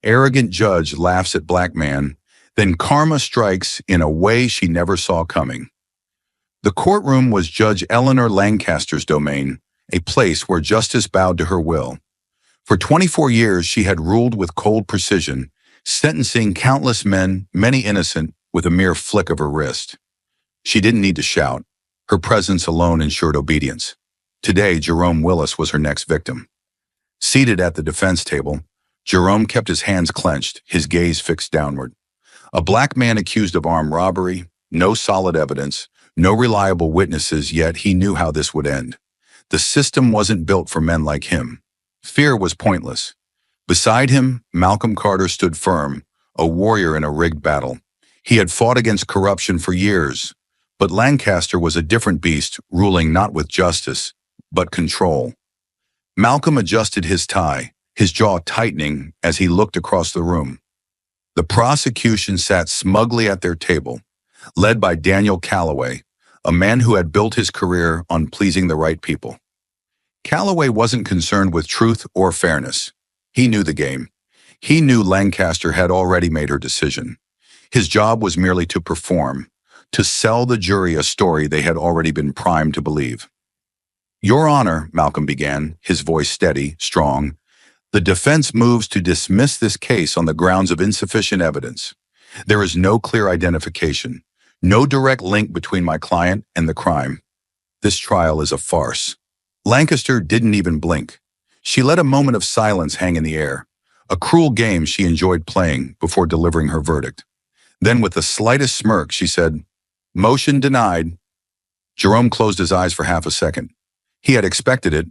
Arrogant judge laughs at black man, then karma strikes in a way she never saw coming. The courtroom was Judge Eleanor Lancaster's domain, a place where justice bowed to her will. For 24 years, she had ruled with cold precision, sentencing countless men, many innocent, with a mere flick of her wrist. She didn't need to shout. Her presence alone ensured obedience. Today, Jerome Willis was her next victim. Seated at the defense table, Jerome kept his hands clenched, his gaze fixed downward. A black man accused of armed robbery, no solid evidence, no reliable witnesses, yet he knew how this would end. The system wasn't built for men like him. Fear was pointless. Beside him, Malcolm Carter stood firm, a warrior in a rigged battle. He had fought against corruption for years, but Lancaster was a different beast, ruling not with justice, but control. Malcolm adjusted his tie, his jaw tightening as he looked across the room. The prosecution sat smugly at their table, led by Daniel Calloway, a man who had built his career on pleasing the right people. Calloway wasn't concerned with truth or fairness. He knew the game. He knew Lancaster had already made her decision. His job was merely to perform, to sell the jury a story they had already been primed to believe. "Your Honor," Malcolm began, his voice steady, strong, "the defense moves to dismiss this case on the grounds of insufficient evidence. There is no clear identification, no direct link between my client and the crime. This trial is a farce." Lancaster didn't even blink. She let a moment of silence hang in the air, a cruel game she enjoyed playing before delivering her verdict. Then, with the slightest smirk, she said, "Motion denied." Jerome closed his eyes for half a second. He had expected it,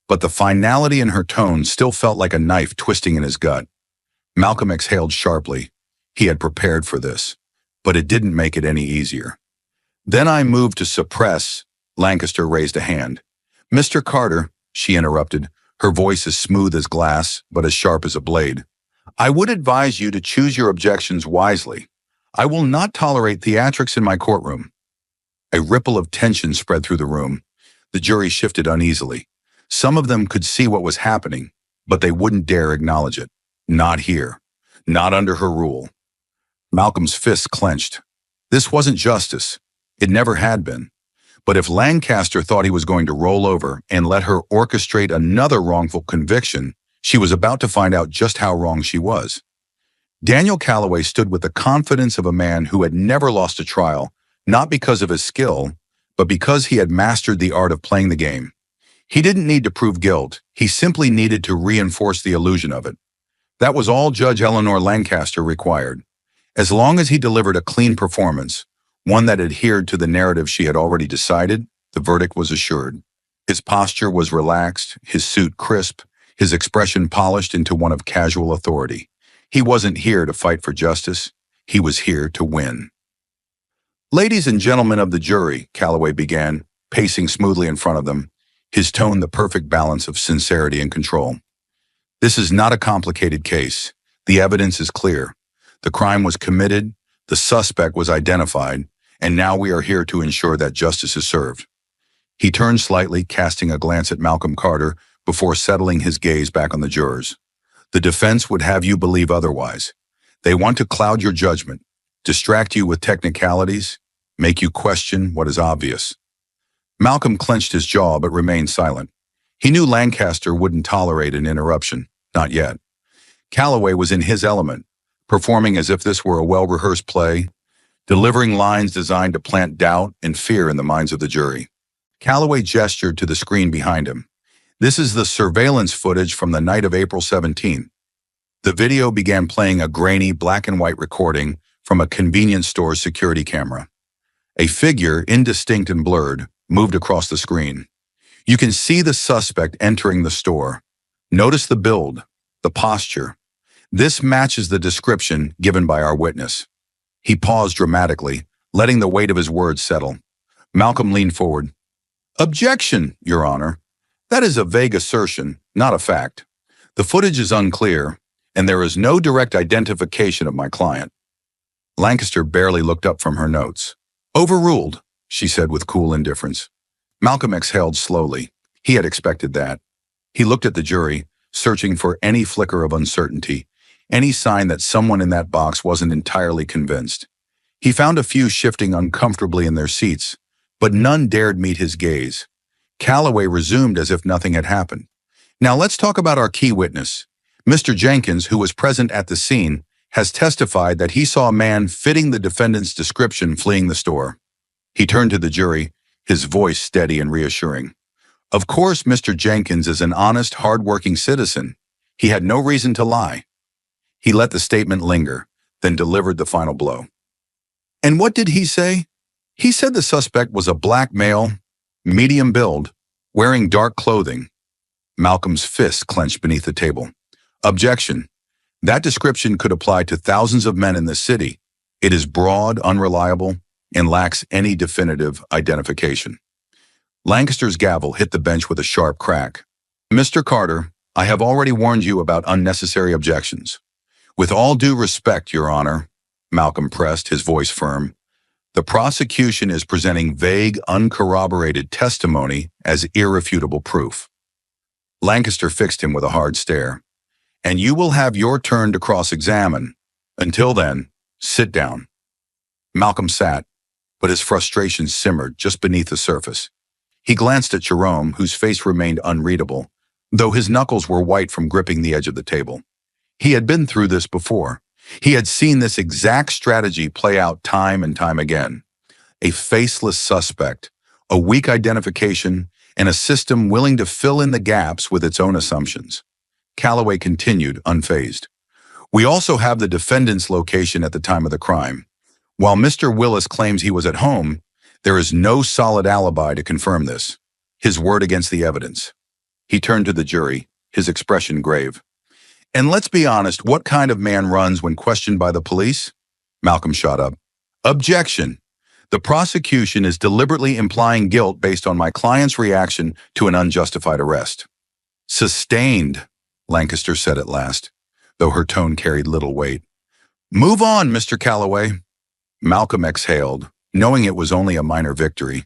but the finality in her tone still felt like a knife twisting in his gut. Malcolm exhaled sharply. He had prepared for this, but it didn't make it any easier. "Then I moved to suppress." Lancaster raised a hand. "Mr. Carter," she interrupted, her voice as smooth as glass, but as sharp as a blade, "I would advise you to choose your objections wisely. I will not tolerate theatrics in my courtroom." A ripple of tension spread through the room. The jury shifted uneasily. Some of them could see what was happening, but they wouldn't dare acknowledge it. Not here. Not under her rule. Malcolm's fists clenched. This wasn't justice. It never had been. But if Lancaster thought he was going to roll over and let her orchestrate another wrongful conviction, she was about to find out just how wrong she was. Daniel Calloway stood with the confidence of a man who had never lost a trial, not because of his skill, but because he had mastered the art of playing the game. He didn't need to prove guilt. He simply needed to reinforce the illusion of it. That was all Judge Eleanor Lancaster required. As long as he delivered a clean performance, one that adhered to the narrative she had already decided, the verdict was assured. His posture was relaxed, his suit crisp, his expression polished into one of casual authority. He wasn't here to fight for justice. He was here to win. "Ladies and gentlemen of the jury," Calloway began, pacing smoothly in front of them, his tone the perfect balance of sincerity and control. "This is not a complicated case. The evidence is clear. The crime was committed, the suspect was identified, and now we are here to ensure that justice is served." He turned slightly, casting a glance at Malcolm Carter before settling his gaze back on the jurors. "The defense would have you believe otherwise. They want to cloud your judgment, distract you with technicalities, make you question what is obvious." Malcolm clenched his jaw but remained silent. He knew Lancaster wouldn't tolerate an interruption, not yet. Calloway was in his element, performing as if this were a well-rehearsed play, delivering lines designed to plant doubt and fear in the minds of the jury. Calloway gestured to the screen behind him. "This is the surveillance footage from the night of April 17th. The video began playing a grainy black and white recording from a convenience store's security camera. A figure, indistinct and blurred, moved across the screen. You can see the suspect entering the store. Notice the build, the posture. This matches the description given by our witness." He paused dramatically, letting the weight of his words settle. Malcolm leaned forward. "Objection, Your Honor. That is a vague assertion, not a fact. The footage is unclear, and there is no direct identification of my client." Lancaster barely looked up from her notes. "Overruled," she said with cool indifference. Malcolm exhaled slowly. He had expected that. He looked at the jury, searching for any flicker of uncertainty. any sign that someone in that box wasn't entirely convinced. He found a few shifting uncomfortably in their seats, but none dared meet his gaze. Calloway resumed as if nothing had happened. Now let's talk about our key witness. Mr. Jenkins, who was present at the scene, has testified that he saw a man fitting the defendant's description fleeing the store. He turned to the jury, his voice steady and reassuring. Of course, Mr. Jenkins is an honest, hard-working citizen. He had no reason to lie. He let the statement linger, then delivered the final blow. And what did he say? He said the suspect was a black male, medium build, wearing dark clothing. Malcolm's fist clenched beneath the table. Objection. That description could apply to thousands of men in this city. It is broad, unreliable, and lacks any definitive identification. Lancaster's gavel hit the bench with a sharp crack. Mr. Carter, I have already warned you about unnecessary objections. With all due respect, Your Honor, Malcolm pressed, his voice firm, the prosecution is presenting vague, uncorroborated testimony as irrefutable proof. Lancaster fixed him with a hard stare. And you will have your turn to cross-examine. Until then, sit down. Malcolm sat, but his frustration simmered just beneath the surface. He glanced at Jerome, whose face remained unreadable, though his knuckles were white from gripping the edge of the table. He had been through this before. He had seen this exact strategy play out time and time again. A faceless suspect, a weak identification, and a system willing to fill in the gaps with its own assumptions. Calloway continued, unfazed. We also have the defendant's location at the time of the crime. While Mr. Willis claims he was at home, there is no solid alibi to confirm this. His word against the evidence. He turned to the jury, his expression grave. And let's be honest, what kind of man runs when questioned by the police? Malcolm shot up. Objection. The prosecution is deliberately implying guilt based on my client's reaction to an unjustified arrest. Sustained, Lancaster said at last, though her tone carried little weight. Move on, Mr. Calloway. Malcolm exhaled, knowing it was only a minor victory.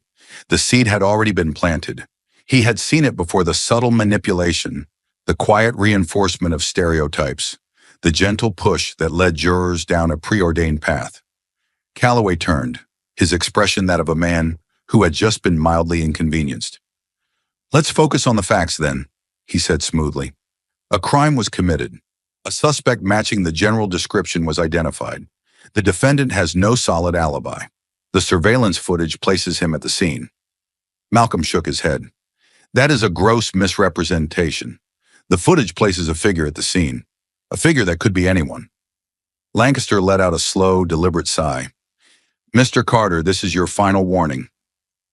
The seed had already been planted. He had seen it before: the subtle manipulation, the quiet reinforcement of stereotypes, the gentle push that led jurors down a preordained path. Calloway turned, his expression that of a man who had just been mildly inconvenienced. Let's focus on the facts then, he said smoothly. A crime was committed. A suspect matching the general description was identified. The defendant has no solid alibi. The surveillance footage places him at the scene. Malcolm shook his head. That is a gross misrepresentation. The footage places a figure at the scene, a figure that could be anyone. Lancaster let out a slow, deliberate sigh. Mr. Carter, this is your final warning.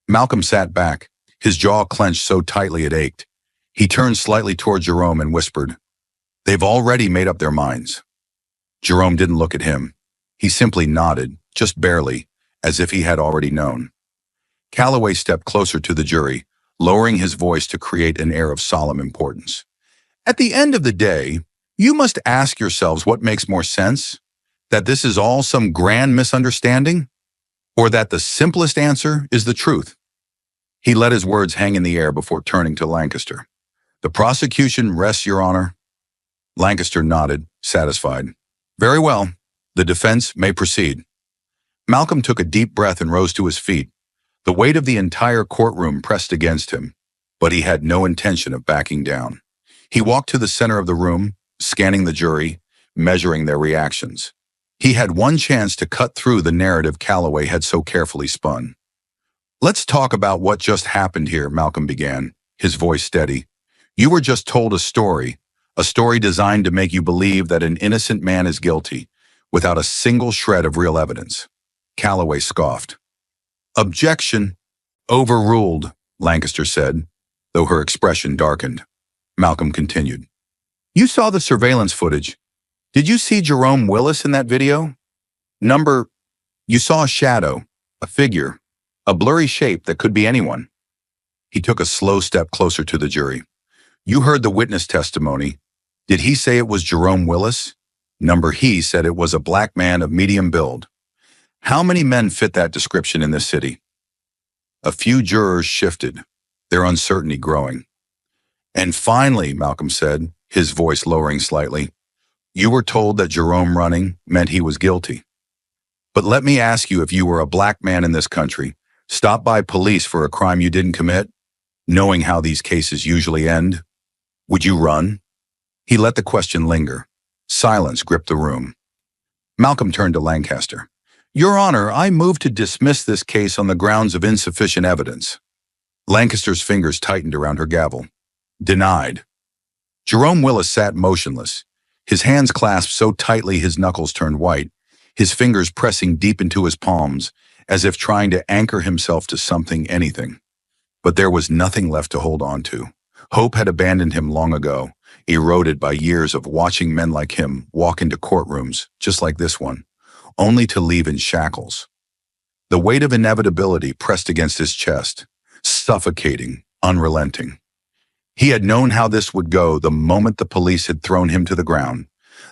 Malcolm sat back, his jaw clenched so tightly it ached. He turned slightly toward Jerome and whispered, They've already made up their minds. Jerome didn't look at him. He simply nodded, just barely, as if he had already known. Calloway stepped closer to the jury, lowering his voice to create an air of solemn importance. At the end of the day, you must ask yourselves what makes more sense: that this is all some grand misunderstanding, or that the simplest answer is the truth. He let his words hang in the air before turning to Lancaster. The prosecution rests, Your Honor. Lancaster nodded, satisfied. Very well. The defense may proceed. Malcolm took a deep breath and rose to his feet. The weight of the entire courtroom pressed against him, but he had no intention of backing down. He walked to the center of the room, scanning the jury, measuring their reactions. He had one chance to cut through the narrative Calloway had so carefully spun. Let's talk about what just happened here, Malcolm began, his voice steady. You were just told a story designed to make you believe that an innocent man is guilty, without a single shred of real evidence. Calloway scoffed. Objection. Overruled, Lancaster said, though her expression darkened. Malcolm continued. You saw the surveillance footage. Did you see Jerome Willis in that video? You saw a shadow, a figure, a blurry shape that could be anyone. He took a slow step closer to the jury. You heard the witness testimony. Did he say it was Jerome Willis? He said it was a black man of medium build. How many men fit that description in this city? A few jurors shifted, their uncertainty growing. And finally, Malcolm said, his voice lowering slightly, You were told that Jerome running meant he was guilty. But let me ask you, if you were a black man in this country, stopped by police for a crime you didn't commit, knowing how these cases usually end, would you run? He let the question linger. Silence gripped the room. Malcolm turned to Lancaster. Your Honor, I move to dismiss this case on the grounds of insufficient evidence. Lancaster's fingers tightened around her gavel. Denied. Jerome Willis sat motionless, his hands clasped so tightly his knuckles turned white, his fingers pressing deep into his palms, as if trying to anchor himself to something, anything. But there was nothing left to hold on to. Hope had abandoned him long ago, eroded by years of watching men like him walk into courtrooms, just like this one, only to leave in shackles. The weight of inevitability pressed against his chest, suffocating, unrelenting. He had known how this would go the moment the police had thrown him to the ground,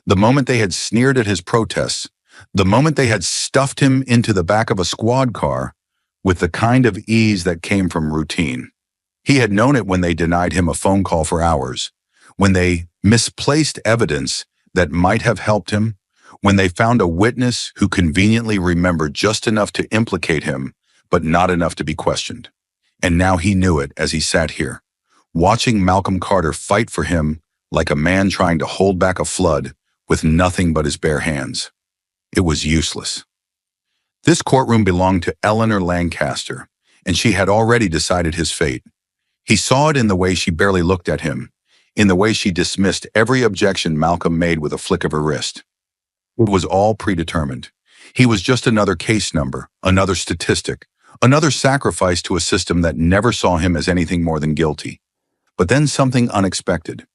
the moment they had sneered at his protests, the moment they had stuffed him into the back of a squad car with the kind of ease that came from routine. He had known it when they denied him a phone call for hours, when they misplaced evidence that might have helped him, when they found a witness who conveniently remembered just enough to implicate him, but not enough to be questioned. And now he knew it as he sat here, watching Malcolm Carter fight for him like a man trying to hold back a flood with nothing but his bare hands. It was useless. This courtroom belonged to Eleanor Lancaster, and she had already decided his fate. He saw it in the way she barely looked at him, in the way she dismissed every objection Malcolm made with a flick of her wrist. It was all predetermined. He was just another case number, another statistic, another sacrifice to a system that never saw him as anything more than guilty. But then something unexpected.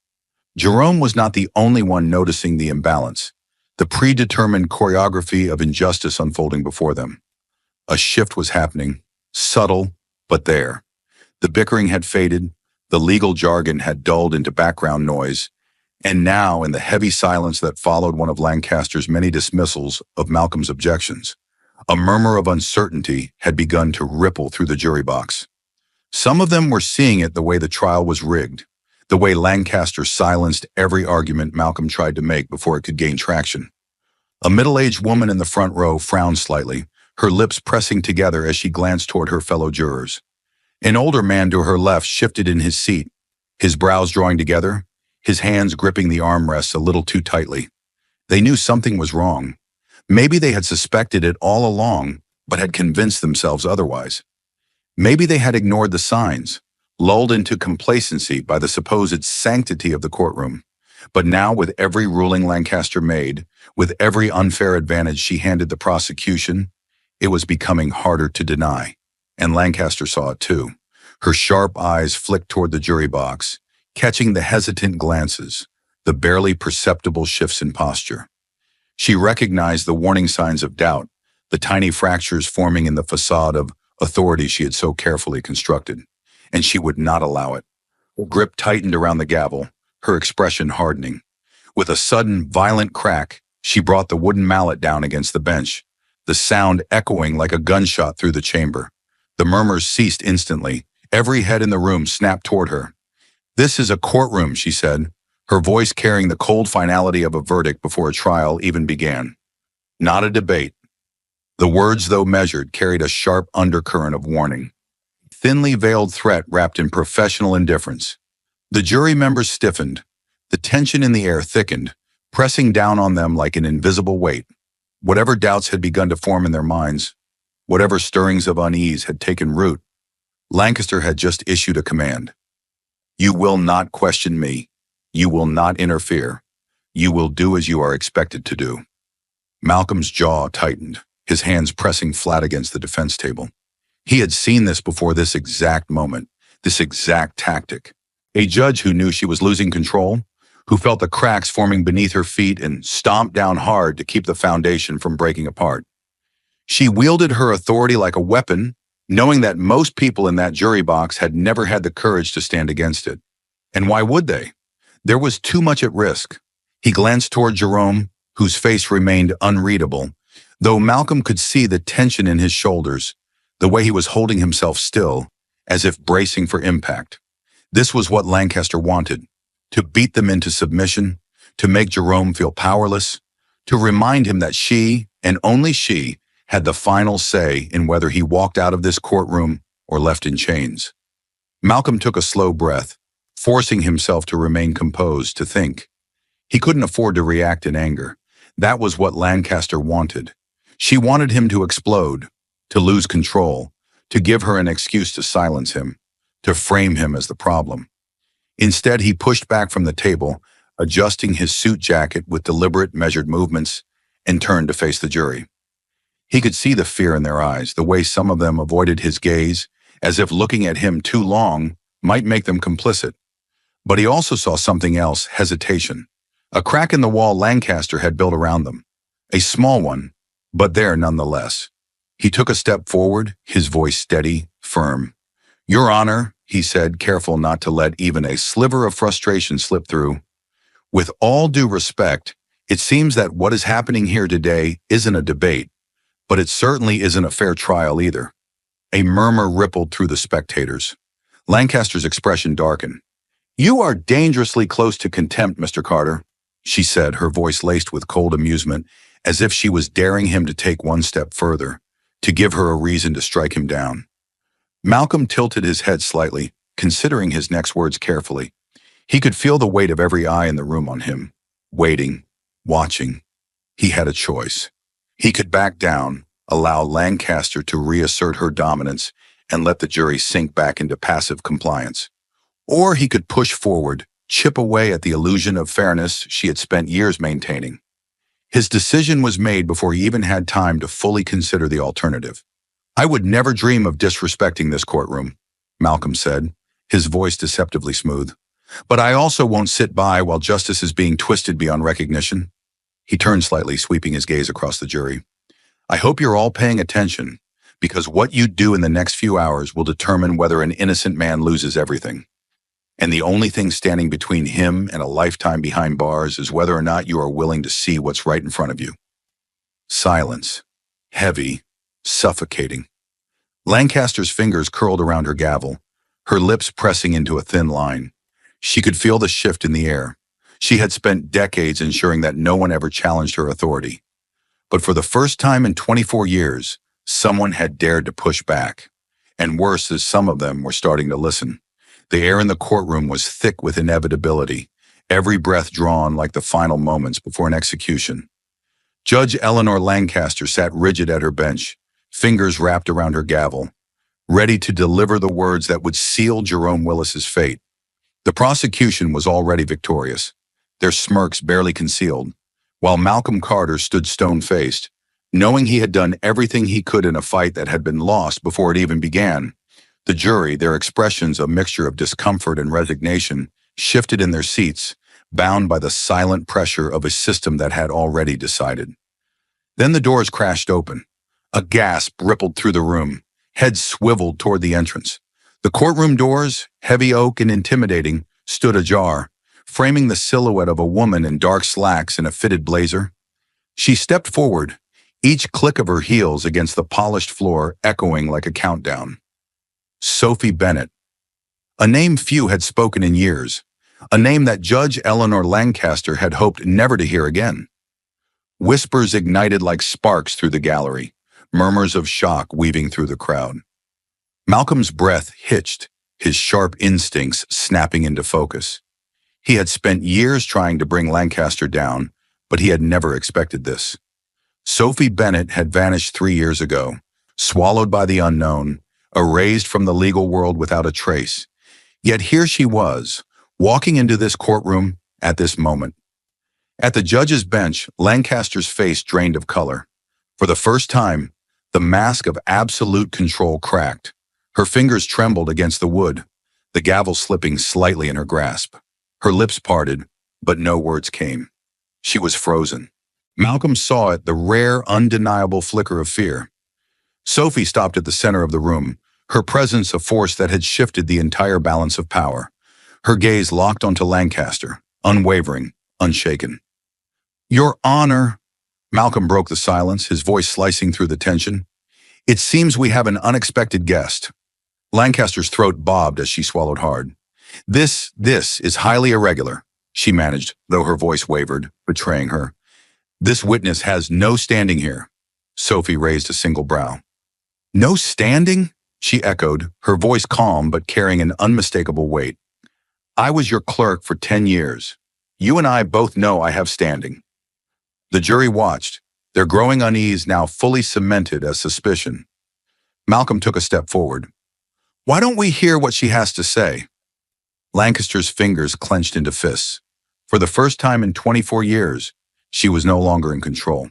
Jerome was not the only one noticing the imbalance, the predetermined choreography of injustice unfolding before them. A shift was happening, subtle, but there. The bickering had faded, the legal jargon had dulled into background noise, and now, in the heavy silence that followed one of Lancaster's many dismissals of Malcolm's objections, a murmur of uncertainty had begun to ripple through the jury box. Some of them were seeing it the way the trial was rigged, the way Lancaster silenced every argument Malcolm tried to make before it could gain traction. A middle-aged woman in the front row frowned slightly, her lips pressing together as she glanced toward her fellow jurors. An older man to her left shifted in his seat, his brows drawing together, his hands gripping the armrests a little too tightly. They knew something was wrong. Maybe they had suspected it all along, but had convinced themselves otherwise. Maybe they had ignored the signs, lulled into complacency by the supposed sanctity of the courtroom. But now, with every ruling Lancaster made, with every unfair advantage she handed the prosecution, it was becoming harder to deny. And Lancaster saw it too. Her sharp eyes flicked toward the jury box, catching the hesitant glances, the barely perceptible shifts in posture. She recognized the warning signs of doubt, the tiny fractures forming in the facade of authority she had so carefully constructed, and she would not allow it. Her grip tightened around the gavel, her expression hardening. With a sudden, violent crack, she brought the wooden mallet down against the bench, the sound echoing like a gunshot through the chamber. The murmurs ceased instantly. Every head in the room snapped toward her. "This is a courtroom," she said, her voice carrying the cold finality of a verdict before a trial even began. Not a debate. The words, though measured, carried a sharp undercurrent of warning. Thinly veiled threat wrapped in professional indifference. The jury members stiffened. The tension in the air thickened, pressing down on them like an invisible weight. Whatever doubts had begun to form in their minds, whatever stirrings of unease had taken root, Lancaster had just issued a command. You will not question me. You will not interfere. You will do as you are expected to do. Malcolm's jaw tightened, his hands pressing flat against the defense table. He had seen this before, this exact moment, this exact tactic. A judge who knew she was losing control, who felt the cracks forming beneath her feet and stomped down hard to keep the foundation from breaking apart. She wielded her authority like a weapon, knowing that most people in that jury box had never had the courage to stand against it. And why would they? There was too much at risk. He glanced toward Jerome, whose face remained unreadable, though Malcolm could see the tension in his shoulders, the way he was holding himself still, as if bracing for impact. This was what Lancaster wanted, to beat them into submission, to make Jerome feel powerless, to remind him that she, and only she, had the final say in whether he walked out of this courtroom or left in chains. Malcolm took a slow breath, forcing himself to remain composed, to think. He couldn't afford to react in anger. That was what Lancaster wanted. She wanted him to explode, to lose control, to give her an excuse to silence him, to frame him as the problem. Instead, he pushed back from the table, adjusting his suit jacket with deliberate, measured movements, and turned to face the jury. He could see the fear in their eyes, the way some of them avoided his gaze, as if looking at him too long might make them complicit. But he also saw something else, hesitation. A crack in the wall Lancaster had built around them. A small one, but there nonetheless. He took a step forward, his voice steady, firm. "Your Honor," he said, careful not to let even a sliver of frustration slip through. "With all due respect, it seems that what is happening here today isn't a debate, but it certainly isn't a fair trial either." A murmur rippled through the spectators. Lancaster's expression darkened. "You are dangerously close to contempt, Mr. Carter," she said, her voice laced with cold amusement, as if she was daring him to take one step further, to give her a reason to strike him down. Malcolm tilted his head slightly, considering his next words carefully. He could feel the weight of every eye in the room on him, waiting, watching. He had a choice. He could back down, allow Lancaster to reassert her dominance, and let the jury sink back into passive compliance. Or he could push forward, chip away at the illusion of fairness she had spent years maintaining. His decision was made before he even had time to fully consider the alternative. "I would never dream of disrespecting this courtroom," Malcolm said, his voice deceptively smooth. "But I also won't sit by while justice is being twisted beyond recognition." He turned slightly, sweeping his gaze across the jury. "I hope you're all paying attention, because what you do in the next few hours will determine whether an innocent man loses everything. And the only thing standing between him and a lifetime behind bars is whether or not you are willing to see what's right in front of you." Silence. Heavy. Suffocating. Lancaster's fingers curled around her gavel, her lips pressing into a thin line. She could feel the shift in the air. She had spent decades ensuring that no one ever challenged her authority. But for the first time in 24 years, someone had dared to push back. And worse, as some of them were starting to listen. The air in the courtroom was thick with inevitability, every breath drawn like the final moments before an execution. Judge Eleanor Lancaster sat rigid at her bench, fingers wrapped around her gavel, ready to deliver the words that would seal Jerome Willis's fate. The prosecution was already victorious, their smirks barely concealed, while Malcolm Carter stood stone-faced, knowing he had done everything he could in a fight that had been lost before it even began. The jury, their expressions a mixture of discomfort and resignation, shifted in their seats, bound by the silent pressure of a system that had already decided. Then the doors crashed open. A gasp rippled through the room, heads swiveled toward the entrance. The courtroom doors, heavy oak and intimidating, stood ajar, framing the silhouette of a woman in dark slacks and a fitted blazer. She stepped forward, each click of her heels against the polished floor echoing like a countdown. Sophie Bennett. A name few had spoken in years, a name that Judge Eleanor Lancaster had hoped never to hear again. Whispers ignited like sparks through the gallery, murmurs of shock weaving through the crowd. Malcolm's breath hitched, his sharp instincts snapping into focus. He had spent years trying to bring Lancaster down, but he had never expected this. Sophie Bennett had vanished 3 years ago, swallowed by the unknown, erased from the legal world without a trace. Yet here she was, walking into this courtroom at this moment. At the judge's bench, Lancaster's face drained of color. For the first time, the mask of absolute control cracked. Her fingers trembled against the wood, the gavel slipping slightly in her grasp. Her lips parted, but no words came. She was frozen. Malcolm saw it, the rare, undeniable flicker of fear. Sophie stopped at the center of the room, her presence a force that had shifted the entire balance of power. Her gaze locked onto Lancaster, unwavering, unshaken. "Your Honor," Malcolm broke the silence, his voice slicing through the tension. "It seems we have an unexpected guest." Lancaster's throat bobbed as she swallowed hard. This is highly irregular," she managed, though her voice wavered, betraying her. "This witness has no standing here." Sophie raised a single brow. "No standing?" she echoed, her voice calm but carrying an unmistakable weight. "I was your clerk for 10 years. You and I both know I have standing." The jury watched, their growing unease now fully cemented as suspicion. Malcolm took a step forward. "Why don't we hear what she has to say?" Lancaster's fingers clenched into fists. For the first time in 24 years, she was no longer in control.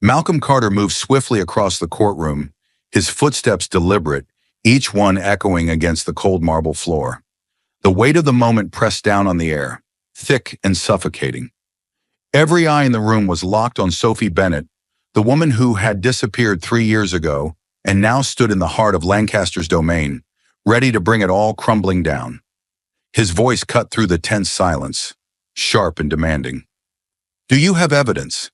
Malcolm Carter moved swiftly across the courtroom, his footsteps deliberate, each one echoing against the cold marble floor. The weight of the moment pressed down on the air, thick and suffocating. Every eye in the room was locked on Sophie Bennett, the woman who had disappeared 3 years ago and now stood in the heart of Lancaster's domain, ready to bring it all crumbling down. His voice cut through the tense silence, sharp and demanding. "Do you have evidence?"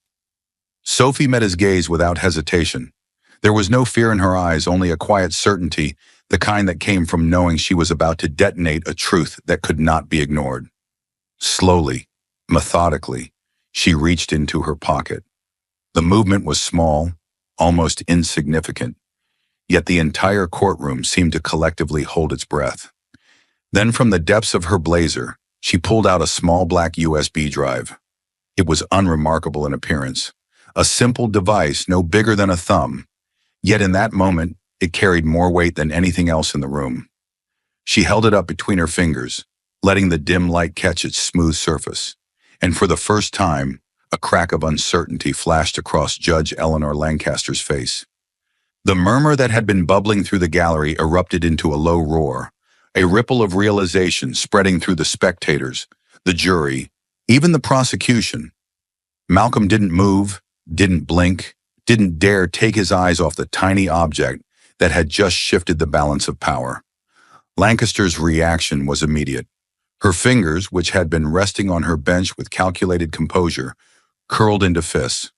Sophie met his gaze without hesitation. There was no fear in her eyes, only a quiet certainty, the kind that came from knowing she was about to detonate a truth that could not be ignored. Slowly, methodically, she reached into her pocket. The movement was small, almost insignificant, yet the entire courtroom seemed to collectively hold its breath. Then from the depths of her blazer, she pulled out a small black USB drive. It was unremarkable in appearance, a simple device no bigger than a thumb, yet in that moment, it carried more weight than anything else in the room. She held it up between her fingers, letting the dim light catch its smooth surface, and for the first time, a crack of uncertainty flashed across Judge Eleanor Lancaster's face. The murmur that had been bubbling through the gallery erupted into a low roar, a ripple of realization spreading through the spectators, the jury, even the prosecution. Malcolm didn't move, didn't blink, didn't dare take his eyes off the tiny object that had just shifted the balance of power. Lancaster's reaction was immediate. Her fingers, which had been resting on her bench with calculated composure, curled into fists.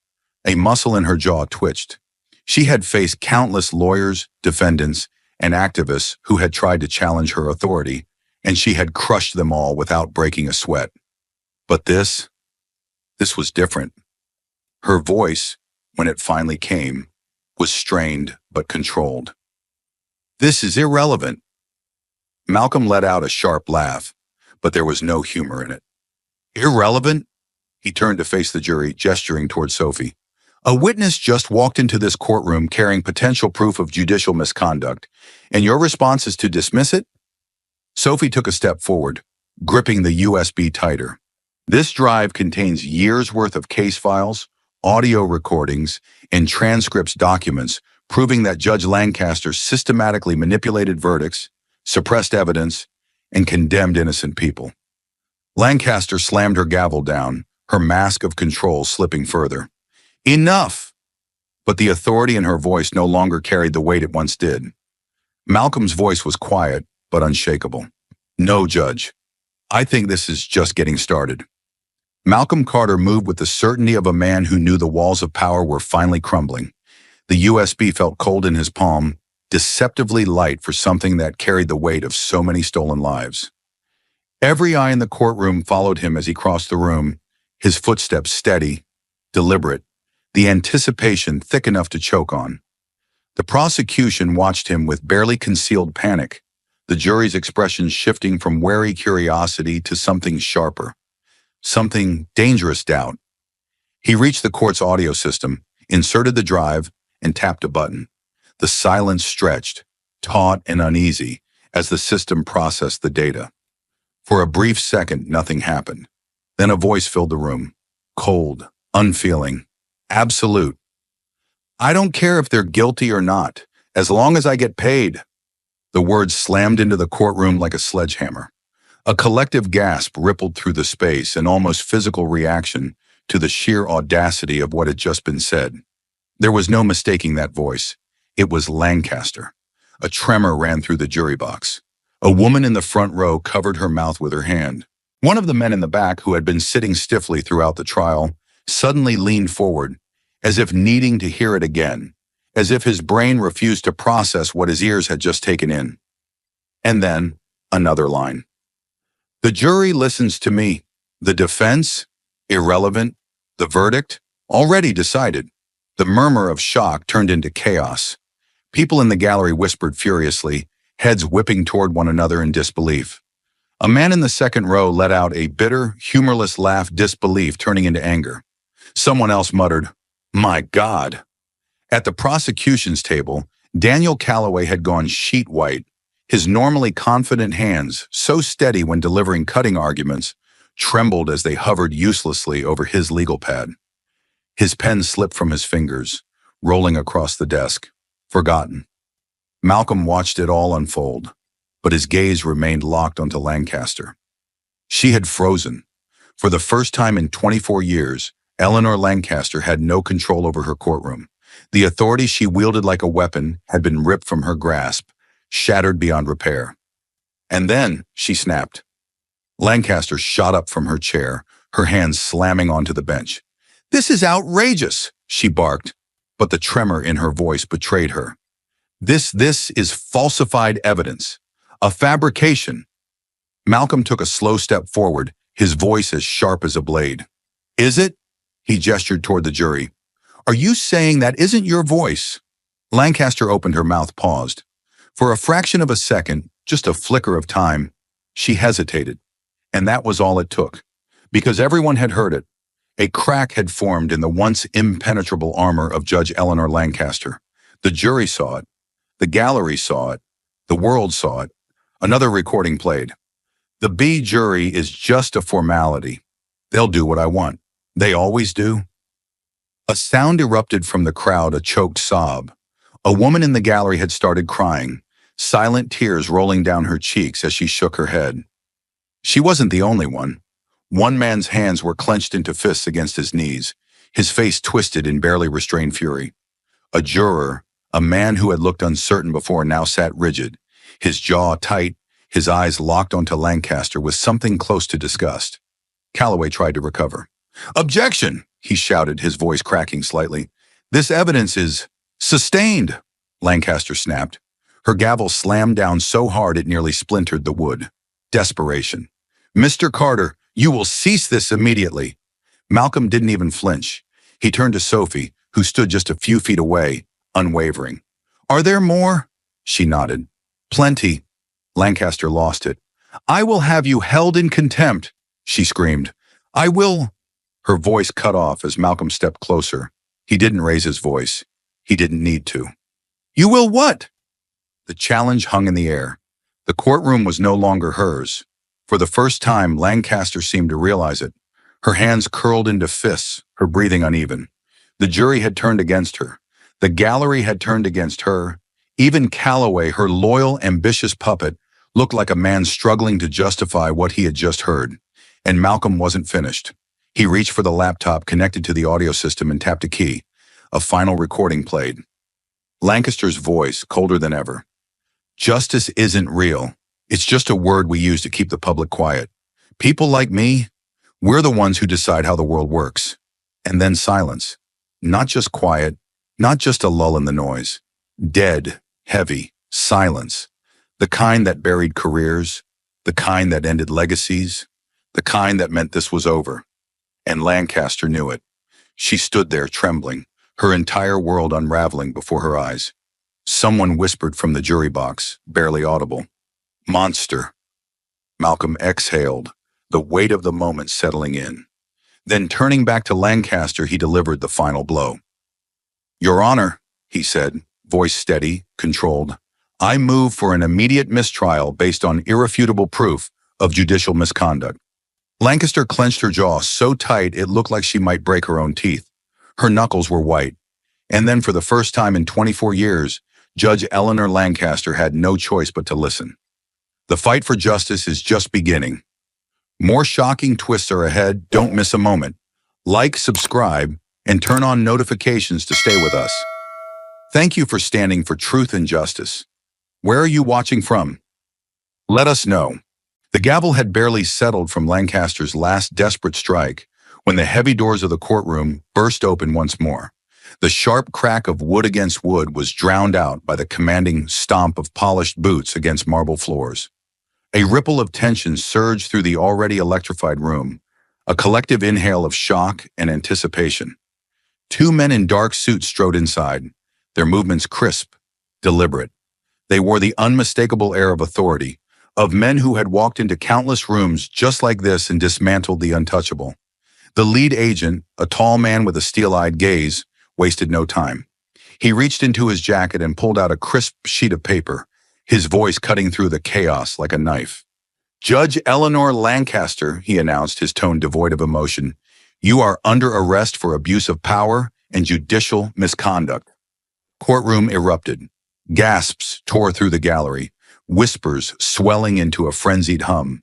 A muscle in her jaw twitched. She had faced countless lawyers, defendants, and activists who had tried to challenge her authority, and she had crushed them all without breaking a sweat. But this was different. Her voice, when it finally came, was strained but controlled. "This is irrelevant." Malcolm let out a sharp laugh, but there was no humor in it. "Irrelevant?" He turned to face the jury, gesturing toward Sophie. "A witness just walked into this courtroom carrying potential proof of judicial misconduct, and your response is to dismiss it?" Sophie took a step forward, gripping the USB tighter. "This drive contains years' worth of case files, audio recordings, and transcripts documents proving that Judge Lancaster systematically manipulated verdicts, suppressed evidence, and condemned innocent people." Lancaster slammed her gavel down, her mask of control slipping further. "Enough!" But the authority in her voice no longer carried the weight it once did. Malcolm's voice was quiet, but unshakable. "No, Judge. I think this is just getting started." Malcolm Carter moved with the certainty of a man who knew the walls of power were finally crumbling. The USB felt cold in his palm, deceptively light for something that carried the weight of so many stolen lives. Every eye in the courtroom followed him as he crossed the room, his footsteps steady, deliberate, the anticipation thick enough to choke on. The prosecution watched him with barely concealed panic, the jury's expressions shifting from wary curiosity to something sharper, something dangerous doubt. He reached the court's audio system, inserted the drive, and tapped a button. The silence stretched, taut and uneasy, as the system processed the data. For a brief second, nothing happened. Then a voice filled the room, cold, unfeeling, absolute. "I don't care if they're guilty or not, as long as I get paid." The words slammed into the courtroom like a sledgehammer. A collective gasp rippled through the space, an almost physical reaction to the sheer audacity of what had just been said. There was no mistaking that voice. It was Lancaster. A tremor ran through the jury box. A woman in the front row covered her mouth with her hand. One of the men in the back, who had been sitting stiffly throughout the trial, suddenly leaned forward, as if needing to hear it again, as if his brain refused to process what his ears had just taken in. And then, another line. "The jury listens to me, The defense? Irrelevant. The verdict? Already decided. The murmur of shock turned into chaos. People in the gallery whispered furiously, heads whipping toward one another in disbelief. A man in the second row let out a bitter, humorless laugh, disbelief turning into anger. Someone else muttered, "My God." At the prosecution's table, Daniel Calloway had gone sheet white. His normally confident hands, so steady when delivering cutting arguments, trembled as they hovered uselessly over his legal pad. His pen slipped from his fingers, rolling across the desk. Forgotten. Malcolm watched it all unfold, but his gaze remained locked onto Lancaster. She had frozen. For the first time in 24 years, Eleanor Lancaster had no control over her courtroom. The authority she wielded like a weapon had been ripped from her grasp, shattered beyond repair. And then she snapped. Lancaster shot up from her chair, her hands slamming onto the bench. "This is outrageous," she barked, but the tremor in her voice betrayed her. This is falsified evidence. A fabrication." Malcolm took a slow step forward, his voice as sharp as a blade. "Is it?" He gestured toward the jury. "Are you saying that isn't your voice?" Lancaster opened her mouth, paused. For a fraction of a second, just a flicker of time, she hesitated. And that was all it took. Because everyone had heard it. A crack had formed in the once impenetrable armor of Judge Eleanor Lancaster. The jury saw it. The gallery saw it. The world saw it. Another recording played. "The B jury is just a formality. They'll do what I want. They always do." A sound erupted from the crowd, a choked sob. A woman in the gallery had started crying, silent tears rolling down her cheeks as she shook her head. She wasn't the only one. One man's hands were clenched into fists against his knees, his face twisted in barely restrained fury. A juror, a man who had looked uncertain before, now sat rigid, his jaw tight, his eyes locked onto Lancaster with something close to disgust. Calloway tried to recover. "Objection!" he shouted, his voice cracking slightly. "This evidence is sustained," Lancaster snapped. Her gavel slammed down so hard it nearly splintered the wood. Desperation. "Mr. Carter, you will cease this immediately." Malcolm didn't even flinch. He turned to Sophie, who stood just a few feet away, unwavering. "Are there more?" She nodded. "Plenty." Lancaster lost it. "I will have you held in contempt," she screamed. "I will—" Her voice cut off as Malcolm stepped closer. He didn't raise his voice. He didn't need to. "You will what?" The challenge hung in the air. The courtroom was no longer hers. For the first time, Lancaster seemed to realize it. Her hands curled into fists, her breathing uneven. The jury had turned against her. The gallery had turned against her. Even Calloway, her loyal, ambitious puppet, looked like a man struggling to justify what he had just heard. And Malcolm wasn't finished. He reached for the laptop connected to the audio system and tapped a key. A final recording played. Lancaster's voice, colder than ever. "Justice isn't real. It's just a word we use to keep the public quiet. People like me, we're the ones who decide how the world works." And then silence. Not just quiet, not just a lull in the noise. Dead, heavy, silence. The kind that buried careers, the kind that ended legacies, the kind that meant this was over. And Lancaster knew it. She stood there trembling, her entire world unraveling before her eyes. Someone whispered from the jury box, barely audible. "Monster." Malcolm exhaled, the weight of the moment settling in. Then turning back to Lancaster, he delivered the final blow. "Your Honor," he said, voice steady, controlled, "I move for an immediate mistrial based on irrefutable proof of judicial misconduct." Lancaster clenched her jaw so tight it looked like she might break her own teeth. Her knuckles were white. And then for the first time in 24 years, Judge Eleanor Lancaster had no choice but to listen. The fight for justice is just beginning. More shocking twists are ahead. Don't miss a moment. Like, subscribe, and turn on notifications to stay with us. Thank you for standing for truth and justice. Where are you watching from? Let us know. The gavel had barely settled from Lancaster's last desperate strike when the heavy doors of the courtroom burst open once more. The sharp crack of wood against wood was drowned out by the commanding stomp of polished boots against marble floors. A ripple of tension surged through the already electrified room. A collective inhale of shock and anticipation. Two men in dark suits strode inside, their movements crisp, deliberate. They wore the unmistakable air of authority, of men who had walked into countless rooms just like this and dismantled the untouchable. The lead agent, a tall man with a steel-eyed gaze, wasted no time. He reached into his jacket and pulled out a crisp sheet of paper, his voice cutting through the chaos like a knife. "Judge Eleanor Lancaster," he announced, his tone devoid of emotion, "you are under arrest for abuse of power and judicial misconduct." Courtroom erupted. Gasps tore through the gallery, whispers swelling into a frenzied hum.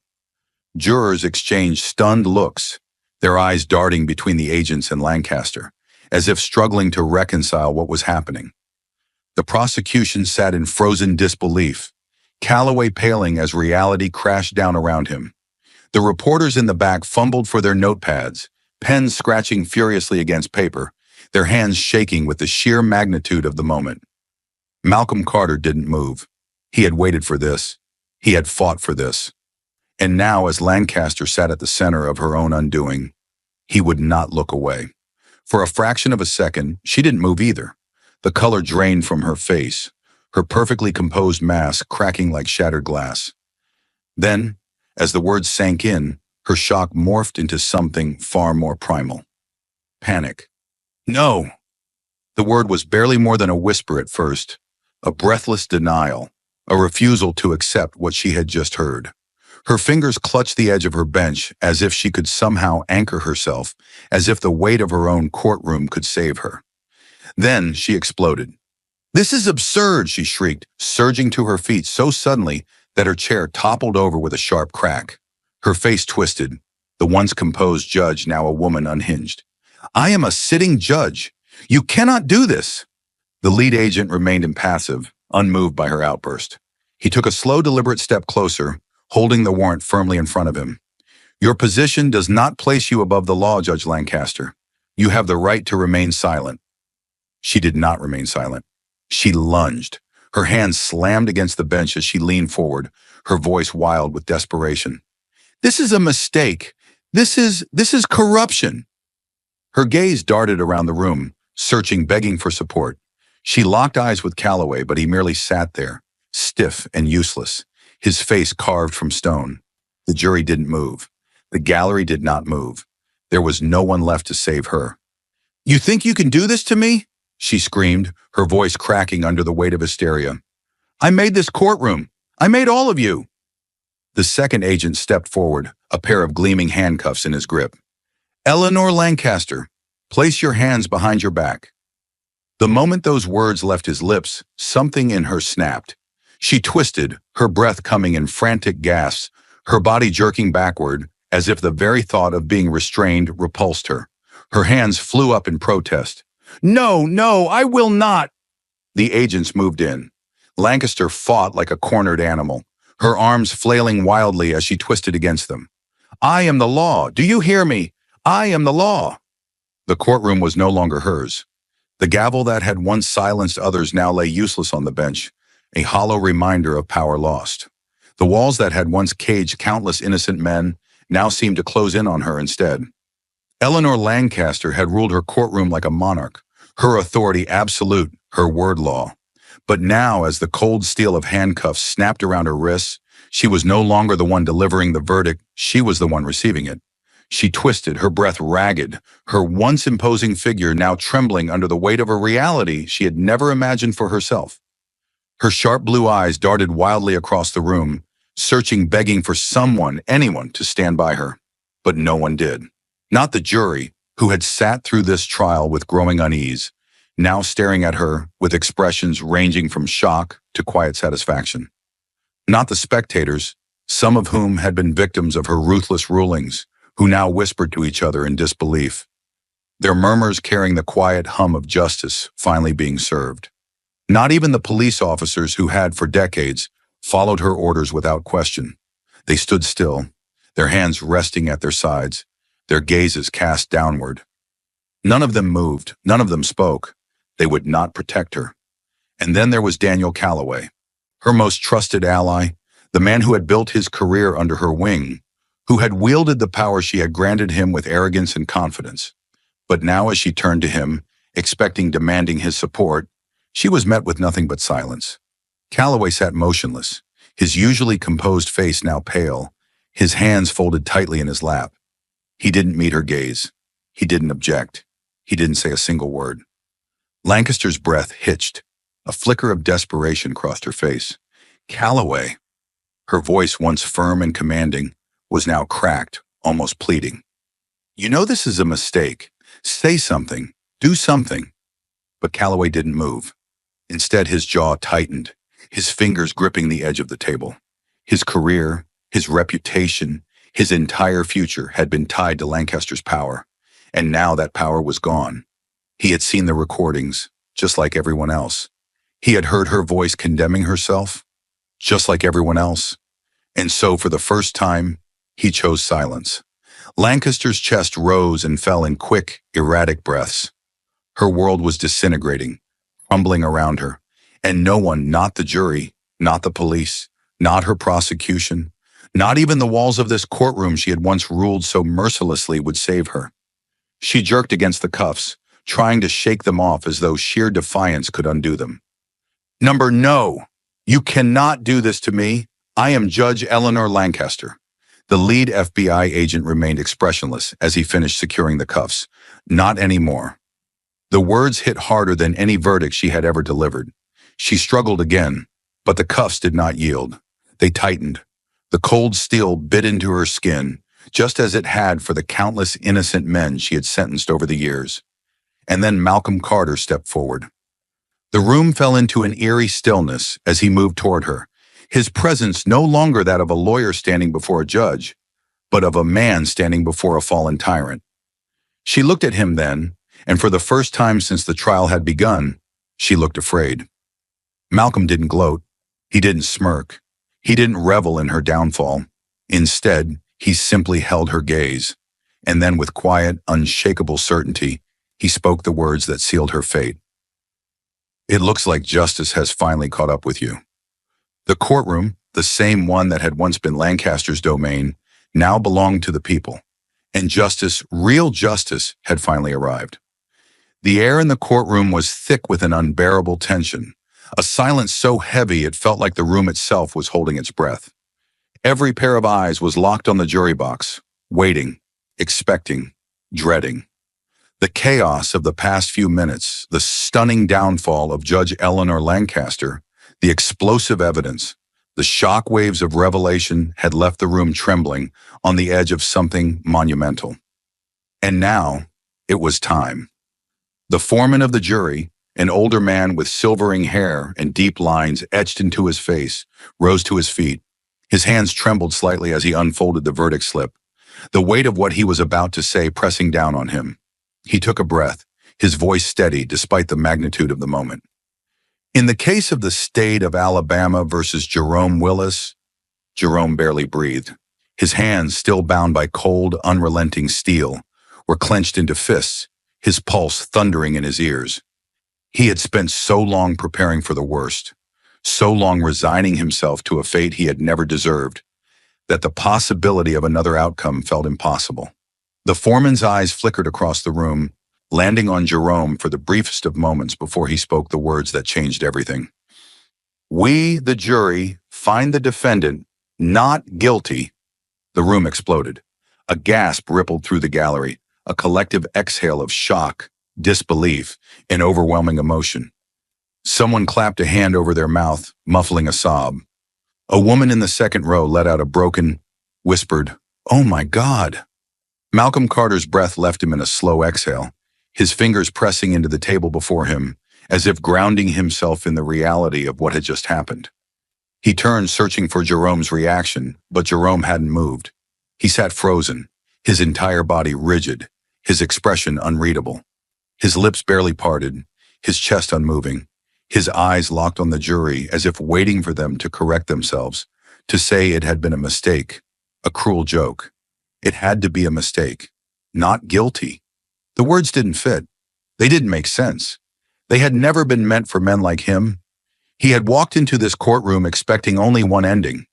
Jurors exchanged stunned looks, their eyes darting between the agents and Lancaster, as if struggling to reconcile what was happening. The prosecution sat in frozen disbelief, Calloway paling as reality crashed down around him. The reporters in the back fumbled for their notepads, pens scratching furiously against paper, their hands shaking with the sheer magnitude of the moment. Malcolm Carter didn't move. He had waited for this. He had fought for this. And now, as Lancaster sat at the center of her own undoing, he would not look away. For a fraction of a second, she didn't move either. The color drained from her face, her perfectly composed mask cracking like shattered glass. Then, as the words sank in, her shock morphed into something far more primal. Panic. "No!" The word was barely more than a whisper at first, a breathless denial, a refusal to accept what she had just heard. Her fingers clutched the edge of her bench as if she could somehow anchor herself, as if the weight of her own courtroom could save her. Then she exploded. "This is absurd," she shrieked, surging to her feet so suddenly that her chair toppled over with a sharp crack. Her face twisted, the once composed judge now a woman unhinged. "I am a sitting judge. You cannot do this." The lead agent remained impassive, unmoved by her outburst. He took a slow, deliberate step closer, holding the warrant firmly in front of him. "Your position does not place you above the law, Judge Lancaster. You have the right to remain silent." She did not remain silent. She lunged. Her hands slammed against the bench as she leaned forward, her voice wild with desperation. "This is a mistake. This is corruption." Her gaze darted around the room, searching, begging for support. She locked eyes with Calloway, but he merely sat there, stiff and useless, his face carved from stone. The jury didn't move. The gallery did not move. There was no one left to save her. "You think you can do this to me?" she screamed, her voice cracking under the weight of hysteria. "I made this courtroom. I made all of you." The second agent stepped forward, a pair of gleaming handcuffs in his grip. "Eleanor Lancaster, place your hands behind your back." The moment those words left his lips, something in her snapped. She twisted, her breath coming in frantic gasps, her body jerking backward, as if the very thought of being restrained repulsed her. Her hands flew up in protest. "No, no, I will not!" The agents moved in. Lancaster fought like a cornered animal, her arms flailing wildly as she twisted against them. "I am the law. Do you hear me? I am the law." The courtroom was no longer hers. The gavel that had once silenced others now lay useless on the bench, a hollow reminder of power lost. The walls that had once caged countless innocent men now seemed to close in on her instead. Eleanor Lancaster had ruled her courtroom like a monarch, her authority absolute, her word law. But now, as the cold steel of handcuffs snapped around her wrists, she was no longer the one delivering the verdict, she was the one receiving it. She twisted, her breath ragged, her once imposing figure now trembling under the weight of a reality she had never imagined for herself. Her sharp blue eyes darted wildly across the room, searching, begging for someone, anyone, to stand by her. But no one did. Not the jury, who had sat through this trial with growing unease, now staring at her with expressions ranging from shock to quiet satisfaction. Not the spectators, some of whom had been victims of her ruthless rulings, who now whispered to each other in disbelief, their murmurs carrying the quiet hum of justice finally being served. Not even the police officers who had, for decades, followed her orders without question. They stood still, their hands resting at their sides, their gazes cast downward. None of them moved, none of them spoke. They would not protect her. And then there was Daniel Calloway, her most trusted ally, the man who had built his career under her wing, who had wielded the power she had granted him with arrogance and confidence. But now as she turned to him, demanding his support, she was met with nothing but silence. Calloway sat motionless, his usually composed face now pale, his hands folded tightly in his lap. He didn't meet her gaze. He didn't object. He didn't say a single word. Lancaster's breath hitched. A flicker of desperation crossed her face. Calloway, her voice once firm and commanding, was now cracked, almost pleading. You know this is a mistake. Say something. Do something. But Calloway didn't move. Instead, his jaw tightened, his fingers gripping the edge of the table. His career, his reputation, his entire future had been tied to Lancaster's power, and now that power was gone. He had seen the recordings, just like everyone else. He had heard her voice condemning herself, just like everyone else. And so, for the first time, he chose silence. Lancaster's chest rose and fell in quick, erratic breaths. Her world was disintegrating, crumbling around her, and no one, not the jury, not the police, not her prosecution, not even the walls of this courtroom she had once ruled so mercilessly would save her. She jerked against the cuffs, trying to shake them off as though sheer defiance could undo them. No, you cannot do this to me. I am Judge Eleanor Lancaster. The lead FBI agent remained expressionless as he finished securing the cuffs. Not anymore. The words hit harder than any verdict she had ever delivered. She struggled again, but the cuffs did not yield. They tightened. The cold steel bit into her skin, just as it had for the countless innocent men she had sentenced over the years. And then Malcolm Carter stepped forward. The room fell into an eerie stillness as he moved toward her, his presence no longer that of a lawyer standing before a judge, but of a man standing before a fallen tyrant. She looked at him then, and for the first time since the trial had begun, she looked afraid. Malcolm didn't gloat. He didn't smirk. He didn't revel in her downfall. Instead, he simply held her gaze, and then with quiet, unshakable certainty, he spoke the words that sealed her fate. It looks like justice has finally caught up with you. The courtroom, the same one that had once been Lancaster's domain, now belonged to the people, and justice, real justice, had finally arrived. The air in the courtroom was thick with an unbearable tension, a silence so heavy it felt like the room itself was holding its breath. Every pair of eyes was locked on the jury box, waiting, expecting, dreading. The chaos of the past few minutes, the stunning downfall of Judge Eleanor Lancaster, the explosive evidence, the shock waves of revelation had left the room trembling on the edge of something monumental. And now, it was time. The foreman of the jury, an older man with silvering hair and deep lines etched into his face, rose to his feet. His hands trembled slightly as he unfolded the verdict slip, the weight of what he was about to say pressing down on him. He took a breath, his voice steady despite the magnitude of the moment. In the case of the state of Alabama versus Jerome Willis, Jerome barely breathed. His hands, still bound by cold, unrelenting steel, were clenched into fists, his pulse thundering in his ears. He had spent so long preparing for the worst, so long resigning himself to a fate he had never deserved, that the possibility of another outcome felt impossible. The foreman's eyes flickered across the room, landing on Jerome for the briefest of moments before he spoke the words that changed everything. "We, the jury, find the defendant not guilty." The room exploded. A gasp rippled through the gallery, a collective exhale of shock, disbelief, and overwhelming emotion. Someone clapped a hand over their mouth, muffling a sob. A woman in the second row let out a broken, whispered, "Oh my God." Malcolm Carter's breath left him in a slow exhale, his fingers pressing into the table before him, as if grounding himself in the reality of what had just happened. He turned, searching for Jerome's reaction, but Jerome hadn't moved. He sat frozen, his entire body rigid, his expression unreadable. His lips barely parted, his chest unmoving, his eyes locked on the jury as if waiting for them to correct themselves, to say it had been a mistake, a cruel joke. It had to be a mistake. Not guilty. The words didn't fit. They didn't make sense. They had never been meant for men like him. He had walked into this courtroom expecting only one ending.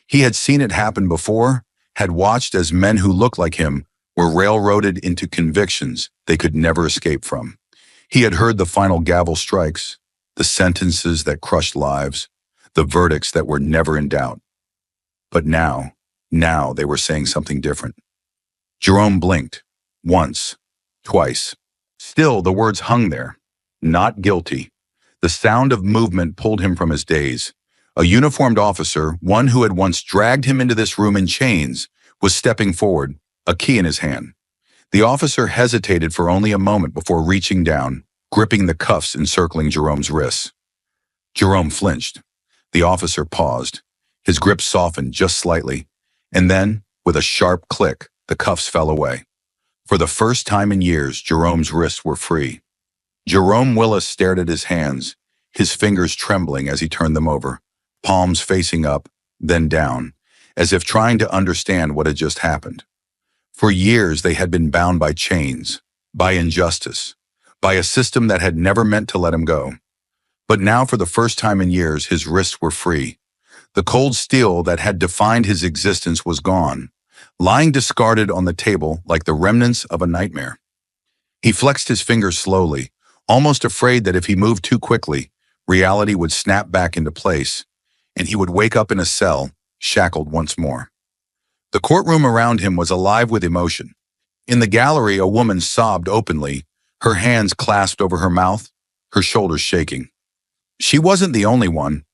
He had seen it happen before, had watched as men who looked like him were railroaded into convictions they could never escape from. He had heard the final gavel strikes, the sentences that crushed lives, the verdicts that were never in doubt. But now they were saying something different. Jerome blinked, once, twice. Still, the words hung there. Not guilty. The sound of movement pulled him from his daze. A uniformed officer, one who had once dragged him into this room in chains, was stepping forward, a key in his hand. The officer hesitated for only a moment before reaching down, gripping the cuffs encircling Jerome's wrists. Jerome flinched. The officer paused. His grip softened just slightly, and then, with a sharp click, the cuffs fell away. For the first time in years, Jerome's wrists were free. Jerome Willis stared at his hands, his fingers trembling as he turned them over, palms facing up, then down, as if trying to understand what had just happened. For years, they had been bound by chains, by injustice, by a system that had never meant to let him go. But now, for the first time in years, his wrists were free. The cold steel that had defined his existence was gone, lying discarded on the table like the remnants of a nightmare. He flexed his fingers slowly, almost afraid that if he moved too quickly, reality would snap back into place, and he would wake up in a cell, shackled once more. The courtroom around him was alive with emotion. In the gallery, a woman sobbed openly, her hands clasped over her mouth, her shoulders shaking. She wasn't the only one.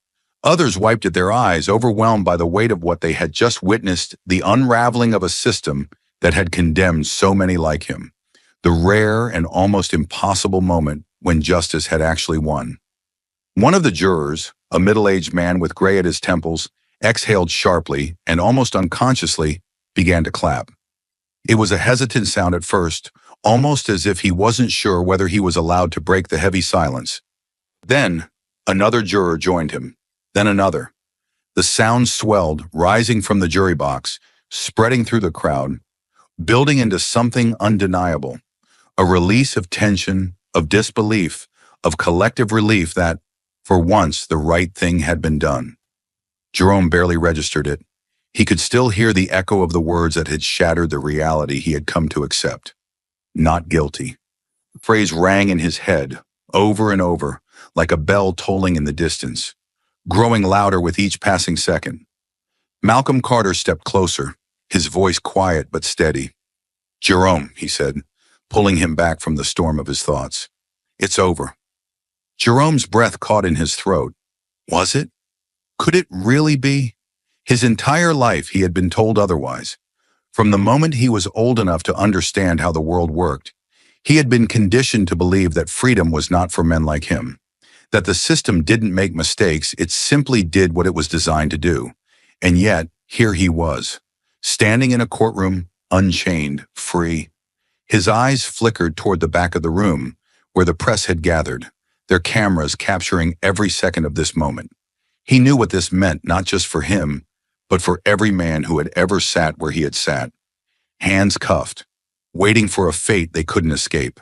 Others wiped at their eyes, overwhelmed by the weight of what they had just witnessed, the unraveling of a system that had condemned so many like him. The rare and almost impossible moment when justice had actually won. One of the jurors, a middle-aged man with gray at his temples, exhaled sharply and almost unconsciously began to clap. It was a hesitant sound at first, almost as if he wasn't sure whether he was allowed to break the heavy silence. Then, another juror joined him, then another. The sound swelled, rising from the jury box, spreading through the crowd, building into something undeniable, a release of tension, of disbelief, of collective relief that, for once, the right thing had been done. Jerome barely registered it. He could still hear the echo of the words that had shattered the reality he had come to accept. Not guilty. The phrase rang in his head, over and over, like a bell tolling in the distance, growing louder with each passing second. Malcolm Carter stepped closer, his voice quiet but steady. "Jerome," he said, pulling him back from the storm of his thoughts. "It's over." Jerome's breath caught in his throat. Was it? Could it really be? His entire life he had been told otherwise. From the moment he was old enough to understand how the world worked, he had been conditioned to believe that freedom was not for men like him, that the system didn't make mistakes, it simply did what it was designed to do. And yet, here he was, standing in a courtroom, unchained, free. His eyes flickered toward the back of the room, where the press had gathered, their cameras capturing every second of this moment. He knew what this meant, not just for him, but for every man who had ever sat where he had sat, hands cuffed, waiting for a fate they couldn't escape.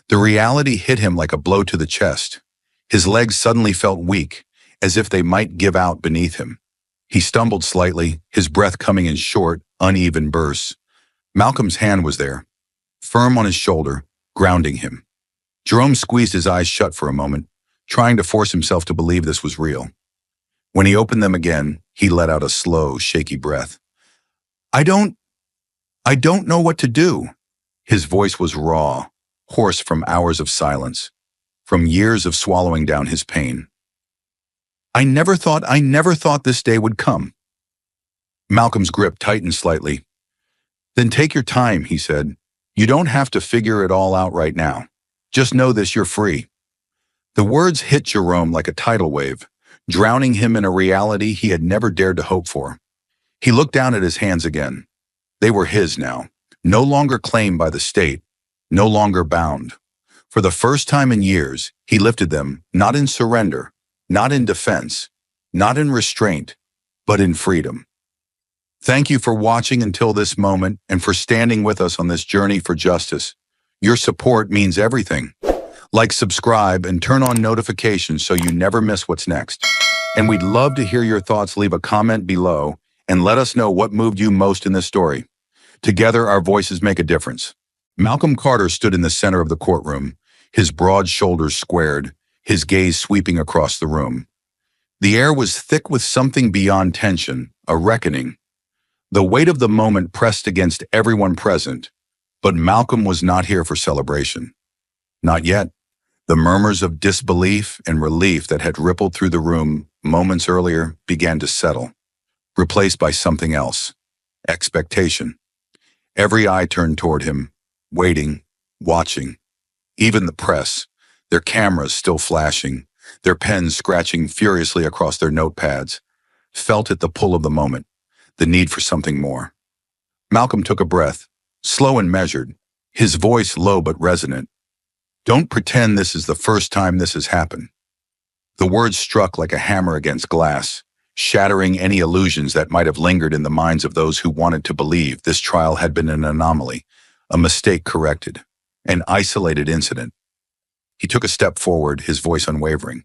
The reality hit him like a blow to the chest. His legs suddenly felt weak, as if they might give out beneath him. He stumbled slightly, his breath coming in short, uneven bursts. Malcolm's hand was there, firm on his shoulder, grounding him. Jerome squeezed his eyes shut for a moment, trying to force himself to believe this was real. When he opened them again, he let out a slow, shaky breath. I don't know what to do." His voice was raw, hoarse from hours of silence, from years of swallowing down his pain. I never thought this day would come." Malcolm's grip tightened slightly. "Then take your time," he said. "You don't have to figure it all out right now. Just know this, you're free." The words hit Jerome like a tidal wave, drowning him in a reality he had never dared to hope for. He looked down at his hands again. They were his now, no longer claimed by the state, no longer bound. For the first time in years, he lifted them, not in surrender, not in defense, not in restraint, but in freedom. Thank you for watching until this moment and for standing with us on this journey for justice. Your support means everything. Like, subscribe, and turn on notifications so you never miss what's next. And we'd love to hear your thoughts. Leave a comment below and let us know what moved you most in this story. Together, our voices make a difference. Malcolm Carter stood in the center of the courtroom, his broad shoulders squared, his gaze sweeping across the room. The air was thick with something beyond tension, a reckoning. The weight of the moment pressed against everyone present, but Malcolm was not here for celebration. Not yet. The murmurs of disbelief and relief that had rippled through the room moments earlier began to settle, replaced by something else: expectation. Every eye turned toward him, waiting, watching. Even the press, their cameras still flashing, their pens scratching furiously across their notepads, felt at the pull of the moment, the need for something more. Malcolm took a breath, slow and measured, his voice low but resonant. "Don't pretend this is the first time this has happened." The words struck like a hammer against glass, shattering any illusions that might have lingered in the minds of those who wanted to believe this trial had been an anomaly, a mistake corrected, an isolated incident. He took a step forward, his voice unwavering.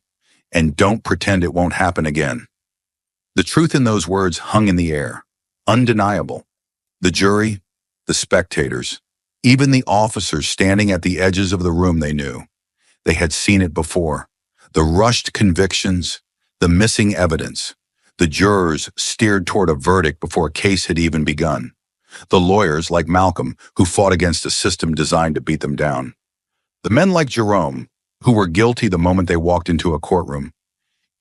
"And don't pretend it won't happen again." The truth in those words hung in the air, undeniable. The jury, the spectators, even the officers standing at the edges of the room, they knew. They had seen it before. The rushed convictions, the missing evidence. The jurors steered toward a verdict before a case had even begun. The lawyers, like Malcolm, who fought against a system designed to beat them down. The men like Jerome, who were guilty the moment they walked into a courtroom,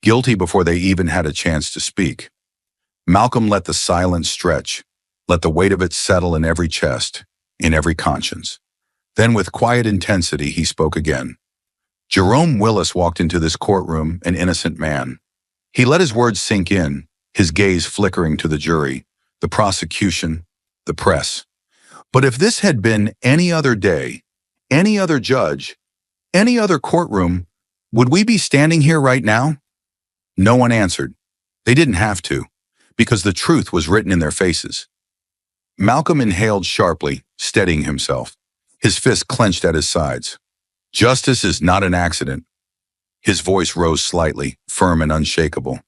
guilty before they even had a chance to speak. Malcolm let the silence stretch, let the weight of it settle in every chest, in every conscience. Then with quiet intensity, he spoke again. Jerome Willis walked into this courtroom an innocent man. He let his words sink in, his gaze flickering to the jury, the prosecution, the press. But if this had been any other day, any other judge, any other courtroom, would we be standing here right now? No one answered. They didn't have to, because the truth was written in their faces. Malcolm inhaled sharply, steadying himself, his fist clenched at his sides. "Justice is not an accident." His voice rose slightly, firm and unshakable.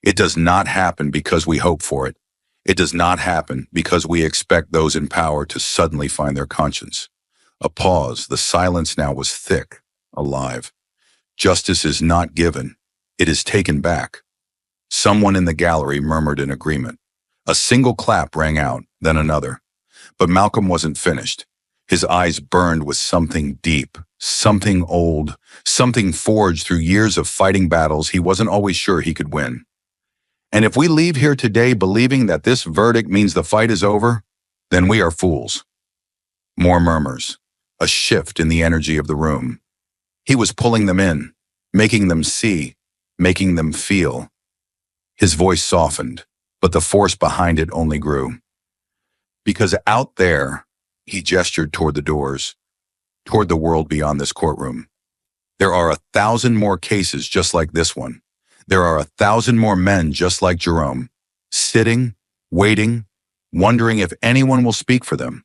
"It does not happen because we hope for it. It does not happen because we expect those in power to suddenly find their conscience." A pause. The silence now was thick, alive. Justice is not given. It is taken back. Someone in the gallery murmured in agreement. A single clap rang out, then another. But Malcolm wasn't finished. His eyes burned with something deep, something old, something forged through years of fighting battles he wasn't always sure he could win. "And if we leave here today believing that this verdict means the fight is over, then we are fools." More murmurs, a shift in the energy of the room. He was pulling them in, making them see, making them feel. His voice softened, but the force behind it only grew. "Because out there," he gestured toward the doors, toward the world beyond this courtroom, "there are 1,000 more cases just like this one. There are 1,000 more men just like Jerome, sitting, waiting, wondering if anyone will speak for them."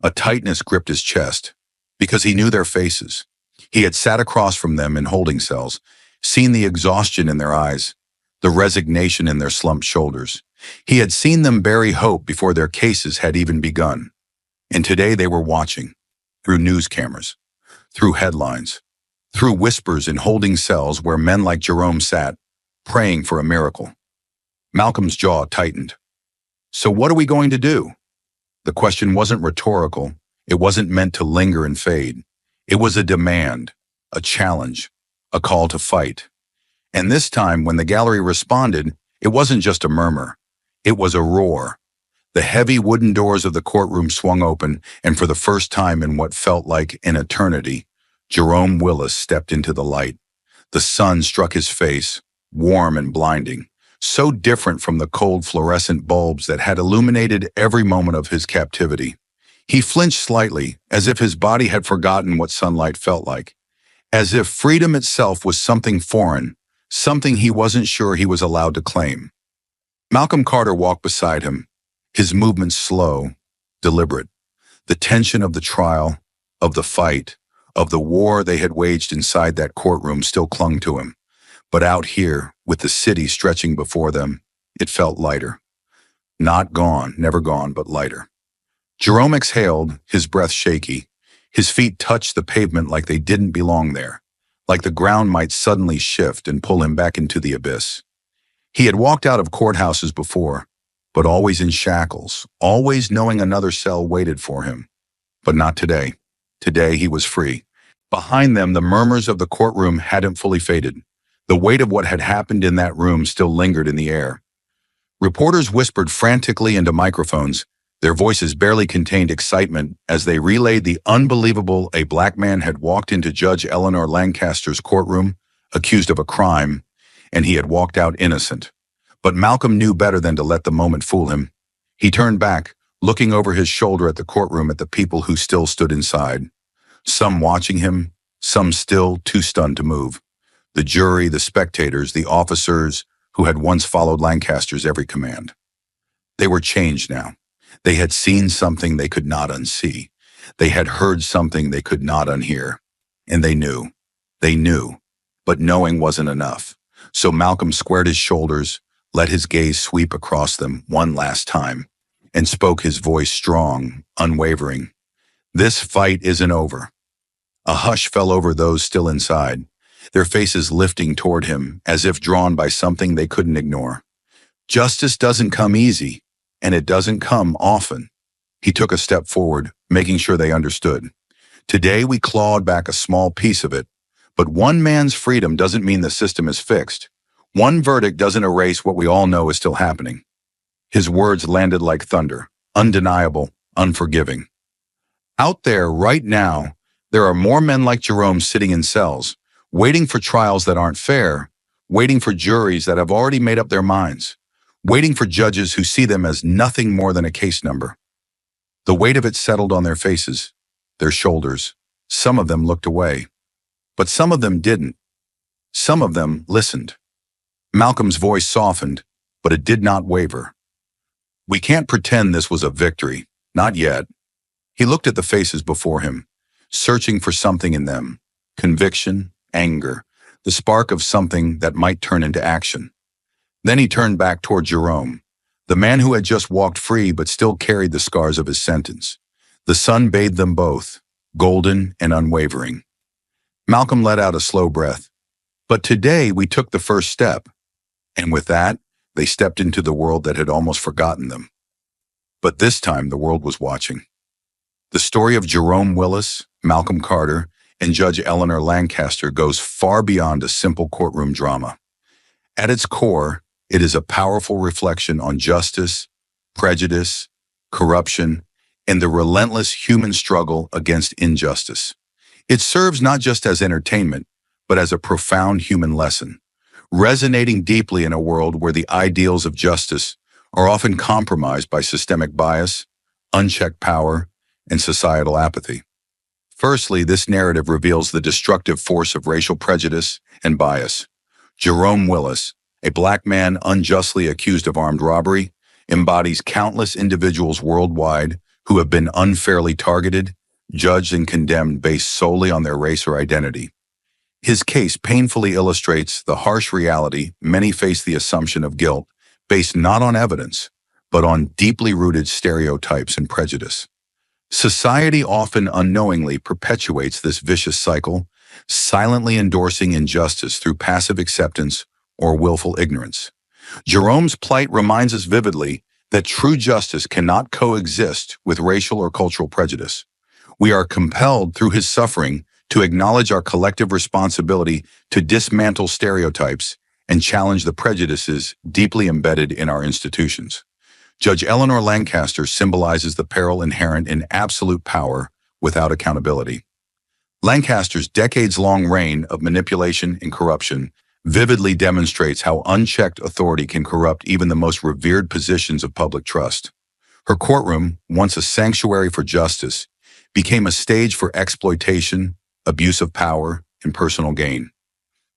A tightness gripped his chest, because he knew their faces. He had sat across from them in holding cells, seen the exhaustion in their eyes, the resignation in their slumped shoulders. He had seen them bury hope before their cases had even begun. And today they were watching, through news cameras, through headlines, through whispers in holding cells where men like Jerome sat, praying for a miracle. Malcolm's jaw tightened. "So what are we going to do?" The question wasn't rhetorical. It wasn't meant to linger and fade. It was a demand, a challenge, a call to fight. And this time, when the gallery responded, it wasn't just a murmur. It was a roar. The heavy wooden doors of the courtroom swung open, and for the first time in what felt like an eternity, Jerome Willis stepped into the light. The sun struck his face, warm and blinding, so different from the cold fluorescent bulbs that had illuminated every moment of his captivity. He flinched slightly, as if his body had forgotten what sunlight felt like, as if freedom itself was something foreign, something he wasn't sure he was allowed to claim. Malcolm Carter walked beside him, his movements slow, deliberate. The tension of the trial, of the fight, of the war they had waged inside that courtroom still clung to him. But out here, with the city stretching before them, it felt lighter. Not gone, never gone, but lighter. Jerome exhaled, his breath shaky. His feet touched the pavement like they didn't belong there, like the ground might suddenly shift and pull him back into the abyss. He had walked out of courthouses before, but always in shackles, always knowing another cell waited for him. But not today. Today he was free. Behind them, the murmurs of the courtroom hadn't fully faded. The weight of what had happened in that room still lingered in the air. Reporters whispered frantically into microphones. Their voices barely contained excitement as they relayed the unbelievable: a black man had walked into Judge Eleanor Lancaster's courtroom, accused of a crime, and he had walked out innocent. But Malcolm knew better than to let the moment fool him. He turned back, looking over his shoulder at the courtroom, at the people who still stood inside. Some watching him, some still too stunned to move. The jury, the spectators, the officers who had once followed Lancaster's every command. They were changed now. They had seen something they could not unsee. They had heard something they could not unhear. And they knew. They knew. But knowing wasn't enough. So Malcolm squared his shoulders, let his gaze sweep across them one last time, and spoke, his voice strong, unwavering. This fight isn't over. A hush fell over those still inside, their faces lifting toward him as if drawn by something they couldn't ignore. Justice doesn't come easy, and it doesn't come often. He took a step forward, making sure they understood. Today we clawed back a small piece of it, but one man's freedom doesn't mean the system is fixed. One verdict doesn't erase what we all know is still happening. His words landed like thunder, undeniable, unforgiving. Out there, right now, there are more men like Jerome sitting in cells, waiting for trials that aren't fair, waiting for juries that have already made up their minds, waiting for judges who see them as nothing more than a case number. The weight of it settled on their faces, their shoulders. Some of them looked away, but some of them didn't. Some of them listened. Malcolm's voice softened, but it did not waver. We can't pretend this was a victory, not yet. He looked at the faces before him, searching for something in them: conviction, anger, the spark of something that might turn into action. Then he turned back toward Jerome, the man who had just walked free but still carried the scars of his sentence. The sun bathed them both, golden and unwavering. Malcolm let out a slow breath. But today we took the first step, and with that, they stepped into the world that had almost forgotten them. But this time the world was watching. The story of Jerome Willis, Malcolm Carter, and Judge Eleanor Lancaster goes far beyond a simple courtroom drama. At its core, it is a powerful reflection on justice, prejudice, corruption, and the relentless human struggle against injustice. It serves not just as entertainment, but as a profound human lesson, resonating deeply in a world where the ideals of justice are often compromised by systemic bias, unchecked power, and societal apathy. Firstly, this narrative reveals the destructive force of racial prejudice and bias. Jerome Willis, a black man unjustly accused of armed robbery, embodies countless individuals worldwide who have been unfairly targeted, judged, and condemned based solely on their race or identity. His case painfully illustrates the harsh reality many face: the assumption of guilt based not on evidence, but on deeply rooted stereotypes and prejudice. Society often unknowingly perpetuates this vicious cycle, silently endorsing injustice through passive acceptance or willful ignorance. Jerome's plight reminds us vividly that true justice cannot coexist with racial or cultural prejudice. We are compelled through his suffering to acknowledge our collective responsibility to dismantle stereotypes and challenge the prejudices deeply embedded in our institutions. Judge Eleanor Lancaster symbolizes the peril inherent in absolute power without accountability. Lancaster's decades-long reign of manipulation and corruption vividly demonstrates how unchecked authority can corrupt even the most revered positions of public trust. Her courtroom, once a sanctuary for justice, became a stage for exploitation, abuse of power, and personal gain.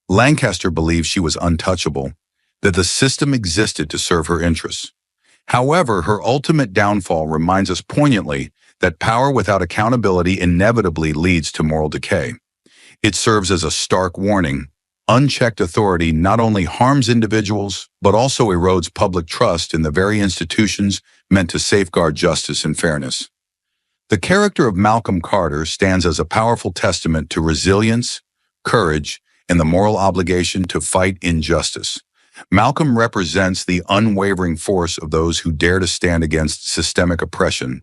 Lancaster believed she was untouchable, that the system existed to serve her interests. However, her ultimate downfall reminds us poignantly that power without accountability inevitably leads to moral decay. It serves as a stark warning: unchecked authority not only harms individuals, but also erodes public trust in the very institutions meant to safeguard justice and fairness. The character of Malcolm Carter stands as a powerful testament to resilience, courage, and the moral obligation to fight injustice. Malcolm represents the unwavering force of those who dare to stand against systemic oppression,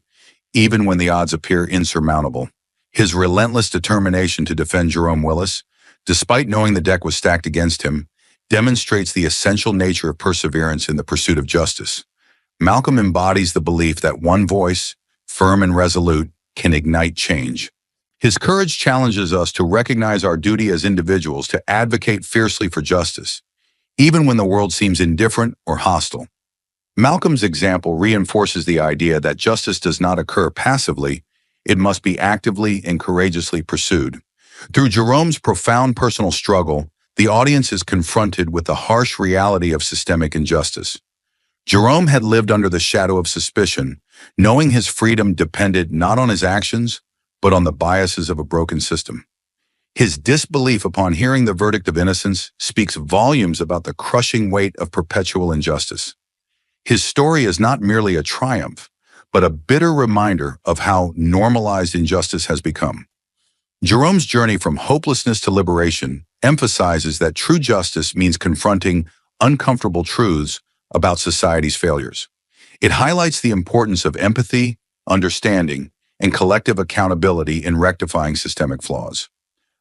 even when the odds appear insurmountable. His relentless determination to defend Jerome Willis, despite knowing the deck was stacked against him, demonstrates the essential nature of perseverance in the pursuit of justice. Malcolm embodies the belief that one voice, firm and resolute, can ignite change. His courage challenges us to recognize our duty as individuals to advocate fiercely for justice, even when the world seems indifferent or hostile. Malcolm's example reinforces the idea that justice does not occur passively, it must be actively and courageously pursued. Through Jerome's profound personal struggle, the audience is confronted with the harsh reality of systemic injustice. Jerome had lived under the shadow of suspicion, knowing his freedom depended not on his actions, but on the biases of a broken system. His disbelief upon hearing the verdict of innocence speaks volumes about the crushing weight of perpetual injustice. His story is not merely a triumph, but a bitter reminder of how normalized injustice has become. Jerome's journey from hopelessness to liberation emphasizes that true justice means confronting uncomfortable truths about society's failures. It highlights the importance of empathy, understanding, and collective accountability in rectifying systemic flaws.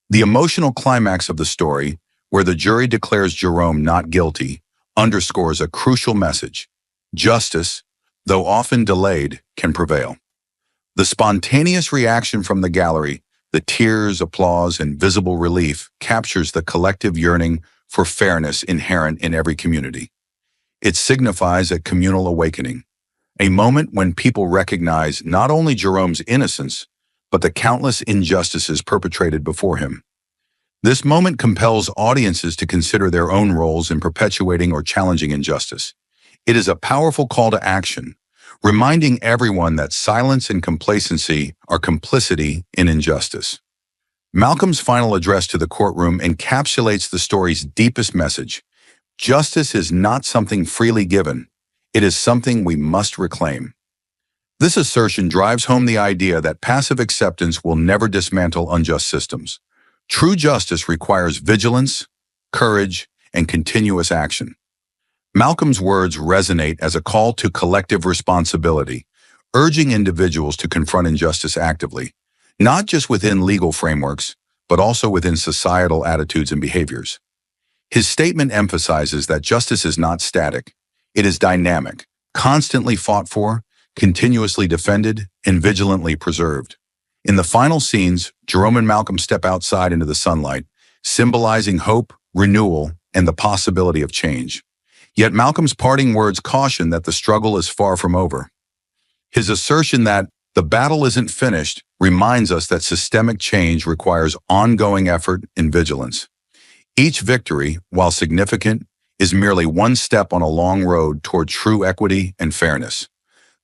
The emotional climax of the story, where the jury declares Jerome not guilty, underscores a crucial message. Justice, though often delayed, can prevail. The spontaneous reaction from the gallery, the tears, applause, and visible relief, captures the collective yearning for fairness inherent in every community. It signifies a communal awakening, a moment when people recognize not only Jerome's innocence, but the countless injustices perpetrated before him. This moment compels audiences to consider their own roles in perpetuating or challenging injustice. It is a powerful call to action, reminding everyone that silence and complacency are complicity in injustice. Malcolm's final address to the courtroom encapsulates the story's deepest message. Justice is not something freely given. It is something we must reclaim. This assertion drives home the idea that passive acceptance will never dismantle unjust systems. True justice requires vigilance, courage, and continuous action. Malcolm's words resonate as a call to collective responsibility, urging individuals to confront injustice actively, not just within legal frameworks, but also within societal attitudes and behaviors. His statement emphasizes that justice is not static. It is dynamic, constantly fought for, continuously defended, and vigilantly preserved. In the final scenes, Jerome and Malcolm step outside into the sunlight, symbolizing hope, renewal, and the possibility of change. Yet Malcolm's parting words caution that the struggle is far from over. His assertion that the battle isn't finished reminds us that systemic change requires ongoing effort and vigilance. Each victory, while significant, is merely one step on a long road toward true equity and fairness.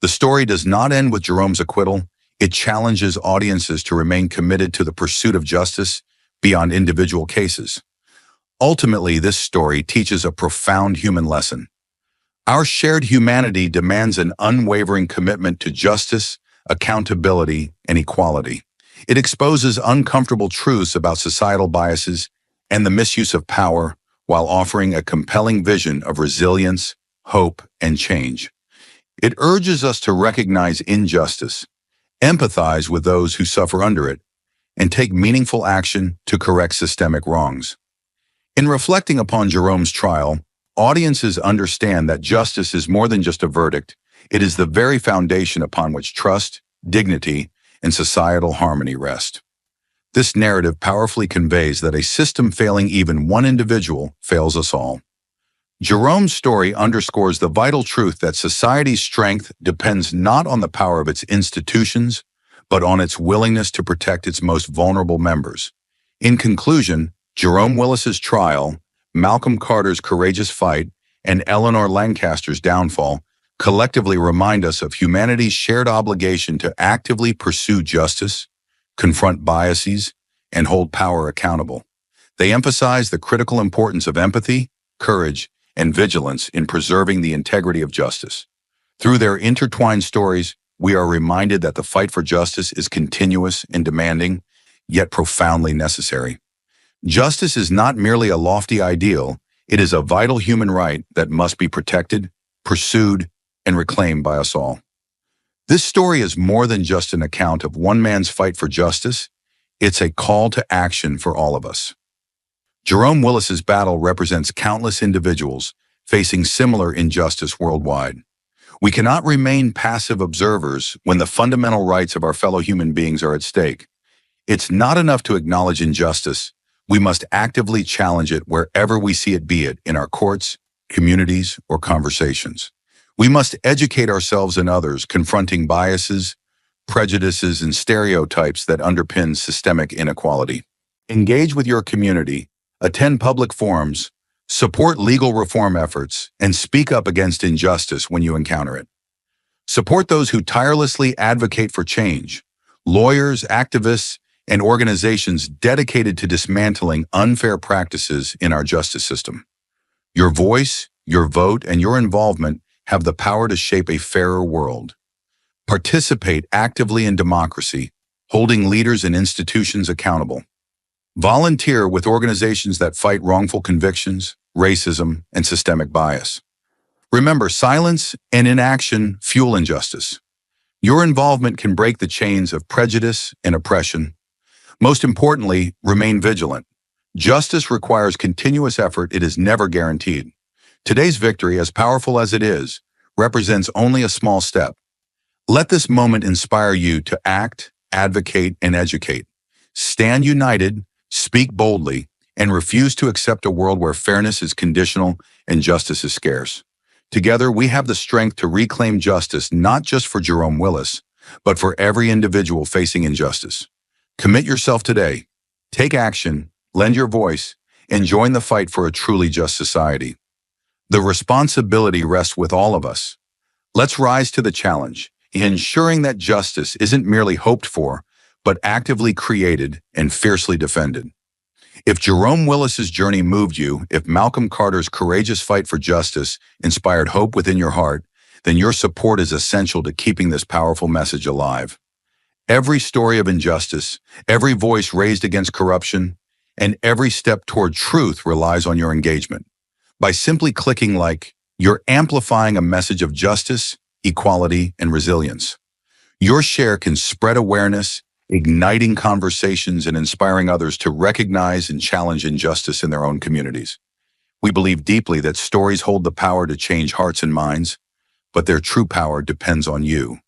The story does not end with Jerome's acquittal. It challenges audiences to remain committed to the pursuit of justice beyond individual cases. Ultimately, this story teaches a profound human lesson. Our shared humanity demands an unwavering commitment to justice, accountability, and equality. It exposes uncomfortable truths about societal biases and the misuse of power, while offering a compelling vision of resilience, hope, and change. It urges us to recognize injustice, empathize with those who suffer under it, and take meaningful action to correct systemic wrongs. In reflecting upon Jerome's trial, audiences understand that justice is more than just a verdict. It is the very foundation upon which trust, dignity, and societal harmony rest. This narrative powerfully conveys that a system failing even one individual fails us all. Jerome's story underscores the vital truth that society's strength depends not on the power of its institutions, but on its willingness to protect its most vulnerable members. In conclusion, Jerome Willis's trial, Malcolm Carter's courageous fight, and Eleanor Lancaster's downfall collectively remind us of humanity's shared obligation to actively pursue justice, confront biases, and hold power accountable. They emphasize the critical importance of empathy, courage, and vigilance in preserving the integrity of justice. Through their intertwined stories, we are reminded that the fight for justice is continuous and demanding, yet profoundly necessary. Justice is not merely a lofty ideal, it is a vital human right that must be protected, pursued, and reclaimed by us all. This story is more than just an account of one man's fight for justice, it's a call to action for all of us. Jerome Willis's battle represents countless individuals facing similar injustice worldwide. We cannot remain passive observers when the fundamental rights of our fellow human beings are at stake. It's not enough to acknowledge injustice. We must actively challenge it wherever we see it, be it in our courts, communities, or conversations. We must educate ourselves and others, confronting biases, prejudices, and stereotypes that underpin systemic inequality. Engage with your community, attend public forums, support legal reform efforts, and speak up against injustice when you encounter it. Support those who tirelessly advocate for change, lawyers, activists, and organizations dedicated to dismantling unfair practices in our justice system. Your voice, your vote, and your involvement have the power to shape a fairer world. Participate actively in democracy, holding leaders and institutions accountable. Volunteer with organizations that fight wrongful convictions, racism, and systemic bias. Remember, silence and inaction fuel injustice. Your involvement can break the chains of prejudice and oppression. Most importantly, remain vigilant. Justice requires continuous effort, it is never guaranteed. Today's victory, as powerful as it is, represents only a small step. Let this moment inspire you to act, advocate, and educate. Stand united, speak boldly, and refuse to accept a world where fairness is conditional and justice is scarce. Together, we have the strength to reclaim justice not just for Jerome Willis, but for every individual facing injustice. Commit yourself today. Take action, lend your voice, and join the fight for a truly just society. The responsibility rests with all of us. Let's rise to the challenge, ensuring that justice isn't merely hoped for, but actively created and fiercely defended. If Jerome Willis's journey moved you, if Malcolm Carter's courageous fight for justice inspired hope within your heart, then your support is essential to keeping this powerful message alive. Every story of injustice, every voice raised against corruption, and every step toward truth relies on your engagement. By simply clicking like, you're amplifying a message of justice, equality, and resilience. Your share can spread awareness, igniting conversations and inspiring others to recognize and challenge injustice in their own communities. We believe deeply that stories hold the power to change hearts and minds, but their true power depends on you.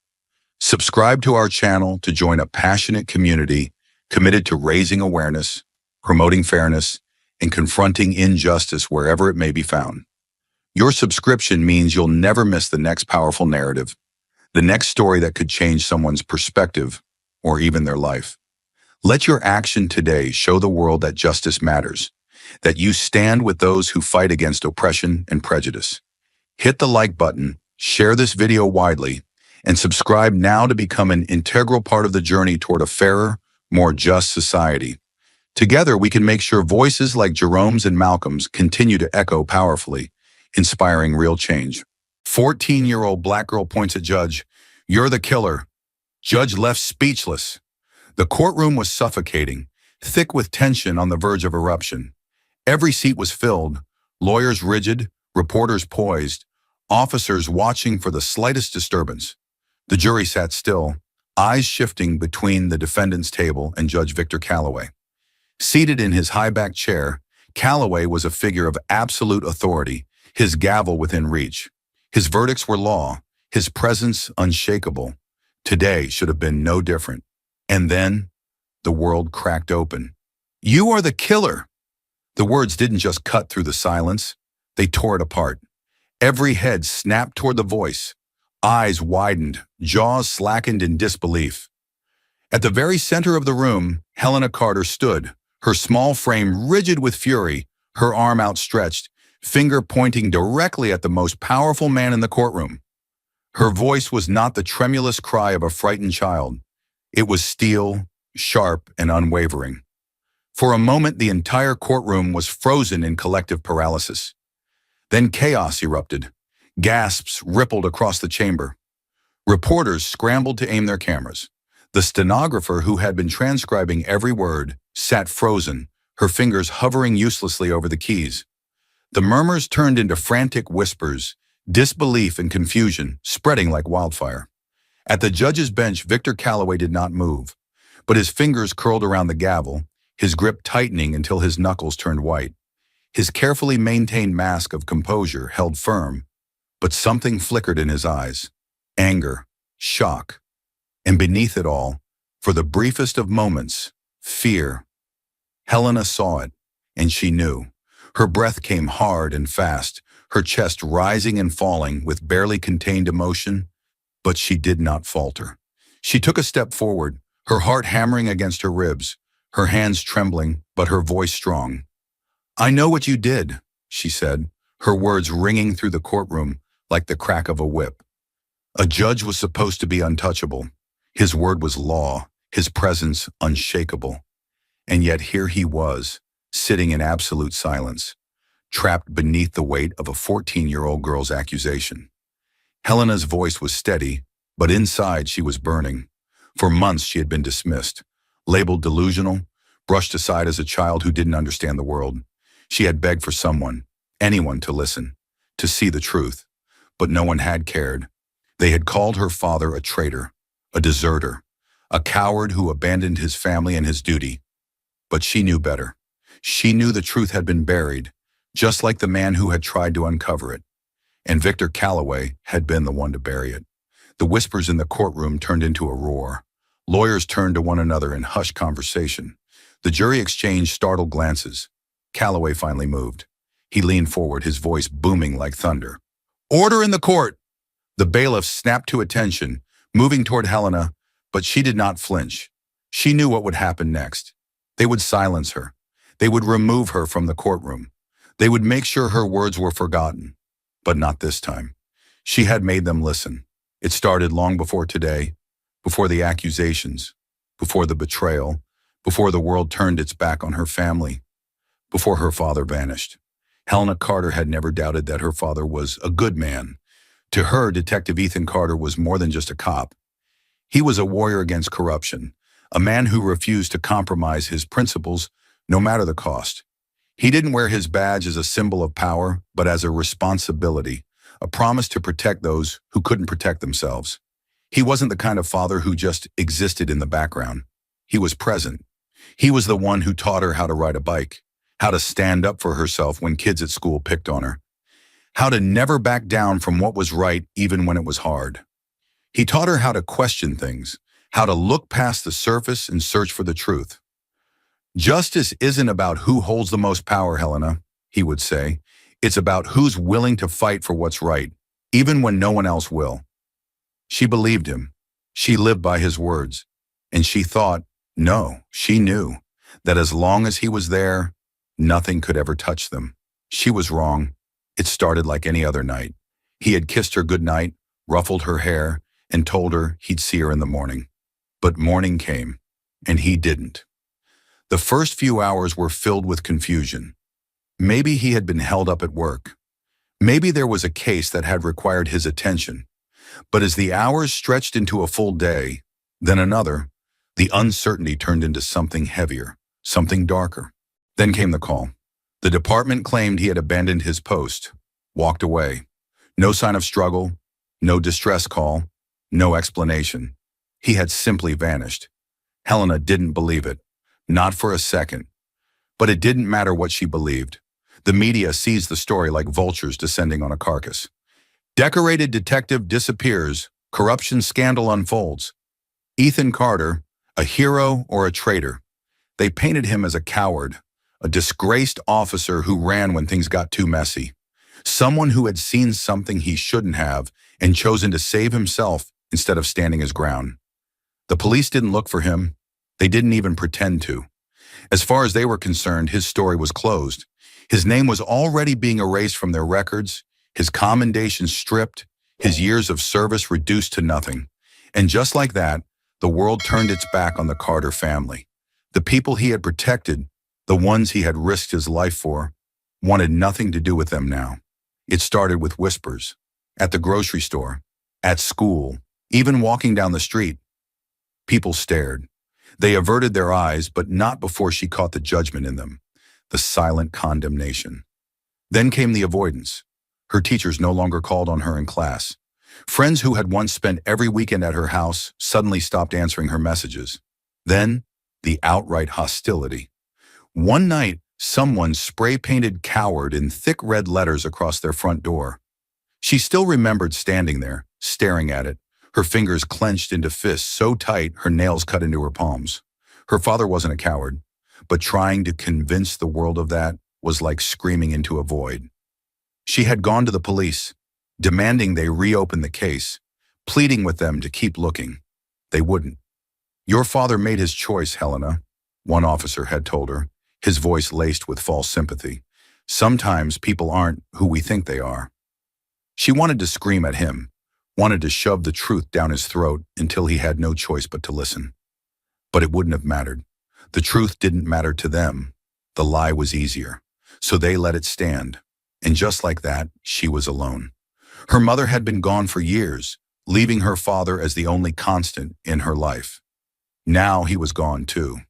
Subscribe to our channel to join a passionate community committed to raising awareness, promoting fairness, and confronting injustice wherever it may be found. Your subscription means you'll never miss the next powerful narrative, the next story that could change someone's perspective or even their life. Let your action today show the world that justice matters, that you stand with those who fight against oppression and prejudice. Hit the like button, share this video widely, and subscribe now to become an integral part of the journey toward a fairer, more just society. Together, we can make sure voices like Jerome's and Malcolm's continue to echo powerfully, inspiring real change. 14-year-old black girl points at judge, "You're the killer." Judge left speechless. The courtroom was suffocating, thick with tension on the verge of eruption. Every seat was filled, lawyers rigid, reporters poised, officers watching for the slightest disturbance. The jury sat still, eyes shifting between the defendant's table and Judge Victor Calloway. Seated in his high-backed chair, Calloway was a figure of absolute authority, his gavel within reach. His verdicts were law, his presence unshakable. Today should have been no different. And then, the world cracked open. "You are the killer!" The words didn't just cut through the silence, they tore it apart. Every head snapped toward the voice. Eyes widened, jaws slackened in disbelief. At the very center of the room, Helena Carter stood, her small frame rigid with fury, her arm outstretched, finger pointing directly at the most powerful man in the courtroom. Her voice was not the tremulous cry of a frightened child. It was steel, sharp, and unwavering. For a moment, the entire courtroom was frozen in collective paralysis. Then chaos erupted. Gasps rippled across the chamber. Reporters scrambled to aim their cameras. The stenographer, who had been transcribing every word, sat frozen, her fingers hovering uselessly over the keys. The murmurs turned into frantic whispers, disbelief and confusion spreading like wildfire. At the judge's bench, Victor Calloway did not move, but his fingers curled around the gavel, his grip tightening until his knuckles turned white. His carefully maintained mask of composure held firm, but something flickered in his eyes. Anger, shock, and beneath it all, for the briefest of moments, fear. Helena saw it, and she knew. Her breath came hard and fast, her chest rising and falling with barely contained emotion, but she did not falter. She took a step forward, her heart hammering against her ribs, her hands trembling, but her voice strong. "I know what you did," she said, her words ringing through the courtroom like the crack of a whip. A judge was supposed to be untouchable. His word was law, his presence unshakable. And yet here he was, sitting in absolute silence, trapped beneath the weight of a 14-year-old girl's accusation. Helena's voice was steady, but inside she was burning. For months she had been dismissed, labeled delusional, brushed aside as a child who didn't understand the world. She had begged for someone, anyone, to listen, to see the truth, but no one had cared. They had called her father a traitor, a deserter, a coward who abandoned his family and his duty. But she knew better. She knew the truth had been buried, just like the man who had tried to uncover it. And Victor Calloway had been the one to bury it. The whispers in the courtroom turned into a roar. Lawyers turned to one another in hushed conversation. The jury exchanged startled glances. Calloway finally moved. He leaned forward, his voice booming like thunder. "Order in the court!" The bailiff snapped to attention, moving toward Helena, but she did not flinch. She knew what would happen next. They would silence her. They would remove her from the courtroom. They would make sure her words were forgotten. But not this time. She had made them listen. It started long before today, before the accusations, before the betrayal, before the world turned its back on her family, before her father vanished. Helena Carter had never doubted that her father was a good man. To her, Detective Ethan Carter was more than just a cop. He was a warrior against corruption, a man who refused to compromise his principles no matter the cost. He didn't wear his badge as a symbol of power, but as a responsibility, a promise to protect those who couldn't protect themselves. He wasn't the kind of father who just existed in the background. He was present. He was the one who taught her how to ride a bike, how to stand up for herself when kids at school picked on her, how to never back down from what was right even when it was hard. He taught her how to question things, how to look past the surface and search for the truth. "Justice isn't about who holds the most power, Helena," he would say. "It's about who's willing to fight for what's right, even when no one else will." She believed him. She lived by his words. And she thought, no, she knew, that as long as he was there, nothing could ever touch them. She was wrong. It started like any other night. He had kissed her goodnight, ruffled her hair, and told her he'd see her in the morning. But morning came, and he didn't. The first few hours were filled with confusion. Maybe he had been held up at work. Maybe there was a case that had required his attention. But as the hours stretched into a full day, then another, the uncertainty turned into something heavier, something darker. Then came the call. The department claimed he had abandoned his post, walked away. No sign of struggle, no distress call, no explanation. He had simply vanished. Helena didn't believe it, not for a second. But it didn't matter what she believed. The media seized the story like vultures descending on a carcass. Decorated detective disappears, corruption scandal unfolds. Ethan Carter, a hero or a traitor. They painted him as a coward, a disgraced officer who ran when things got too messy. Someone who had seen something he shouldn't have and chosen to save himself instead of standing his ground. The police didn't look for him. They didn't even pretend to. As far as they were concerned, his story was closed. His name was already being erased from their records, his commendation stripped, his years of service reduced to nothing. And just like that, the world turned its back on the Carter family. The people he had protected, The ones he had risked his life for wanted nothing to do with them now. It started with whispers. At the grocery store, at school, even walking down the street. People stared. They averted their eyes, but not before she caught the judgment in them, the silent condemnation. Then came the avoidance. Her teachers no longer called on her in class. Friends who had once spent every weekend at her house suddenly stopped answering her messages. Then, the outright hostility. One night, someone spray-painted "coward" in thick red letters across their front door. She still remembered standing there, staring at it, her fingers clenched into fists so tight her nails cut into her palms. Her father wasn't a coward, but trying to convince the world of that was like screaming into a void. She had gone to the police, demanding they reopen the case, pleading with them to keep looking. They wouldn't. "Your father made his choice, Helena," one officer had told her, his voice laced with false sympathy. "Sometimes people aren't who we think they are." She wanted to scream at him, wanted to shove the truth down his throat until he had no choice but to listen. But it wouldn't have mattered. The truth didn't matter to them. The lie was easier. So they let it stand. And just like that, she was alone. Her mother had been gone for years, leaving her father as the only constant in her life. Now he was gone too.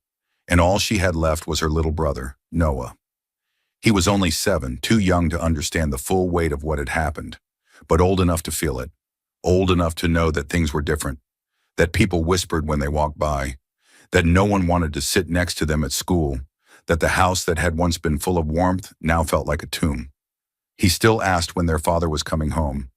And all she had left was her little brother, Noah. He was only 7, too young to understand the full weight of what had happened, but old enough to feel it, old enough to know that things were different, that people whispered when they walked by, that no one wanted to sit next to them at school, that the house that had once been full of warmth now felt like a tomb. He still asked when their father was coming home.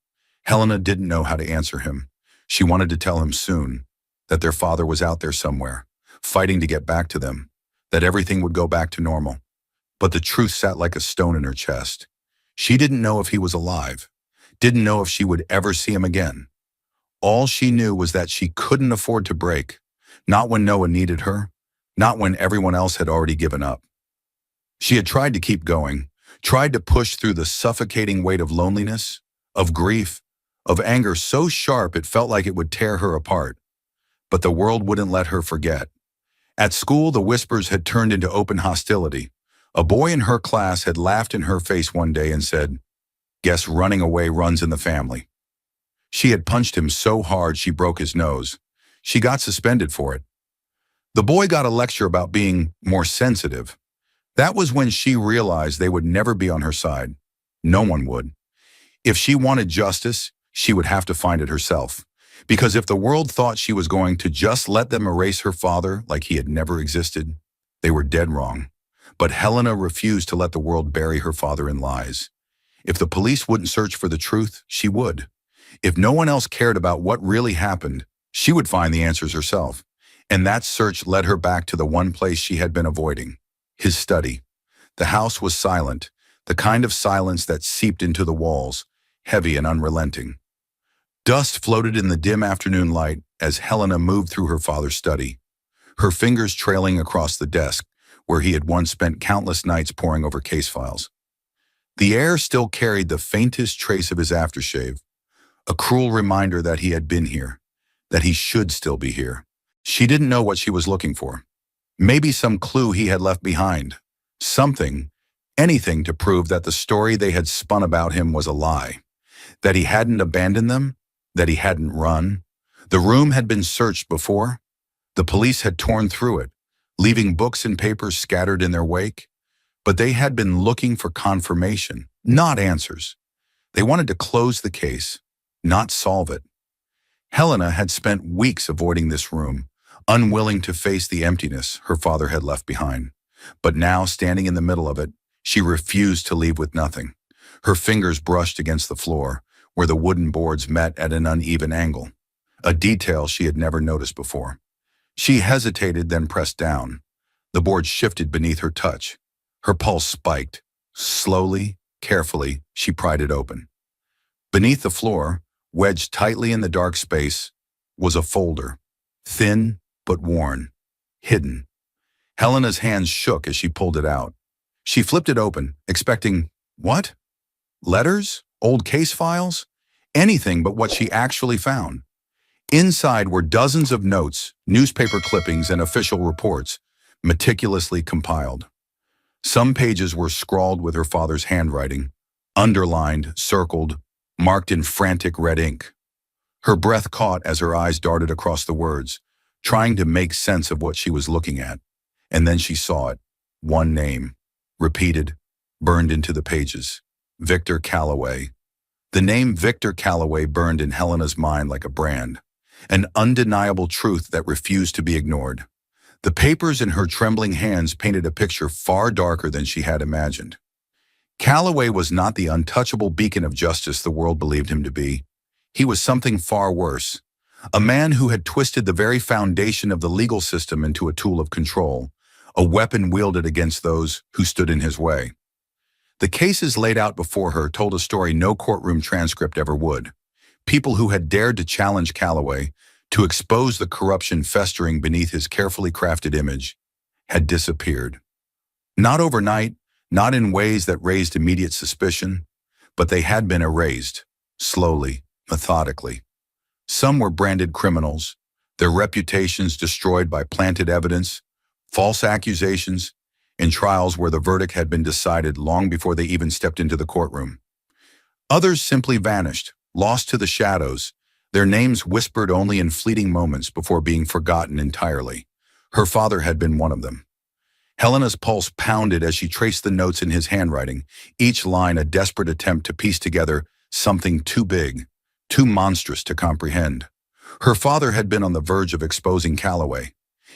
Helena didn't know how to answer him. She wanted to tell him soon, that their father was out there somewhere, fighting to get back to them, that everything would go back to normal. But the truth sat like a stone in her chest. She didn't know if he was alive, didn't know if she would ever see him again. All she knew was that she couldn't afford to break, not when Noah needed her, not when everyone else had already given up. She had tried to keep going, tried to push through the suffocating weight of loneliness, of grief, of anger so sharp it felt like it would tear her apart. But the world wouldn't let her forget. At school, the whispers had turned into open hostility. A boy in her class had laughed in her face one day and said, "Guess running away runs in the family." She had punched him so hard she broke his nose. She got suspended for it. The boy got a lecture about being more sensitive. That was when she realized they would never be on her side. No one would. If she wanted justice, she would have to find it herself. Because if the world thought she was going to just let them erase her father like he had never existed, they were dead wrong. But Helena refused to let the world bury her father in lies. If the police wouldn't search for the truth, she would. If no one else cared about what really happened, she would find the answers herself. And that search led her back to the one place she had been avoiding, his study. The house was silent, the kind of silence that seeped into the walls, heavy and unrelenting. Dust floated in the dim afternoon light as Helena moved through her father's study, her fingers trailing across the desk where he had once spent countless nights poring over case files. The air still carried the faintest trace of his aftershave, a cruel reminder that he had been here, that he should still be here. She didn't know what she was looking for. Maybe some clue he had left behind. Something, anything to prove that the story they had spun about him was a lie. That he hadn't abandoned them, that he hadn't run. The room had been searched before. The police had torn through it, leaving books and papers scattered in their wake. But they had been looking for confirmation, not answers. They wanted to close the case, not solve it. Helena had spent weeks avoiding this room, unwilling to face the emptiness her father had left behind. But now, standing in the middle of it, she refused to leave with nothing. Her fingers brushed against the floor, where the wooden boards met at an uneven angle, a detail she had never noticed before. She hesitated, then pressed down. The board shifted beneath her touch. Her pulse spiked. Slowly, carefully, she pried it open. Beneath the floor, wedged tightly in the dark space, was a folder, thin but worn, hidden. Helena's hands shook as she pulled it out. She flipped it open, expecting, what? Letters? Old case files? Anything but what she actually found. Inside were dozens of notes, newspaper clippings, and official reports, meticulously compiled. Some pages were scrawled with her father's handwriting, underlined, circled, marked in frantic red ink. Her breath caught as her eyes darted across the words, trying to make sense of what she was looking at. And then she saw it. One name, repeated, burned into the pages. Victor Calloway. The name Victor Calloway burned in Helena's mind like a brand, an undeniable truth that refused to be ignored. The papers in her trembling hands painted a picture far darker than she had imagined. Calloway was not the untouchable beacon of justice the world believed him to be. He was something far worse. A man who had twisted the very foundation of the legal system into a tool of control, a weapon wielded against those who stood in his way. The cases laid out before her told a story no courtroom transcript ever would. People who had dared to challenge Calloway, to expose the corruption festering beneath his carefully crafted image, had disappeared. Not overnight, not in ways that raised immediate suspicion, but they had been erased, slowly, methodically. Some were branded criminals, their reputations destroyed by planted evidence, false accusations, in trials where the verdict had been decided long before they even stepped into the courtroom. Others simply vanished, lost to the shadows, their names whispered only in fleeting moments before being forgotten entirely. Her father had been one of them. Helena's pulse pounded as she traced the notes in his handwriting, each line a desperate attempt to piece together something too big, too monstrous to comprehend. Her father had been on the verge of exposing Calloway.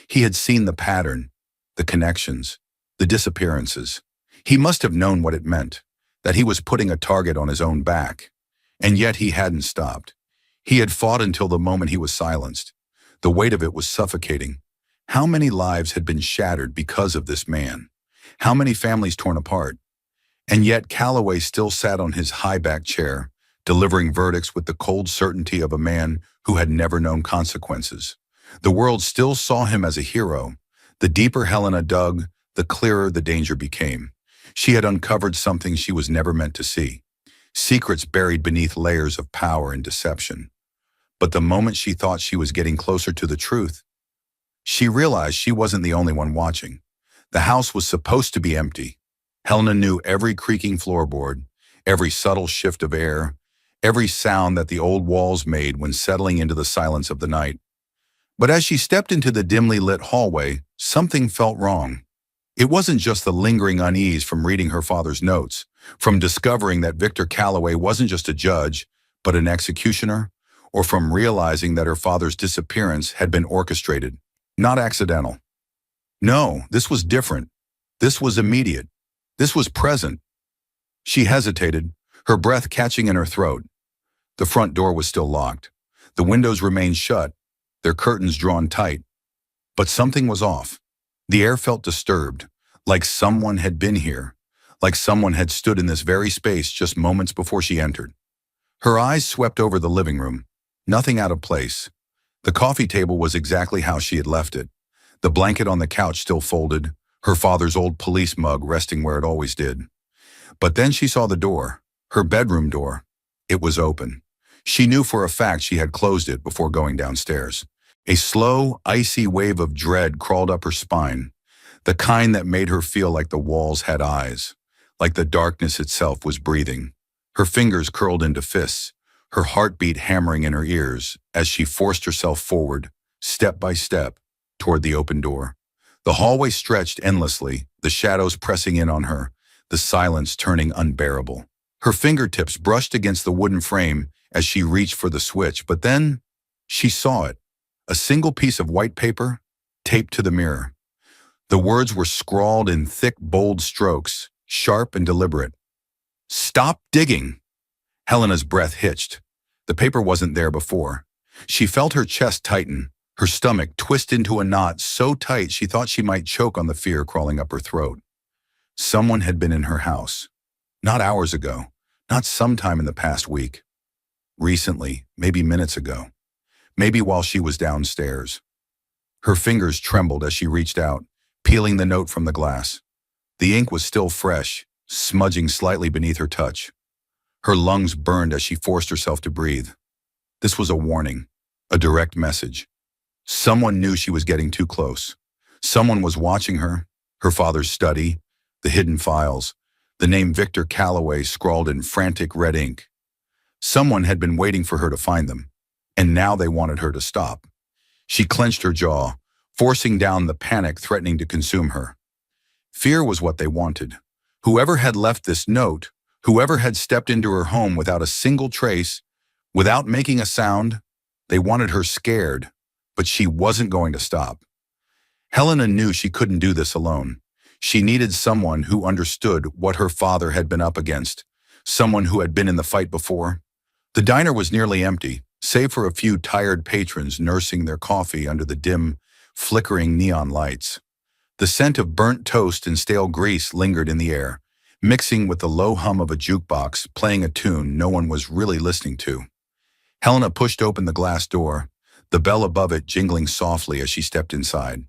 He had seen the pattern, the connections, the disappearances. He must have known what it meant, that he was putting a target on his own back. And yet he hadn't stopped. He had fought until the moment he was silenced. The weight of it was suffocating. How many lives had been shattered because of this man? How many families torn apart? And yet Calloway still sat on his high-backed chair, delivering verdicts with the cold certainty of a man who had never known consequences. The world still saw him as a hero. The deeper Helena dug, the clearer the danger became. She had uncovered something she was never meant to see. Secrets buried beneath layers of power and deception. But the moment she thought she was getting closer to the truth, she realized she wasn't the only one watching. The house was supposed to be empty. Helena knew every creaking floorboard, every subtle shift of air, every sound that the old walls made when settling into the silence of the night. But as she stepped into the dimly lit hallway, something felt wrong. It wasn't just the lingering unease from reading her father's notes, from discovering that Victor Calloway wasn't just a judge, but an executioner, or from realizing that her father's disappearance had been orchestrated, not accidental. No, this was different. This was immediate. This was present. She hesitated, her breath catching in her throat. The front door was still locked. The windows remained shut, their curtains drawn tight. But something was off. The air felt disturbed, like someone had been here, like someone had stood in this very space just moments before she entered. Her eyes swept over the living room. Nothing out of place. The coffee table was exactly how she had left it. The blanket on the couch still folded, her father's old police mug resting where it always did. But then she saw the door, her bedroom door. It was open. She knew for a fact she had closed it before going downstairs. A slow, icy wave of dread crawled up her spine, the kind that made her feel like the walls had eyes, like the darkness itself was breathing. Her fingers curled into fists, her heartbeat hammering in her ears as she forced herself forward, step by step, toward the open door. The hallway stretched endlessly, the shadows pressing in on her, the silence turning unbearable. Her fingertips brushed against the wooden frame as she reached for the switch, but then she saw it. A single piece of white paper, taped to the mirror. The words were scrawled in thick, bold strokes, sharp and deliberate. "Stop digging!" Helena's breath hitched. The paper wasn't there before. She felt her chest tighten, her stomach twist into a knot so tight she thought she might choke on the fear crawling up her throat. Someone had been in her house. Not hours ago, not sometime in the past week. Recently, maybe minutes ago. Maybe while she was downstairs. Her fingers trembled as she reached out, peeling the note from the glass. The ink was still fresh, smudging slightly beneath her touch. Her lungs burned as she forced herself to breathe. This was a warning, a direct message. Someone knew she was getting too close. Someone was watching her, her father's study, the hidden files, the name Victor Calloway scrawled in frantic red ink. Someone had been waiting for her to find them, and now they wanted her to stop. She clenched her jaw, forcing down the panic threatening to consume her. Fear was what they wanted. Whoever had left this note, whoever had stepped into her home without a single trace, without making a sound, they wanted her scared, but she wasn't going to stop. Helena knew she couldn't do this alone. She needed someone who understood what her father had been up against, someone who had been in the fight before. The diner was nearly empty, save for a few tired patrons nursing their coffee under the dim, flickering neon lights. The scent of burnt toast and stale grease lingered in the air, mixing with the low hum of a jukebox playing a tune no one was really listening to. Helena pushed open the glass door, the bell above it jingling softly as she stepped inside.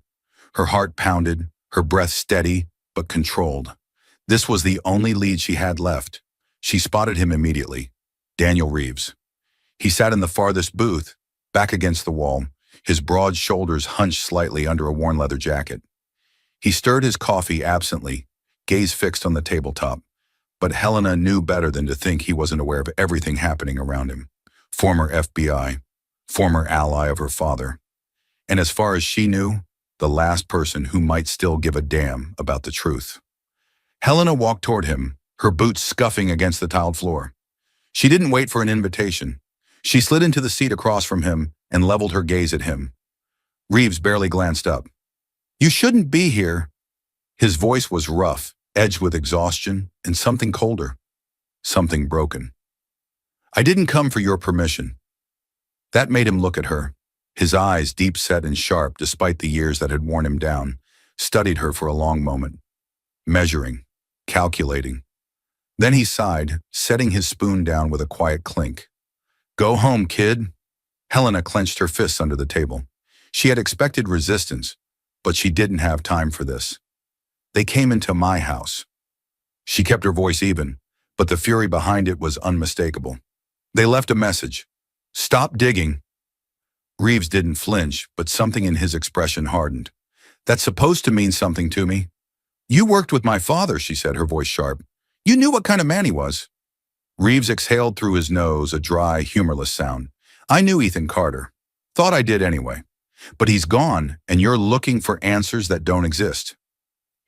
Her heart pounded, her breath steady but controlled. This was the only lead she had left. She spotted him immediately. Daniel Reeves. He sat in the farthest booth, back against the wall, his broad shoulders hunched slightly under a worn leather jacket. He stirred his coffee absently, gaze fixed on the tabletop, but Helena knew better than to think he wasn't aware of everything happening around him. Former FBI, former ally of her father, and as far as she knew, the last person who might still give a damn about the truth. Helena walked toward him, her boots scuffing against the tiled floor. She didn't wait for an invitation. She slid into the seat across from him and leveled her gaze at him. Reeves barely glanced up. "You shouldn't be here." His voice was rough, edged with exhaustion and something colder, something broken. "I didn't come for your permission." That made him look at her. His eyes, deep-set and sharp despite the years that had worn him down, studied her for a long moment, measuring, calculating. Then he sighed, setting his spoon down with a quiet clink. "Go home, kid." Helena clenched her fists under the table. She had expected resistance, but she didn't have time for this. "They came into my house." She kept her voice even, but the fury behind it was unmistakable. "They left a message. Stop digging." Reeves didn't flinch, but something in his expression hardened. "That's supposed to mean something to me." "You worked with my father," she said, her voice sharp. "You knew what kind of man he was." Reeves exhaled through his nose, a dry, humorless sound. "I knew Ethan Carter. Thought I did anyway. But he's gone, and you're looking for answers that don't exist."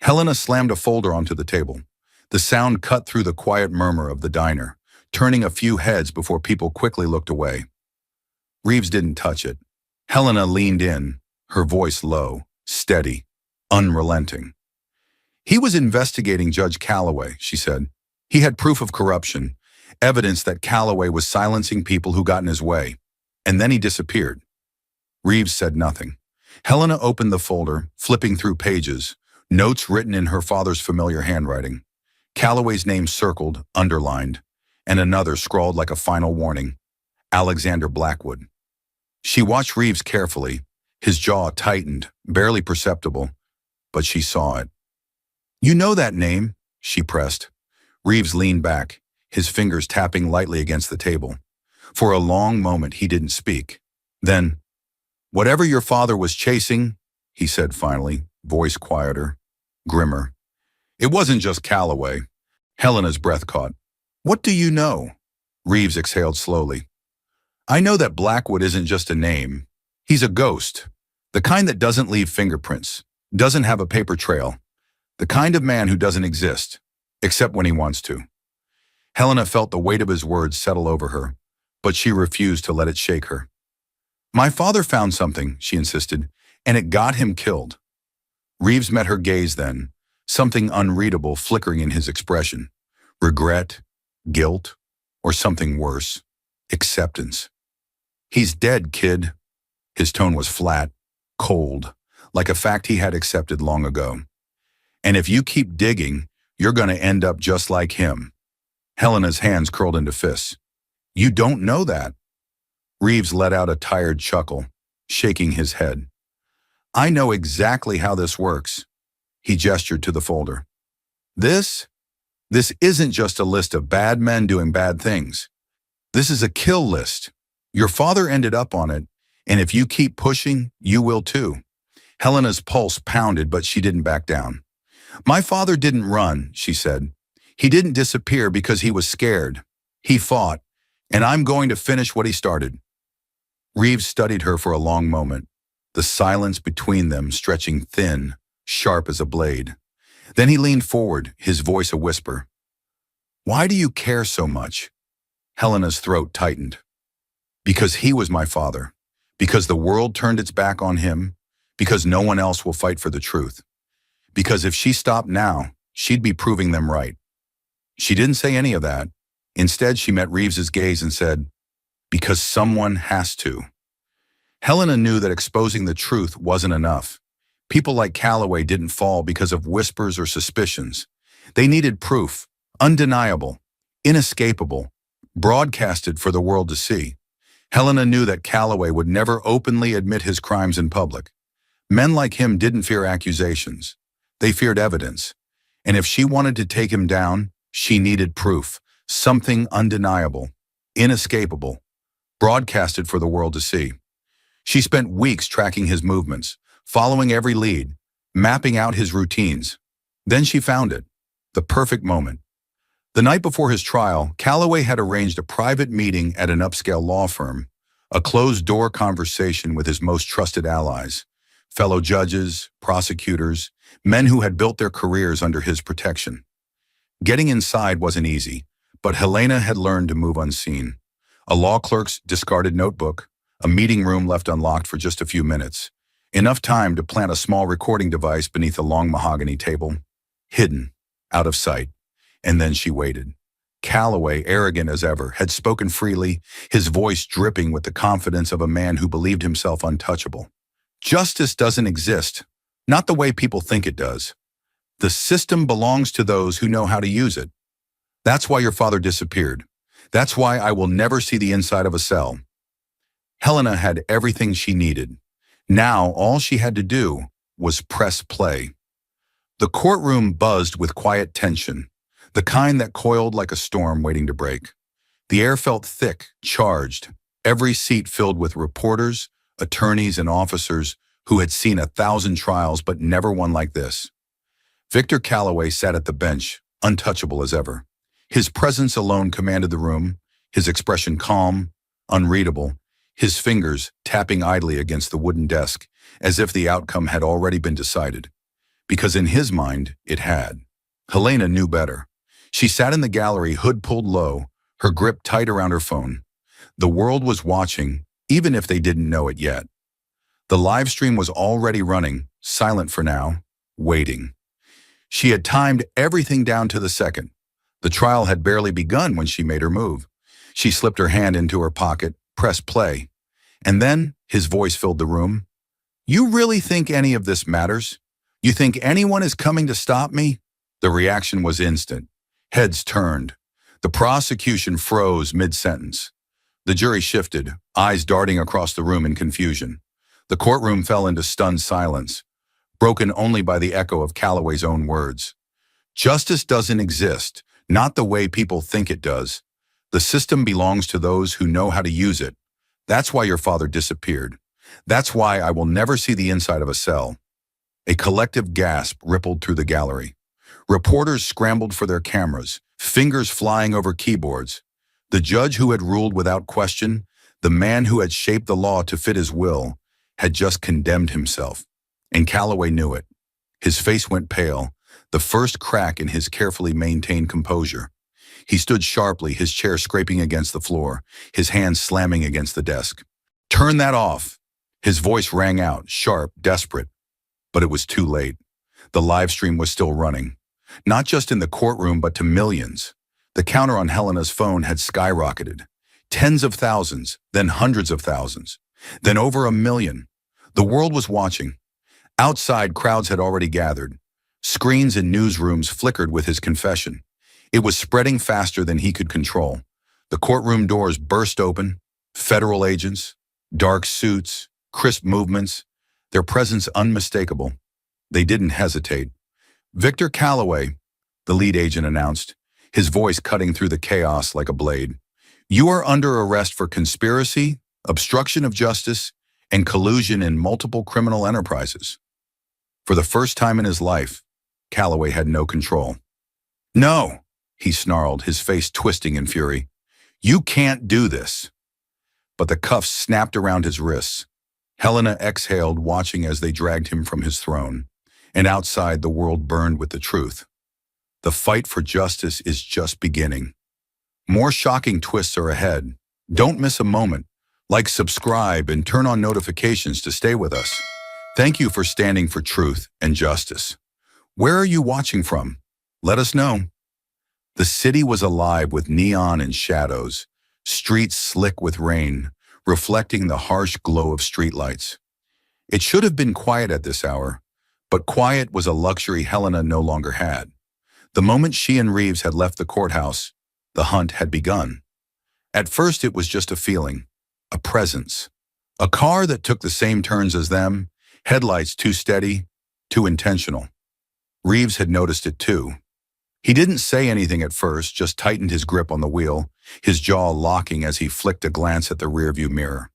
Helena slammed a folder onto the table. The sound cut through the quiet murmur of the diner, turning a few heads before people quickly looked away. Reeves didn't touch it. Helena leaned in, her voice low, steady, unrelenting. "He was investigating Judge Calloway," she said. "He had proof of corruption, evidence that Calloway was silencing people who got in his way. And then he disappeared." Reeves said nothing. Helena opened the folder, flipping through pages, notes written in her father's familiar handwriting. Calloway's name circled, underlined, and another scrawled like a final warning, Alexander Blackwood. She watched Reeves carefully, his jaw tightened, barely perceptible, but she saw it. "You know that name," she pressed. Reeves leaned back, his fingers tapping lightly against the table. For a long moment he didn't speak. Then, "Whatever your father was chasing," he said finally, voice quieter, grimmer. "It wasn't just Calloway." Helena's breath caught. "What do you know?" Reeves exhaled slowly. "I know that Blackwood isn't just a name. He's a ghost. The kind that doesn't leave fingerprints, doesn't have a paper trail. The kind of man who doesn't exist, except when he wants to." Helena felt the weight of his words settle over her, but she refused to let it shake her. "My father found something," she insisted, "and it got him killed." Reeves met her gaze then, something unreadable flickering in his expression. Regret, guilt, or something worse, acceptance. "He's dead, kid." His tone was flat, cold, like a fact he had accepted long ago. "And if you keep digging, you're going to end up just like him." Helena's hands curled into fists. "You don't know that." Reeves let out a tired chuckle, shaking his head. "I know exactly how this works." He gestured to the folder. This isn't just a list of bad men doing bad things. This is a kill list. Your father ended up on it, and if you keep pushing, you will too." Helena's pulse pounded, but she didn't back down. My father didn't run, she said. He didn't disappear because he was scared. He fought, and I'm going to finish what he started. Reeves studied her for a long moment, the silence between them stretching thin, sharp as a blade. Then he leaned forward, his voice a whisper. Why do you care so much? Helena's throat tightened. Because he was my father. Because the world turned its back on him. Because no one else will fight for the truth. Because if she stopped now, she'd be proving them right. She didn't say any of that. Instead, she met Reeves's gaze and said, because someone has to. Helena knew that exposing the truth wasn't enough. People like Calloway didn't fall because of whispers or suspicions. They needed proof, undeniable, inescapable, broadcasted for the world to see. Helena knew that Calloway would never openly admit his crimes in public. Men like him didn't fear accusations. They feared evidence. And if she wanted to take him down, she needed proof, something undeniable, inescapable, broadcasted for the world to see. She spent weeks tracking his movements, following every lead, mapping out his routines. Then she found it, the perfect moment. The night before his trial, Calloway had arranged a private meeting at an upscale law firm, a closed-door conversation with his most trusted allies, fellow judges, prosecutors, men who had built their careers under his protection. Getting inside wasn't easy, but Helena had learned to move unseen. A law clerk's discarded notebook, a meeting room left unlocked for just a few minutes, enough time to plant a small recording device beneath a long mahogany table, hidden, out of sight. And then she waited. Calloway, arrogant as ever, had spoken freely, his voice dripping with the confidence of a man who believed himself untouchable. Justice doesn't exist, not the way people think it does. The system belongs to those who know how to use it. That's why your father disappeared. That's why I will never see the inside of a cell. Helena had everything she needed. Now all she had to do was press play. The courtroom buzzed with quiet tension, the kind that coiled like a storm waiting to break. The air felt thick, charged, every seat filled with reporters, attorneys, and officers who had seen 1,000 trials but never one like this. Victor Calloway sat at the bench, untouchable as ever. His presence alone commanded the room, his expression calm, unreadable, his fingers tapping idly against the wooden desk, as if the outcome had already been decided. Because in his mind, it had. Helena knew better. She sat in the gallery, hood pulled low, her grip tight around her phone. The world was watching, even if they didn't know it yet. The live stream was already running, silent for now, waiting. She had timed everything down to the second. The trial had barely begun when she made her move. She slipped her hand into her pocket, pressed play. And then his voice filled the room. You really think any of this matters? You think anyone is coming to stop me? The reaction was instant. Heads turned. The prosecution froze mid-sentence. The jury shifted, eyes darting across the room in confusion. The courtroom fell into stunned silence, broken only by the echo of Calloway's own words. Justice doesn't exist, not the way people think it does. The system belongs to those who know how to use it. That's why your father disappeared. That's why I will never see the inside of a cell. A collective gasp rippled through the gallery. Reporters scrambled for their cameras, fingers flying over keyboards. The judge who had ruled without question, the man who had shaped the law to fit his will, had just condemned himself. And Calloway knew it. His face went pale, the first crack in his carefully maintained composure. He stood sharply, his chair scraping against the floor, his hands slamming against the desk. Turn that off! His voice rang out, sharp, desperate. But it was too late. The live stream was still running. Not just in the courtroom, but to millions. The counter on Helena's phone had skyrocketed. Tens of thousands, then hundreds of thousands, then over 1 million. The world was watching. Outside, crowds had already gathered. Screens in newsrooms flickered with his confession. It was spreading faster than he could control. The courtroom doors burst open. Federal agents, dark suits, crisp movements, their presence unmistakable. They didn't hesitate. Victor Calloway, the lead agent announced, his voice cutting through the chaos like a blade. You are under arrest for conspiracy, obstruction of justice, and collusion in multiple criminal enterprises. For the first time in his life, Calloway had no control. "No," he snarled, his face twisting in fury. "You can't do this." But the cuffs snapped around his wrists. Helena exhaled, watching as they dragged him from his throne. And outside, the world burned with the truth. The fight for justice is just beginning. More shocking twists are ahead. Don't miss a moment. Like, subscribe, and turn on notifications to stay with us. Thank you for standing for truth and justice. Where are you watching from? Let us know. The city was alive with neon and shadows, streets slick with rain, reflecting the harsh glow of streetlights. It should have been quiet at this hour, but quiet was a luxury Helena no longer had. The moment she and Reeves had left the courthouse, the hunt had begun. At first it was just a feeling, a presence. A car that took the same turns as them, headlights too steady, too intentional. Reeves had noticed it too. He didn't say anything at first, just tightened his grip on the wheel, his jaw locking as he flicked a glance at the rearview mirror.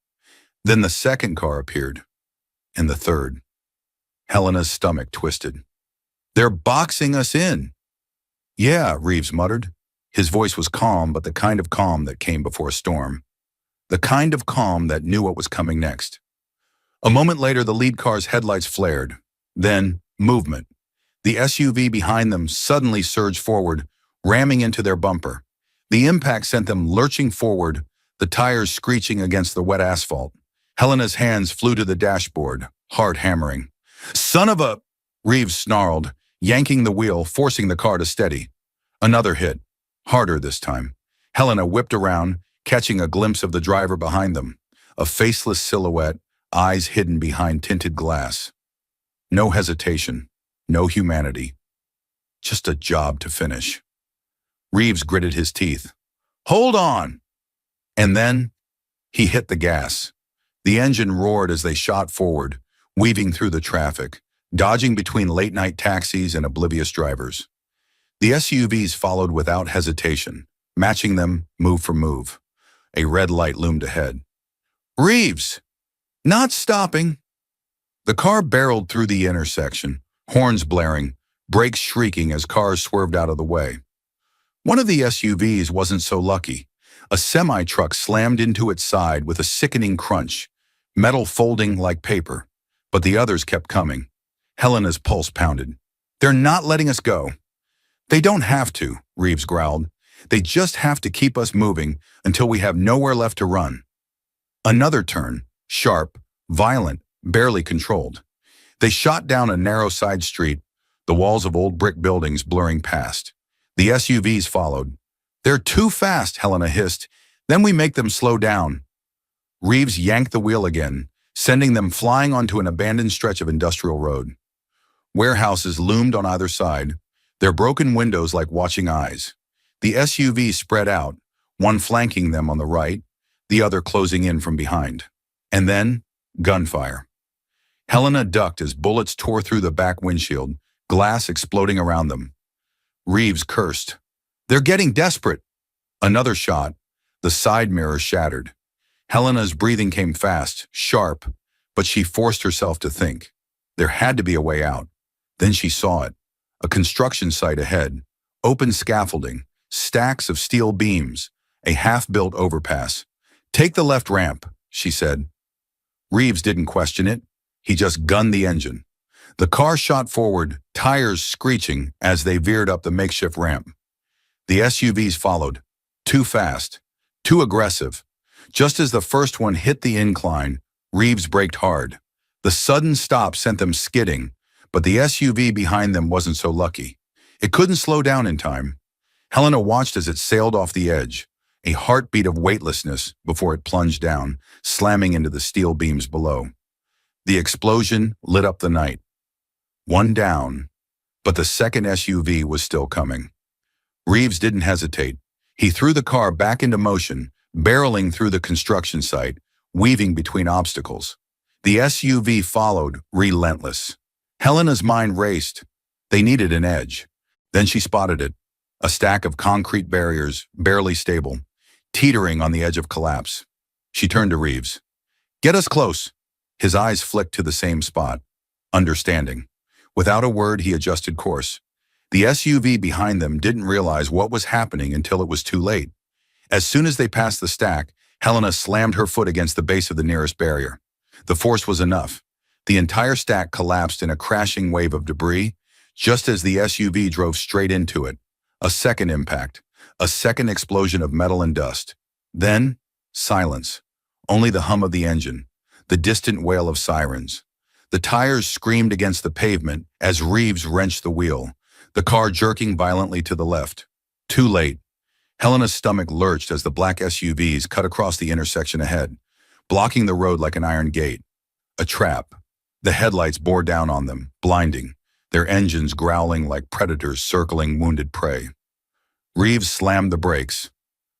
Then the second car appeared, and the third. Helena's stomach twisted. "They're boxing us in." "Yeah," Reeves muttered. His voice was calm, but the kind of calm that came before a storm. The kind of calm that knew what was coming next. A moment later, the lead car's headlights flared. Then, movement. The SUV behind them suddenly surged forward, ramming into their bumper. The impact sent them lurching forward, the tires screeching against the wet asphalt. Helena's hands flew to the dashboard, heart hammering. "Son of a—" Reeves snarled, yanking the wheel, forcing the car to steady. Another hit, harder this time. Helena whipped around, catching a glimpse of the driver behind them, a faceless silhouette, eyes hidden behind tinted glass. No hesitation, no humanity. Just a job to finish. Reeves gritted his teeth. "Hold on!" And then, he hit the gas. The engine roared as they shot forward, weaving through the traffic, dodging between late-night taxis and oblivious drivers. The SUVs followed without hesitation, matching them move for move. A red light loomed ahead. "Reeves! Not stopping!" The car barreled through the intersection, horns blaring, brakes shrieking as cars swerved out of the way. One of the SUVs wasn't so lucky. A semi-truck slammed into its side with a sickening crunch, metal folding like paper. But the others kept coming. Helena's pulse pounded. "They're not letting us go." "They don't have to," Reeves growled. "They just have to keep us moving until we have nowhere left to run." Another turn, sharp, violent, barely controlled. They shot down a narrow side street, the walls of old brick buildings blurring past. The SUVs followed. "They're too fast," Helena hissed. "Then we make them slow down." Reeves yanked the wheel again, sending them flying onto an abandoned stretch of industrial road. Warehouses loomed on either side, their broken windows like watching eyes. The SUVs spread out, one flanking them on the right, the other closing in from behind. And then, gunfire. Helena ducked as bullets tore through the back windshield, glass exploding around them. Reeves cursed. "They're getting desperate." Another shot, the side mirror shattered. Helena's breathing came fast, sharp, but she forced herself to think. There had to be a way out. Then she saw it. A construction site ahead, open scaffolding, stacks of steel beams, a half-built overpass. "Take the left ramp," she said. Reeves didn't question it. He just gunned the engine. The car shot forward, tires screeching as they veered up the makeshift ramp. The SUVs followed, too fast, too aggressive. Just as the first one hit the incline, Reeves braked hard. The sudden stop sent them skidding, but the SUV behind them wasn't so lucky. It couldn't slow down in time. Helena watched as it sailed off the edge, a heartbeat of weightlessness before it plunged down, slamming into the steel beams below. The explosion lit up the night. One down, but the second SUV was still coming. Reeves didn't hesitate. He threw the car back into motion, barreling through the construction site, weaving between obstacles. The SUV followed, relentless. Helena's mind raced. They needed an edge. Then she spotted it, a stack of concrete barriers, barely stable, teetering on the edge of collapse. She turned to Reeves. "Get us close." His eyes flicked to the same spot. Understanding. Without a word, he adjusted course. The SUV behind them didn't realize what was happening until it was too late. As soon as they passed the stack, Helena slammed her foot against the base of the nearest barrier. The force was enough. The entire stack collapsed in a crashing wave of debris, just as the SUV drove straight into it. A second impact, a second explosion of metal and dust. Then, silence. Only the hum of the engine, the distant wail of sirens. The tires screamed against the pavement as Reeves wrenched the wheel, the car jerking violently to the left. Too late. Helena's stomach lurched as the black SUVs cut across the intersection ahead, blocking the road like an iron gate. A trap. The headlights bore down on them, blinding, their engines growling like predators circling wounded prey. Reeves slammed the brakes.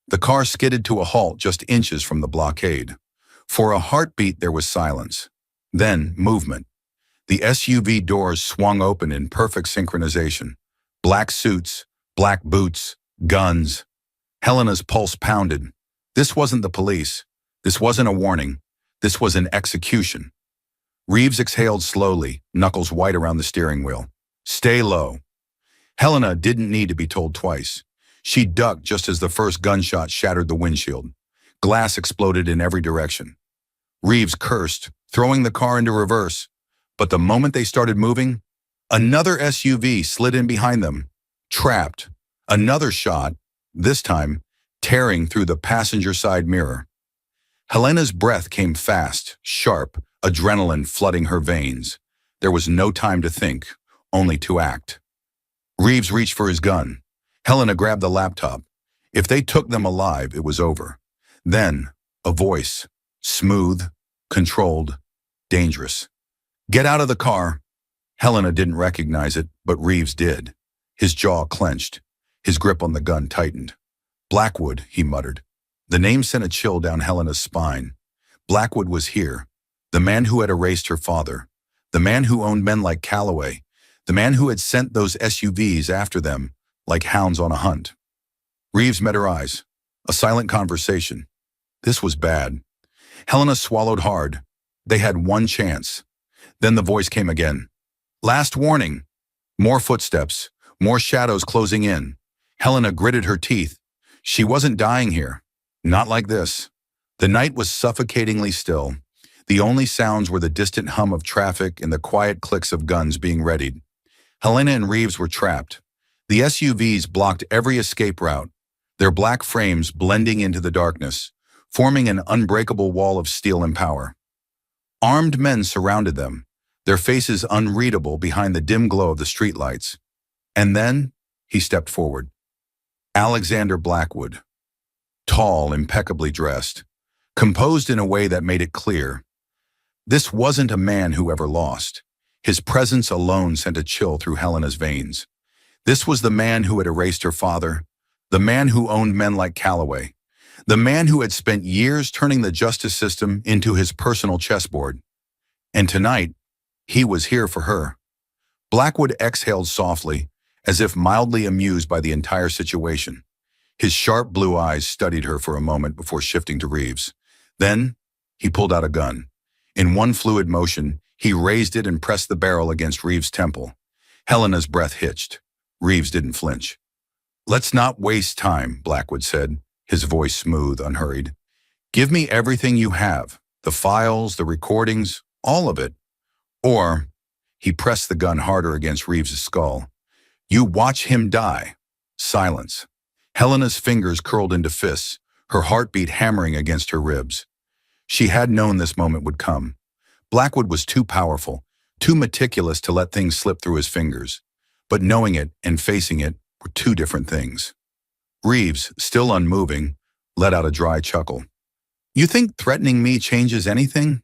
The car skidded to a halt just inches from the blockade. For a heartbeat, there was silence. Then, movement. The SUV doors swung open in perfect synchronization. Black suits, black boots, guns. Helena's pulse pounded. This wasn't the police. This wasn't a warning. This was an execution. Reeves exhaled slowly, knuckles white around the steering wheel. Stay low. Helena didn't need to be told twice. She ducked just as the first gunshot shattered the windshield. Glass exploded in every direction. Reeves cursed, throwing the car into reverse. But the moment they started moving, another SUV slid in behind them. Trapped. Another shot, this time, tearing through the passenger side mirror. Helena's breath came fast, sharp, adrenaline flooding her veins. There was no time to think, only to act. Reeves reached for his gun. Helena grabbed the laptop. If they took them alive, it was over. Then, a voice, smooth, controlled, dangerous. Get out of the car. Helena didn't recognize it, but Reeves did. His jaw clenched. His grip on the gun tightened. Blackwood, he muttered. The name sent a chill down Helena's spine. Blackwood was here. The man who had erased her father. The man who owned men like Calloway. The man who had sent those SUVs after them, like hounds on a hunt. Reeves met her eyes. A silent conversation. This was bad. Helena swallowed hard. They had one chance. Then the voice came again. Last warning. More footsteps. More shadows closing in. Helena gritted her teeth. She wasn't dying here. Not like this. The night was suffocatingly still. The only sounds were the distant hum of traffic and the quiet clicks of guns being readied. Helena and Reeves were trapped. The SUVs blocked every escape route, their black frames blending into the darkness, forming an unbreakable wall of steel and power. Armed men surrounded them, their faces unreadable behind the dim glow of the streetlights. And then, he stepped forward. Alexander Blackwood. Tall, impeccably dressed, composed in a way that made it clear. This wasn't a man who ever lost. His presence alone sent a chill through Helena's veins. This was the man who had erased her father, the man who owned men like Calloway, the man who had spent years turning the justice system into his personal chessboard. And tonight, he was here for her. Blackwood exhaled softly, as if mildly amused by the entire situation. His sharp blue eyes studied her for a moment before shifting to Reeves. Then, he pulled out a gun. In one fluid motion, he raised it and pressed the barrel against Reeves' temple. Helena's breath hitched. Reeves didn't flinch. Let's not waste time, Blackwood said, his voice smooth, unhurried. Give me everything you have, the files, the recordings, all of it. Or, he pressed the gun harder against Reeves' skull. You watch him die. Silence. Helena's fingers curled into fists, her heartbeat hammering against her ribs. She had known this moment would come. Blackwood was too powerful, too meticulous to let things slip through his fingers. But knowing it and facing it were two different things. Reeves, still unmoving, let out a dry chuckle. You think threatening me changes anything?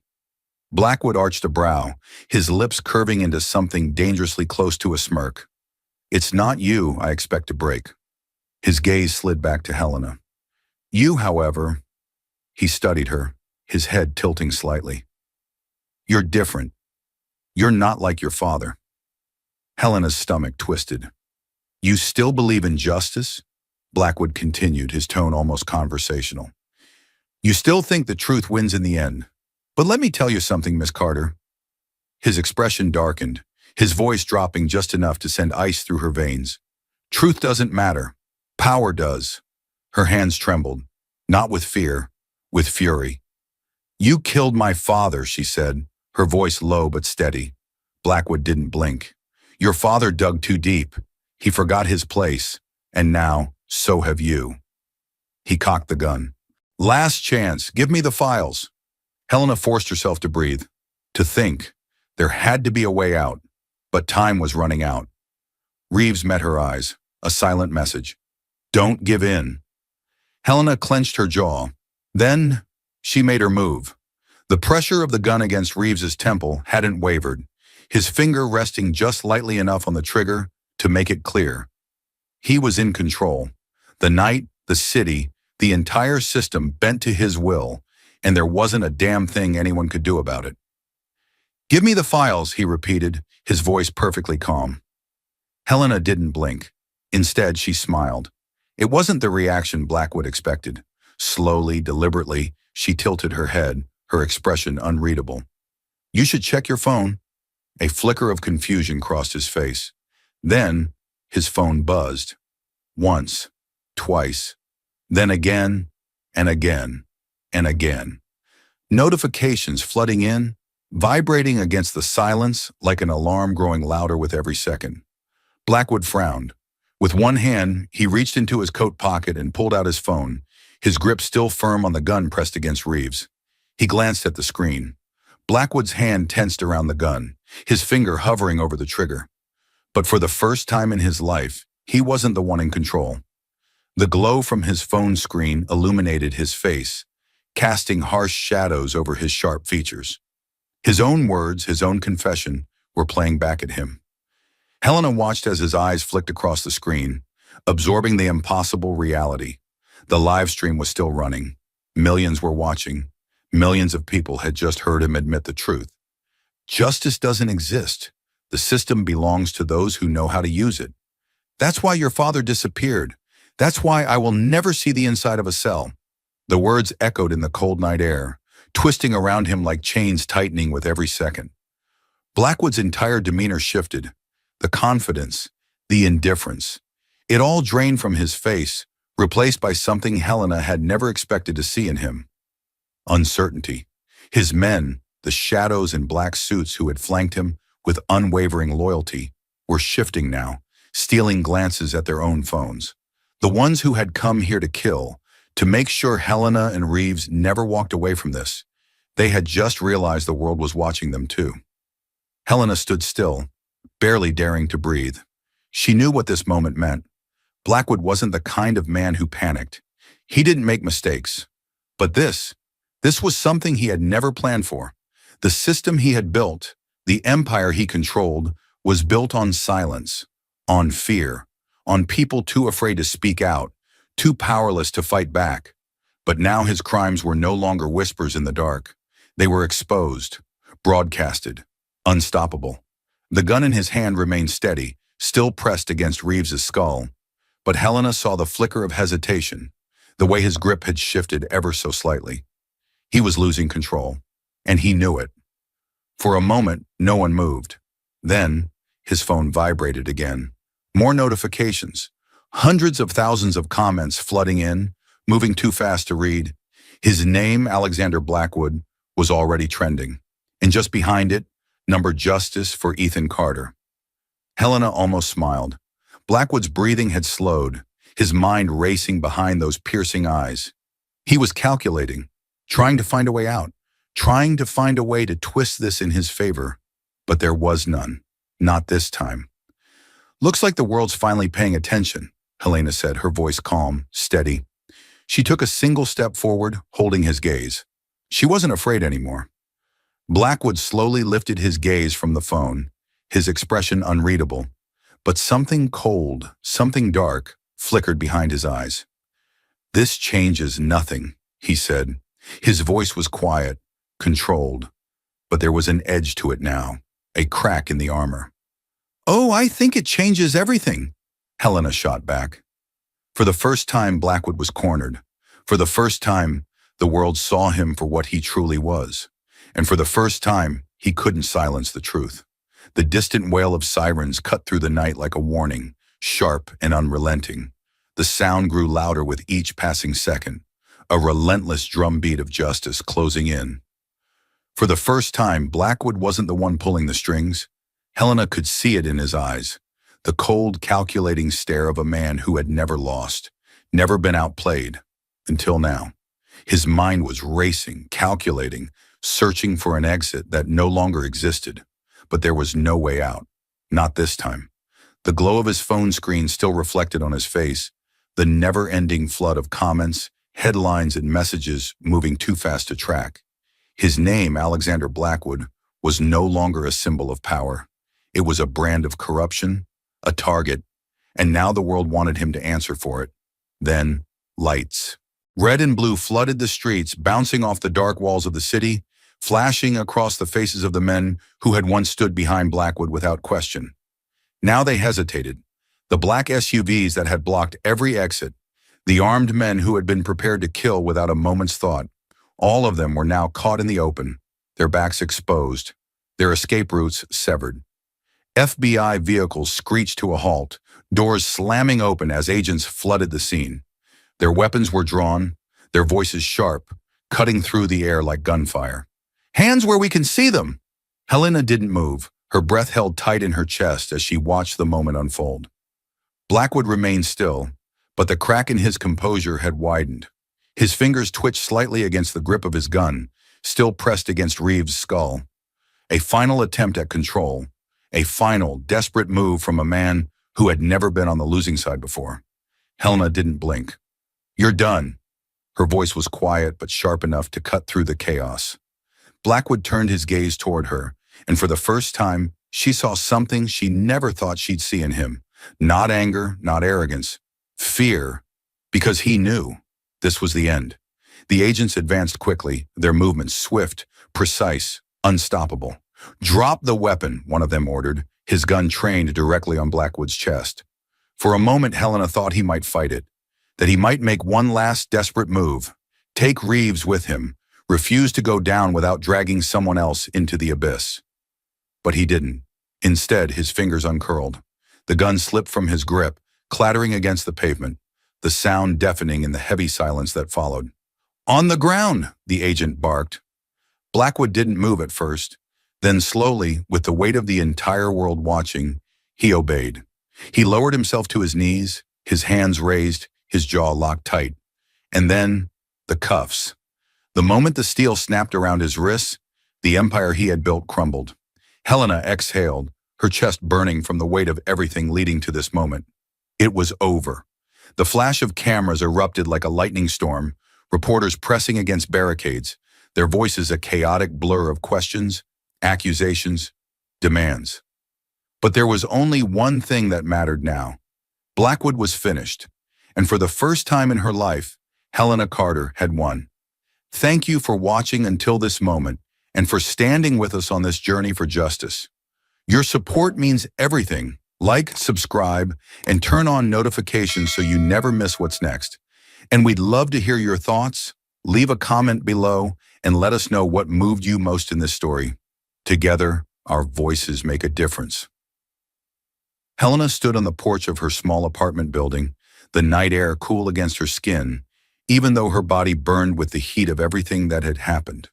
Blackwood arched a brow, his lips curving into something dangerously close to a smirk. It's not you I expect to break. His gaze slid back to Helena. You, however, he studied her, his head tilting slightly. You're different. You're not like your father. Helena's stomach twisted. You still believe in justice? Blackwood continued, his tone almost conversational. You still think the truth wins in the end. But let me tell you something, Miss Carter. His expression darkened, his voice dropping just enough to send ice through her veins. Truth doesn't matter. Power does. Her hands trembled, not with fear, with fury. You killed my father, she said, her voice low but steady. Blackwood didn't blink. Your father dug too deep. He forgot his place, and now, so have you. He cocked the gun. Last chance, give me the files. Helena forced herself to breathe, to think. There had to be a way out, but time was running out. Reeves met her eyes, a silent message. Don't give in. Helena clenched her jaw. Then, she made her move. The pressure of the gun against Reeves's temple hadn't wavered, his finger resting just lightly enough on the trigger to make it clear. He was in control. The night, the city, the entire system bent to his will, and there wasn't a damn thing anyone could do about it. Give me the files, he repeated, his voice perfectly calm. Helena didn't blink. Instead, she smiled. It wasn't the reaction Blackwood expected. Slowly, deliberately, she tilted her head, her expression unreadable. You should check your phone. A flicker of confusion crossed his face. Then, his phone buzzed. Once, twice, then again, and again, and again. Notifications flooding in, vibrating against the silence like an alarm growing louder with every second. Blackwood frowned. With one hand, he reached into his coat pocket and pulled out his phone, his grip still firm on the gun pressed against Reeves. He glanced at the screen. Blackwood's hand tensed around the gun, his finger hovering over the trigger. But for the first time in his life, he wasn't the one in control. The glow from his phone screen illuminated his face, casting harsh shadows over his sharp features. His own words, his own confession, were playing back at him. Helena watched as his eyes flicked across the screen, absorbing the impossible reality. The live stream was still running. Millions were watching. Millions of people had just heard him admit the truth. Justice doesn't exist. The system belongs to those who know how to use it. That's why your father disappeared. That's why I will never see the inside of a cell. The words echoed in the cold night air, twisting around him like chains tightening with every second. Blackwood's entire demeanor shifted. The confidence, the indifference. It all drained from his face, replaced by something Helena had never expected to see in him. Uncertainty. His men, the shadows in black suits who had flanked him with unwavering loyalty, were shifting now, stealing glances at their own phones. The ones who had come here to kill, to make sure Helena and Reeves never walked away from this. They had just realized the world was watching them too. Helena stood still, barely daring to breathe. She knew what this moment meant. Blackwood wasn't the kind of man who panicked. He didn't make mistakes. But this was something he had never planned for. The system he had built, the empire he controlled, was built on silence, on fear, on people too afraid to speak out, too powerless to fight back. But now his crimes were no longer whispers in the dark. They were exposed, broadcasted, unstoppable. The gun in his hand remained steady, still pressed against Reeves's skull. But Helena saw the flicker of hesitation, the way his grip had shifted ever so slightly. He was losing control, and he knew it. For a moment, no one moved. Then, his phone vibrated again. More notifications. Hundreds of thousands of comments flooding in, moving too fast to read. His name, Alexander Blackwood, was already trending. And just behind it, number Justice for Ethan Carter. Helena almost smiled. Blackwood's breathing had slowed, his mind racing behind those piercing eyes. He was calculating, trying to find a way out, trying to find a way to twist this in his favor. But there was none. Not this time. Looks like the world's finally paying attention, Helena said, her voice calm, steady. She took a single step forward, holding his gaze. She wasn't afraid anymore. Blackwood slowly lifted his gaze from the phone, his expression unreadable. But something cold, something dark, flickered behind his eyes. This changes nothing, he said. His voice was quiet, controlled. But there was an edge to it now, a crack in the armor. Oh, I think it changes everything, Helena shot back. For the first time, Blackwood was cornered. For the first time, the world saw him for what he truly was. And for the first time, he couldn't silence the truth. The distant wail of sirens cut through the night like a warning, sharp and unrelenting. The sound grew louder with each passing second, a relentless drumbeat of justice closing in. For the first time, Blackwood wasn't the one pulling the strings. Helena could see it in his eyes, the cold, calculating stare of a man who had never lost, never been outplayed, until now. His mind was racing, calculating, searching for an exit that no longer existed. But there was no way out. Not this time. The glow of his phone screen still reflected on his face, the never-ending flood of comments, headlines, and messages moving too fast to track. His name, Alexander Blackwood, was no longer a symbol of power. It was a brand of corruption, a target, and now the world wanted him to answer for it. Then, lights. Red and blue flooded the streets, bouncing off the dark walls of the city, flashing across the faces of the men who had once stood behind Blackwood without question. Now they hesitated. The black SUVs that had blocked every exit, the armed men who had been prepared to kill without a moment's thought, all of them were now caught in the open, their backs exposed, their escape routes severed. FBI vehicles screeched to a halt, doors slamming open as agents flooded the scene. Their weapons were drawn, their voices sharp, cutting through the air like gunfire. "Hands where we can see them!" Helena didn't move, her breath held tight in her chest as she watched the moment unfold. Blackwood remained still, but the crack in his composure had widened. His fingers twitched slightly against the grip of his gun, still pressed against Reeves' skull. A final attempt at control, a final, desperate move from a man who had never been on the losing side before. Helena didn't blink. "You're done." Her voice was quiet but sharp enough to cut through the chaos. Blackwood turned his gaze toward her, and for the first time, she saw something she never thought she'd see in him. Not anger, not arrogance. Fear. Because he knew. This was the end. The agents advanced quickly, their movements swift, precise, unstoppable. "Drop the weapon," one of them ordered, his gun trained directly on Blackwood's chest. For a moment, Helena thought he might fight it, that he might make one last desperate move, take Reeves with him, refuse to go down without dragging someone else into the abyss. But he didn't. Instead, his fingers uncurled. The gun slipped from his grip, clattering against the pavement, the sound deafening in the heavy silence that followed. "On the ground!" the agent barked. Blackwood didn't move at first. Then slowly, with the weight of the entire world watching, he obeyed. He lowered himself to his knees, his hands raised, his jaw locked tight. And then, the cuffs. The moment the steel snapped around his wrists, the empire he had built crumbled. Helena exhaled, her chest burning from the weight of everything leading to this moment. It was over. The flash of cameras erupted like a lightning storm, reporters pressing against barricades, their voices a chaotic blur of questions, accusations, demands. But there was only one thing that mattered now. Blackwood was finished, and for the first time in her life, Helena Carter had won. Thank you for watching until this moment, and for standing with us on this journey for justice. Your support means everything. Like, subscribe, and turn on notifications so you never miss what's next. And we'd love to hear your thoughts. Leave a comment below and let us know what moved you most in this story. Together, our voices make a difference. Helena stood on the porch of her small apartment building, the night air cool against her skin, even though her body burned with the heat of everything that had happened.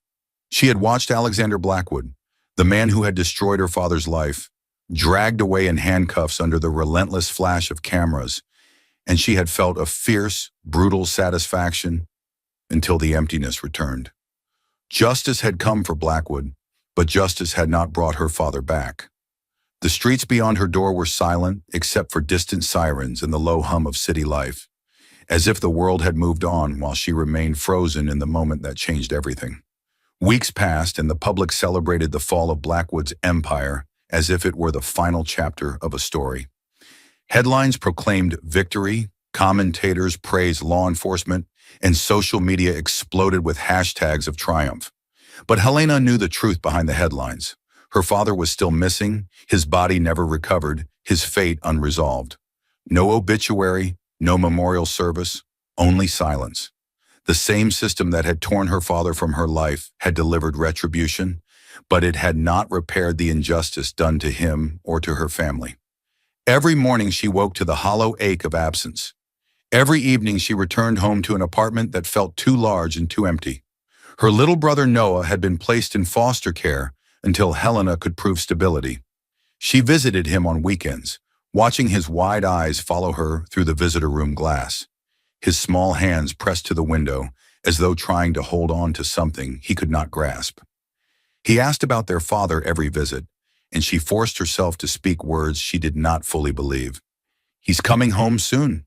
She had watched Alexander Blackwood, the man who had destroyed her father's life, dragged away in handcuffs under the relentless flash of cameras, and she had felt a fierce, brutal satisfaction until the emptiness returned. Justice had come for Blackwood, but justice had not brought her father back. The streets beyond her door were silent except for distant sirens and the low hum of city life, as if the world had moved on while she remained frozen in the moment that changed everything. Weeks passed and the public celebrated the fall of Blackwood's empire as if it were the final chapter of a story. Headlines proclaimed victory, commentators praised law enforcement, and social media exploded with hashtags of triumph. But Helena knew the truth behind the headlines. Her father was still missing, his body never recovered, his fate unresolved. No obituary, no memorial service, only silence. The same system that had torn her father from her life had delivered retribution, but it had not repaired the injustice done to him or to her family. Every morning she woke to the hollow ache of absence. Every evening she returned home to an apartment that felt too large and too empty. Her little brother Noah had been placed in foster care until Helena could prove stability. She visited him on weekends, watching his wide eyes follow her through the visitor room glass, his small hands pressed to the window as though trying to hold on to something he could not grasp. He asked about their father every visit, and she forced herself to speak words she did not fully believe. "He's coming home soon."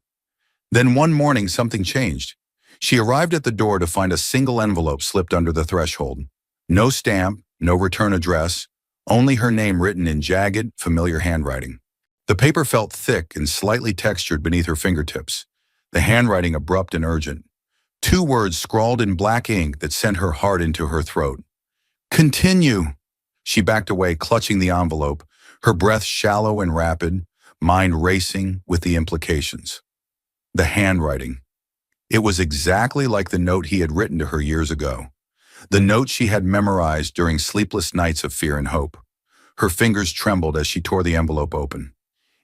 Then one morning something changed. She arrived at the door to find a single envelope slipped under the threshold. No stamp, no return address, only her name written in jagged, familiar handwriting. The paper felt thick and slightly textured beneath her fingertips, the handwriting abrupt and urgent. Two words scrawled in black ink that sent her heart into her throat. "Continue." She backed away, clutching the envelope, her breath shallow and rapid, mind racing with the implications. The handwriting. It was exactly like the note he had written to her years ago. The note she had memorized during sleepless nights of fear and hope. Her fingers trembled as she tore the envelope open.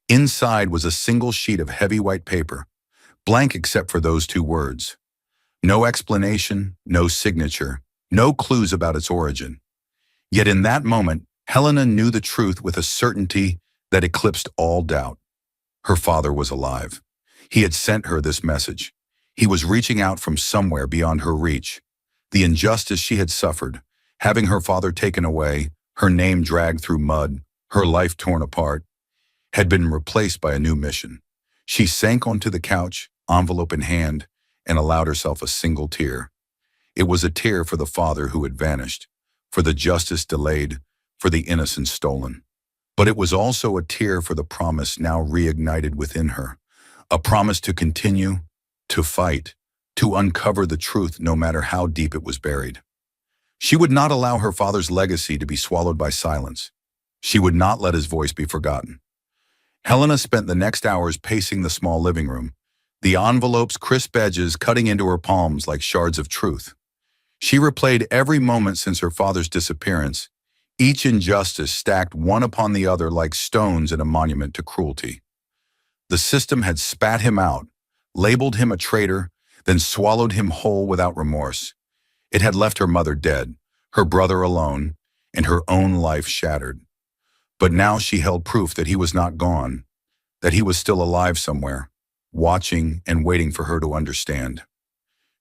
Inside was a single sheet of heavy white paper, blank except for those two words. No explanation, no signature, no clues about its origin. Yet in that moment, Helena knew the truth with a certainty that eclipsed all doubt. Her father was alive. He had sent her this message. He was reaching out from somewhere beyond her reach. The injustice she had suffered, having her father taken away, her name dragged through mud, her life torn apart, had been replaced by a new mission. She sank onto the couch, envelope in hand, and allowed herself a single tear. It was a tear for the father who had vanished, for the justice delayed, for the innocence stolen. But it was also a tear for the promise now reignited within her, a promise to continue, to fight, to uncover the truth no matter how deep it was buried. She would not allow her father's legacy to be swallowed by silence. She would not let his voice be forgotten. Helena spent the next hours pacing the small living room, the envelope's crisp edges cutting into her palms like shards of truth. She replayed every moment since her father's disappearance, each injustice stacked one upon the other like stones in a monument to cruelty. The system had spat him out, labeled him a traitor, then swallowed him whole without remorse. It had left her mother dead, her brother alone, and her own life shattered. But now she held proof that he was not gone, that he was still alive somewhere, watching and waiting for her to understand.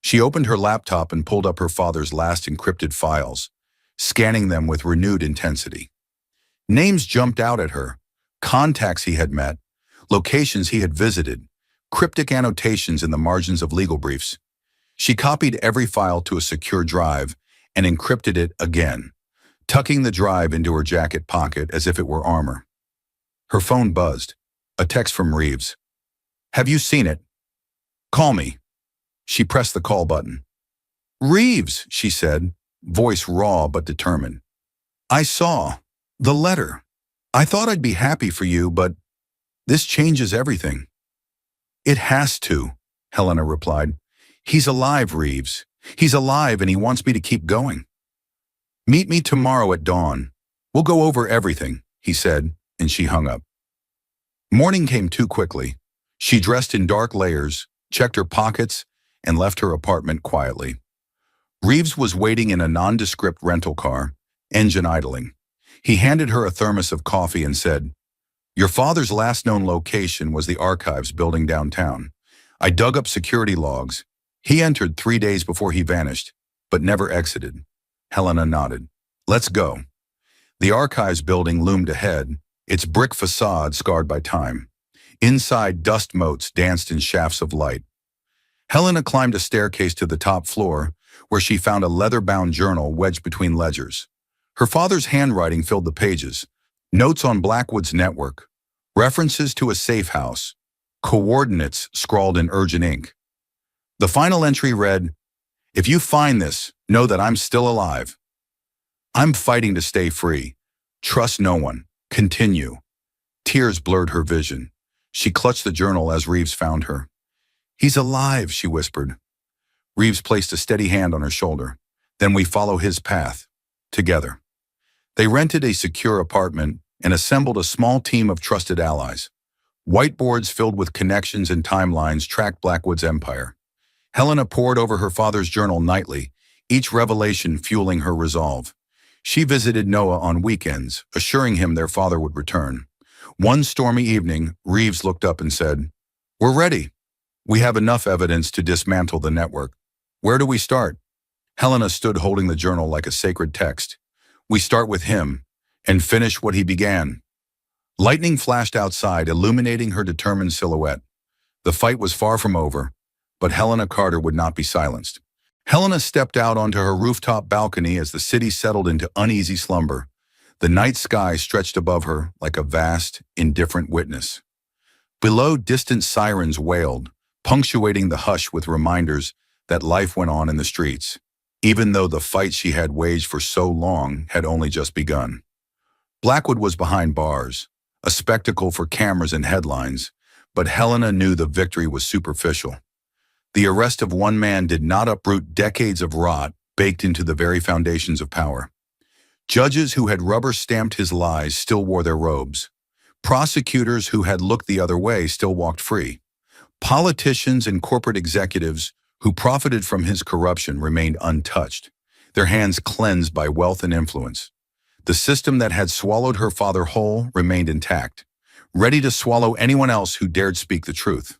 She opened her laptop and pulled up her father's last encrypted files, scanning them with renewed intensity. Names jumped out at her, contacts he had met, locations he had visited, cryptic annotations in the margins of legal briefs. She copied every file to a secure drive and encrypted it again, tucking the drive into her jacket pocket as if it were armor. Her phone buzzed. A text from Reeves. "Have you seen it? Call me." She pressed the call button. "Reeves," she said, voice raw but determined. "I saw the letter. I thought I'd be happy for you, but this changes everything." "It has to," Helena replied. "He's alive, Reeves. He's alive and he wants me to keep going." "Meet me tomorrow at dawn. We'll go over everything," he said, and she hung up. Morning came too quickly. She dressed in dark layers, checked her pockets, and left her apartment quietly. Reeves was waiting in a nondescript rental car, engine idling. He handed her a thermos of coffee and said, "Your father's last known location was the archives building downtown. I dug up security logs. He entered 3 days before he vanished, but never exited." Helena nodded. "Let's go." The archives building loomed ahead, its brick facade scarred by time. Inside, dust motes danced in shafts of light. Helena climbed a staircase to the top floor, where she found a leather-bound journal wedged between ledgers. Her father's handwriting filled the pages, notes on Blackwood's network, references to a safe house, coordinates scrawled in urgent ink. The final entry read, "If you find this, know that I'm still alive. I'm fighting to stay free. Trust no one. Continue." Tears blurred her vision. She clutched the journal as Reeves found her. "He's alive," she whispered. Reeves placed a steady hand on her shoulder. "Then we follow his path. Together." They rented a secure apartment and assembled a small team of trusted allies. Whiteboards filled with connections and timelines tracked Blackwood's empire. Helena pored over her father's journal nightly, each revelation fueling her resolve. She visited Noah on weekends, assuring him their father would return. One stormy evening, Reeves looked up and said, "We're ready. We have enough evidence to dismantle the network. Where do we start?" Helena stood holding the journal like a sacred text. "We start with him and finish what he began." Lightning flashed outside, illuminating her determined silhouette. The fight was far from over, but Helena Carter would not be silenced. Helena stepped out onto her rooftop balcony as the city settled into uneasy slumber. The night sky stretched above her like a vast, indifferent witness. Below, distant sirens wailed, punctuating the hush with reminders that life went on in the streets, even though the fight she had waged for so long had only just begun. Blackwood was behind bars, a spectacle for cameras and headlines, but Helena knew the victory was superficial. The arrest of one man did not uproot decades of rot baked into the very foundations of power. Judges who had rubber-stamped his lies still wore their robes. Prosecutors who had looked the other way still walked free. Politicians and corporate executives who profited from his corruption remained untouched, their hands cleansed by wealth and influence. The system that had swallowed her father whole remained intact, ready to swallow anyone else who dared speak the truth.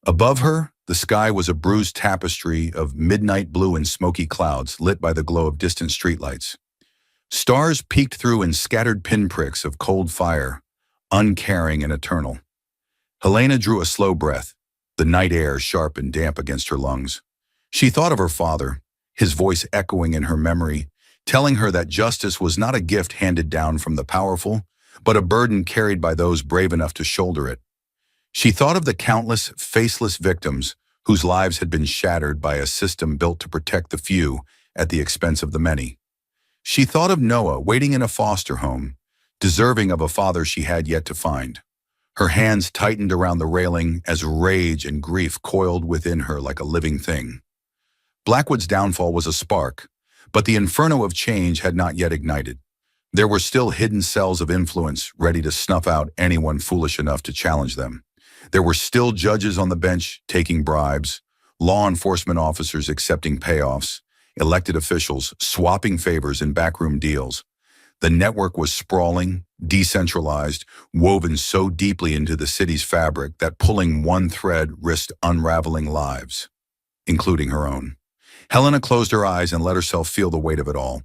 Above her, the sky was a bruised tapestry of midnight blue and smoky clouds lit by the glow of distant streetlights. Stars peeked through in scattered pinpricks of cold fire, uncaring and eternal. Helena drew a slow breath, the night air sharp and damp against her lungs. She thought of her father, his voice echoing in her memory, telling her that justice was not a gift handed down from the powerful, but a burden carried by those brave enough to shoulder it. She thought of the countless, faceless victims whose lives had been shattered by a system built to protect the few at the expense of the many. She thought of Noah waiting in a foster home, deserving of a father she had yet to find. Her hands tightened around the railing as rage and grief coiled within her like a living thing. Blackwood's downfall was a spark, but the inferno of change had not yet ignited. There were still hidden cells of influence ready to snuff out anyone foolish enough to challenge them. There were still judges on the bench taking bribes, law enforcement officers accepting payoffs, elected officials swapping favors in backroom deals. The network was sprawling, decentralized, woven so deeply into the city's fabric that pulling one thread risked unraveling lives, including her own. Helena closed her eyes and let herself feel the weight of it all.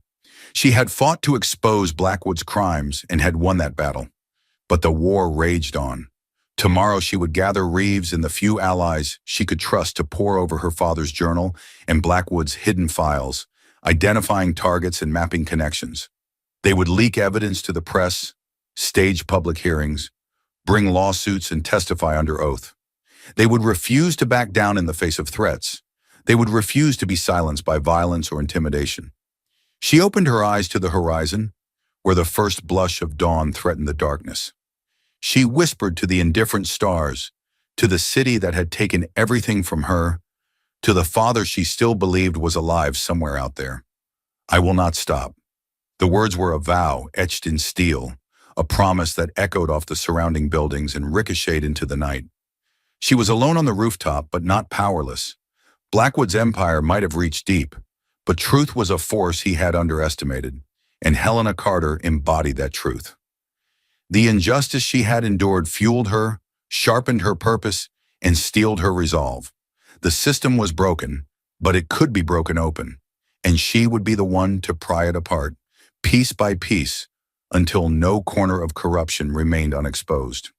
She had fought to expose Blackwood's crimes and had won that battle. But the war raged on. Tomorrow she would gather Reeves and the few allies she could trust to pore over her father's journal and Blackwood's hidden files, identifying targets and mapping connections. They would leak evidence to the press, stage public hearings, bring lawsuits and testify under oath. They would refuse to back down in the face of threats. They would refuse to be silenced by violence or intimidation. She opened her eyes to the horizon, where the first blush of dawn threatened the darkness. She whispered to the indifferent stars, to the city that had taken everything from her, to the father she still believed was alive somewhere out there. "I will not stop." The words were a vow etched in steel, a promise that echoed off the surrounding buildings and ricocheted into the night. She was alone on the rooftop, but not powerless. Blackwood's empire might have reached deep, but truth was a force he had underestimated, and Helena Carter embodied that truth. The injustice she had endured fueled her, sharpened her purpose, and steeled her resolve. The system was broken, but it could be broken open, and she would be the one to pry it apart, piece by piece, until no corner of corruption remained unexposed.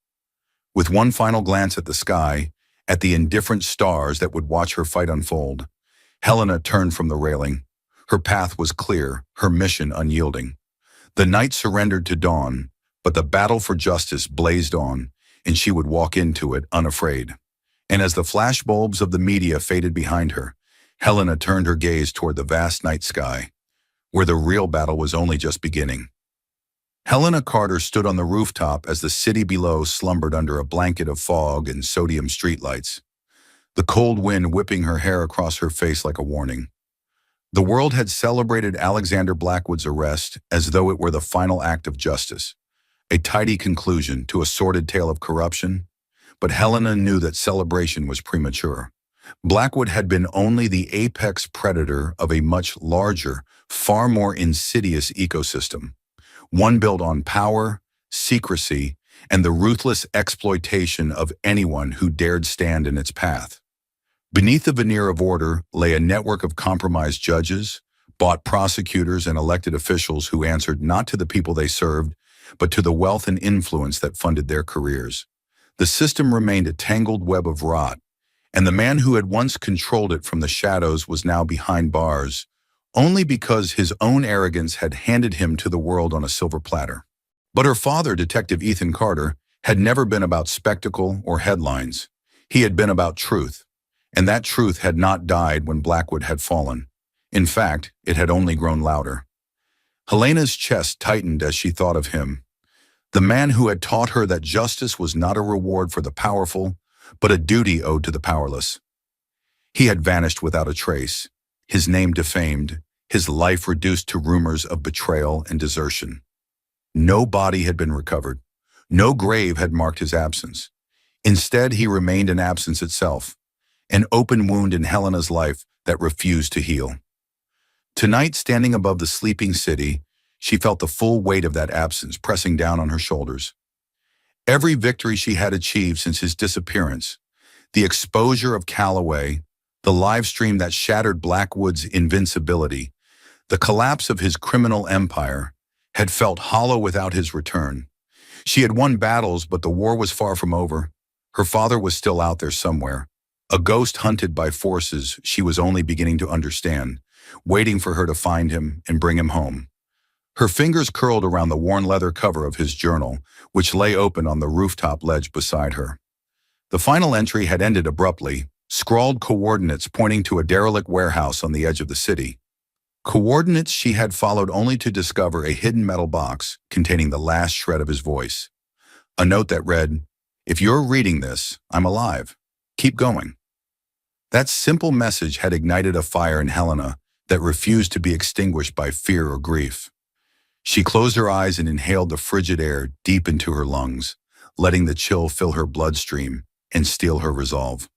With one final glance at the sky, at the indifferent stars that would watch her fight unfold, Helena turned from the railing. Her path was clear, her mission unyielding. The night surrendered to dawn, but the battle for justice blazed on, and she would walk into it unafraid. And as the flashbulbs of the media faded behind her, Helena turned her gaze toward the vast night sky, where the real battle was only just beginning. Helena Carter stood on the rooftop as the city below slumbered under a blanket of fog and sodium streetlights, the cold wind whipping her hair across her face like a warning. The world had celebrated Alexander Blackwood's arrest as though it were the final act of justice, a tidy conclusion to a sordid tale of corruption, but Helena knew that celebration was premature. Blackwood had been only the apex predator of a much larger, far more insidious ecosystem, one built on power, secrecy, and the ruthless exploitation of anyone who dared stand in its path. Beneath the veneer of order lay a network of compromised judges, bought prosecutors, and elected officials who answered not to the people they served, but to the wealth and influence that funded their careers. The system remained a tangled web of rot, and the man who had once controlled it from the shadows was now behind bars, only because his own arrogance had handed him to the world on a silver platter. But her father, Detective Ethan Carter, had never been about spectacle or headlines. He had been about truth, and that truth had not died when Blackwood had fallen. In fact, it had only grown louder. Helena's chest tightened as she thought of him, the man who had taught her that justice was not a reward for the powerful, but a duty owed to the powerless. He had vanished without a trace, his name defamed, his life reduced to rumors of betrayal and desertion. No body had been recovered. No grave had marked his absence. Instead, he remained an absence itself, an open wound in Helena's life that refused to heal. Tonight, standing above the sleeping city, she felt the full weight of that absence pressing down on her shoulders. Every victory she had achieved since his disappearance, the exposure of Calloway, the live stream that shattered Blackwood's invincibility, the collapse of his criminal empire, had felt hollow without his return. She had won battles, but the war was far from over. Her father was still out there somewhere, a ghost hunted by forces she was only beginning to understand, waiting for her to find him and bring him home. Her fingers curled around the worn leather cover of his journal, which lay open on the rooftop ledge beside her. The final entry had ended abruptly, scrawled coordinates pointing to a derelict warehouse on the edge of the city. Coordinates she had followed only to discover a hidden metal box containing the last shred of his voice. A note that read, "If you're reading this, I'm alive. Keep going." That simple message had ignited a fire in Helena that refused to be extinguished by fear or grief. She closed her eyes and inhaled the frigid air deep into her lungs, letting the chill fill her bloodstream and steel her resolve.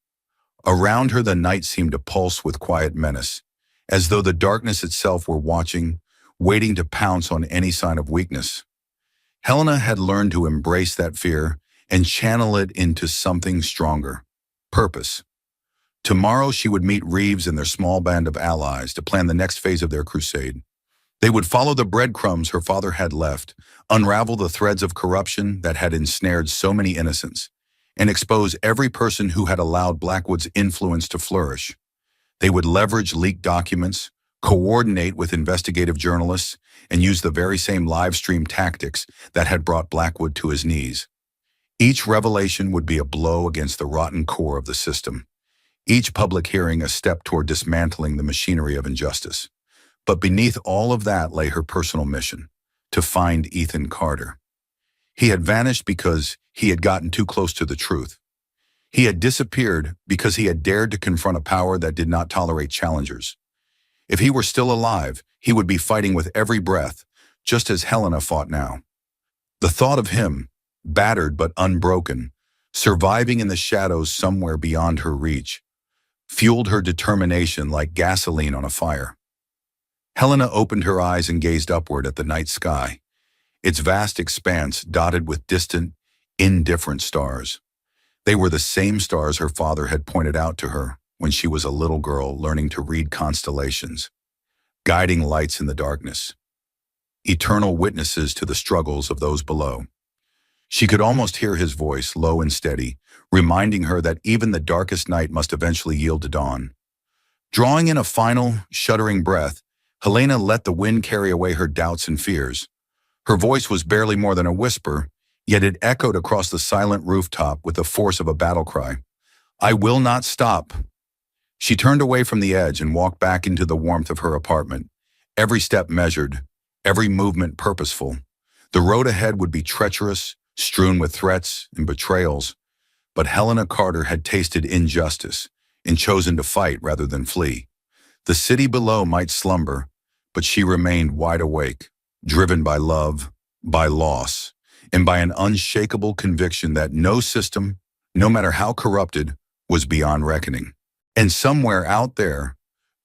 Around her, the night seemed to pulse with quiet menace, as though the darkness itself were watching, waiting to pounce on any sign of weakness. Helena had learned to embrace that fear and channel it into something stronger: purpose. Tomorrow she would meet Reeves and their small band of allies to plan the next phase of their crusade. They would follow the breadcrumbs her father had left, unravel the threads of corruption that had ensnared so many innocents, and expose every person who had allowed Blackwood's influence to flourish. They would leverage leaked documents, coordinate with investigative journalists, and use the very same live stream tactics that had brought Blackwood to his knees. Each revelation would be a blow against the rotten core of the system, each public hearing a step toward dismantling the machinery of injustice. But beneath all of that lay her personal mission: to find Ethan Carter. He had vanished because he had gotten too close to the truth. He had disappeared because he had dared to confront a power that did not tolerate challengers. If he were still alive, he would be fighting with every breath, just as Helena fought now. The thought of him, battered but unbroken, surviving in the shadows somewhere beyond her reach, fueled her determination like gasoline on a fire. Helena opened her eyes and gazed upward at the night sky, its vast expanse dotted with distant, indifferent stars. They were the same stars her father had pointed out to her when she was a little girl learning to read constellations, guiding lights in the darkness, eternal witnesses to the struggles of those below. She could almost hear his voice, low and steady, reminding her that even the darkest night must eventually yield to dawn. Drawing in a final, shuddering breath, Helena let the wind carry away her doubts and fears. Her voice was barely more than a whisper, yet it echoed across the silent rooftop with the force of a battle cry. "I will not stop." She turned away from the edge and walked back into the warmth of her apartment, every step measured, every movement purposeful. The road ahead would be treacherous, strewn with threats and betrayals, but Helena Carter had tasted injustice and chosen to fight rather than flee. The city below might slumber, but she remained wide awake, driven by love, by loss, and by an unshakable conviction that no system, no matter how corrupted, was beyond reckoning. And somewhere out there,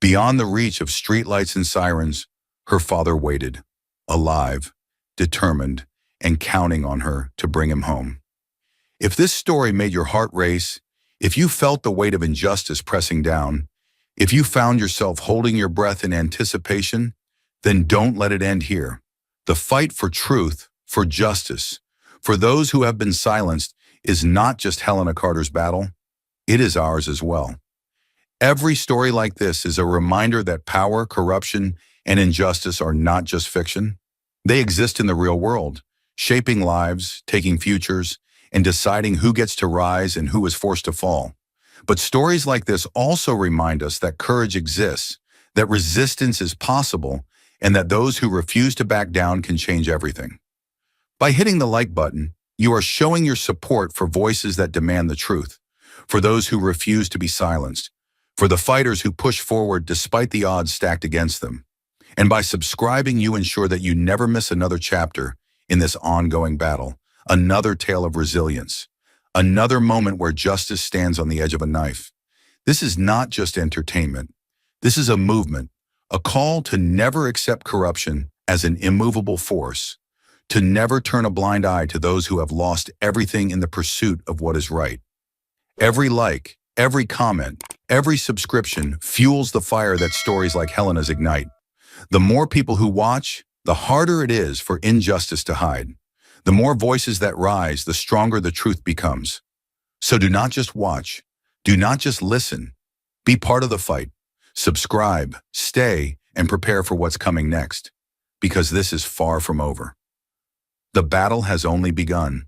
beyond the reach of streetlights and sirens, her father waited, alive, determined, and counting on her to bring him home. If this story made your heart race, if you felt the weight of injustice pressing down, if you found yourself holding your breath in anticipation, then don't let it end here. The fight for truth, for justice, for those who have been silenced is not just Helena Carter's battle, it is ours as well. Every story like this is a reminder that power, corruption, and injustice are not just fiction. They exist in the real world, shaping lives, taking futures, and deciding who gets to rise and who is forced to fall. But stories like this also remind us that courage exists, that resistance is possible, and that those who refuse to back down can change everything. By hitting the like button, you are showing your support for voices that demand the truth, for those who refuse to be silenced, for the fighters who push forward despite the odds stacked against them. And by subscribing, you ensure that you never miss another chapter in this ongoing battle, another tale of resilience, another moment where justice stands on the edge of a knife. This is not just entertainment. This is a movement, a call to never accept corruption as an immovable force, to never turn a blind eye to those who have lost everything in the pursuit of what is right. Every like, every comment, every subscription fuels the fire that stories like Helena's ignite. The more people who watch, the harder it is for injustice to hide. The more voices that rise, the stronger the truth becomes. So do not just watch, do not just listen. Be part of the fight. Subscribe, stay, and prepare for what's coming next, because this is far from over. The battle has only begun.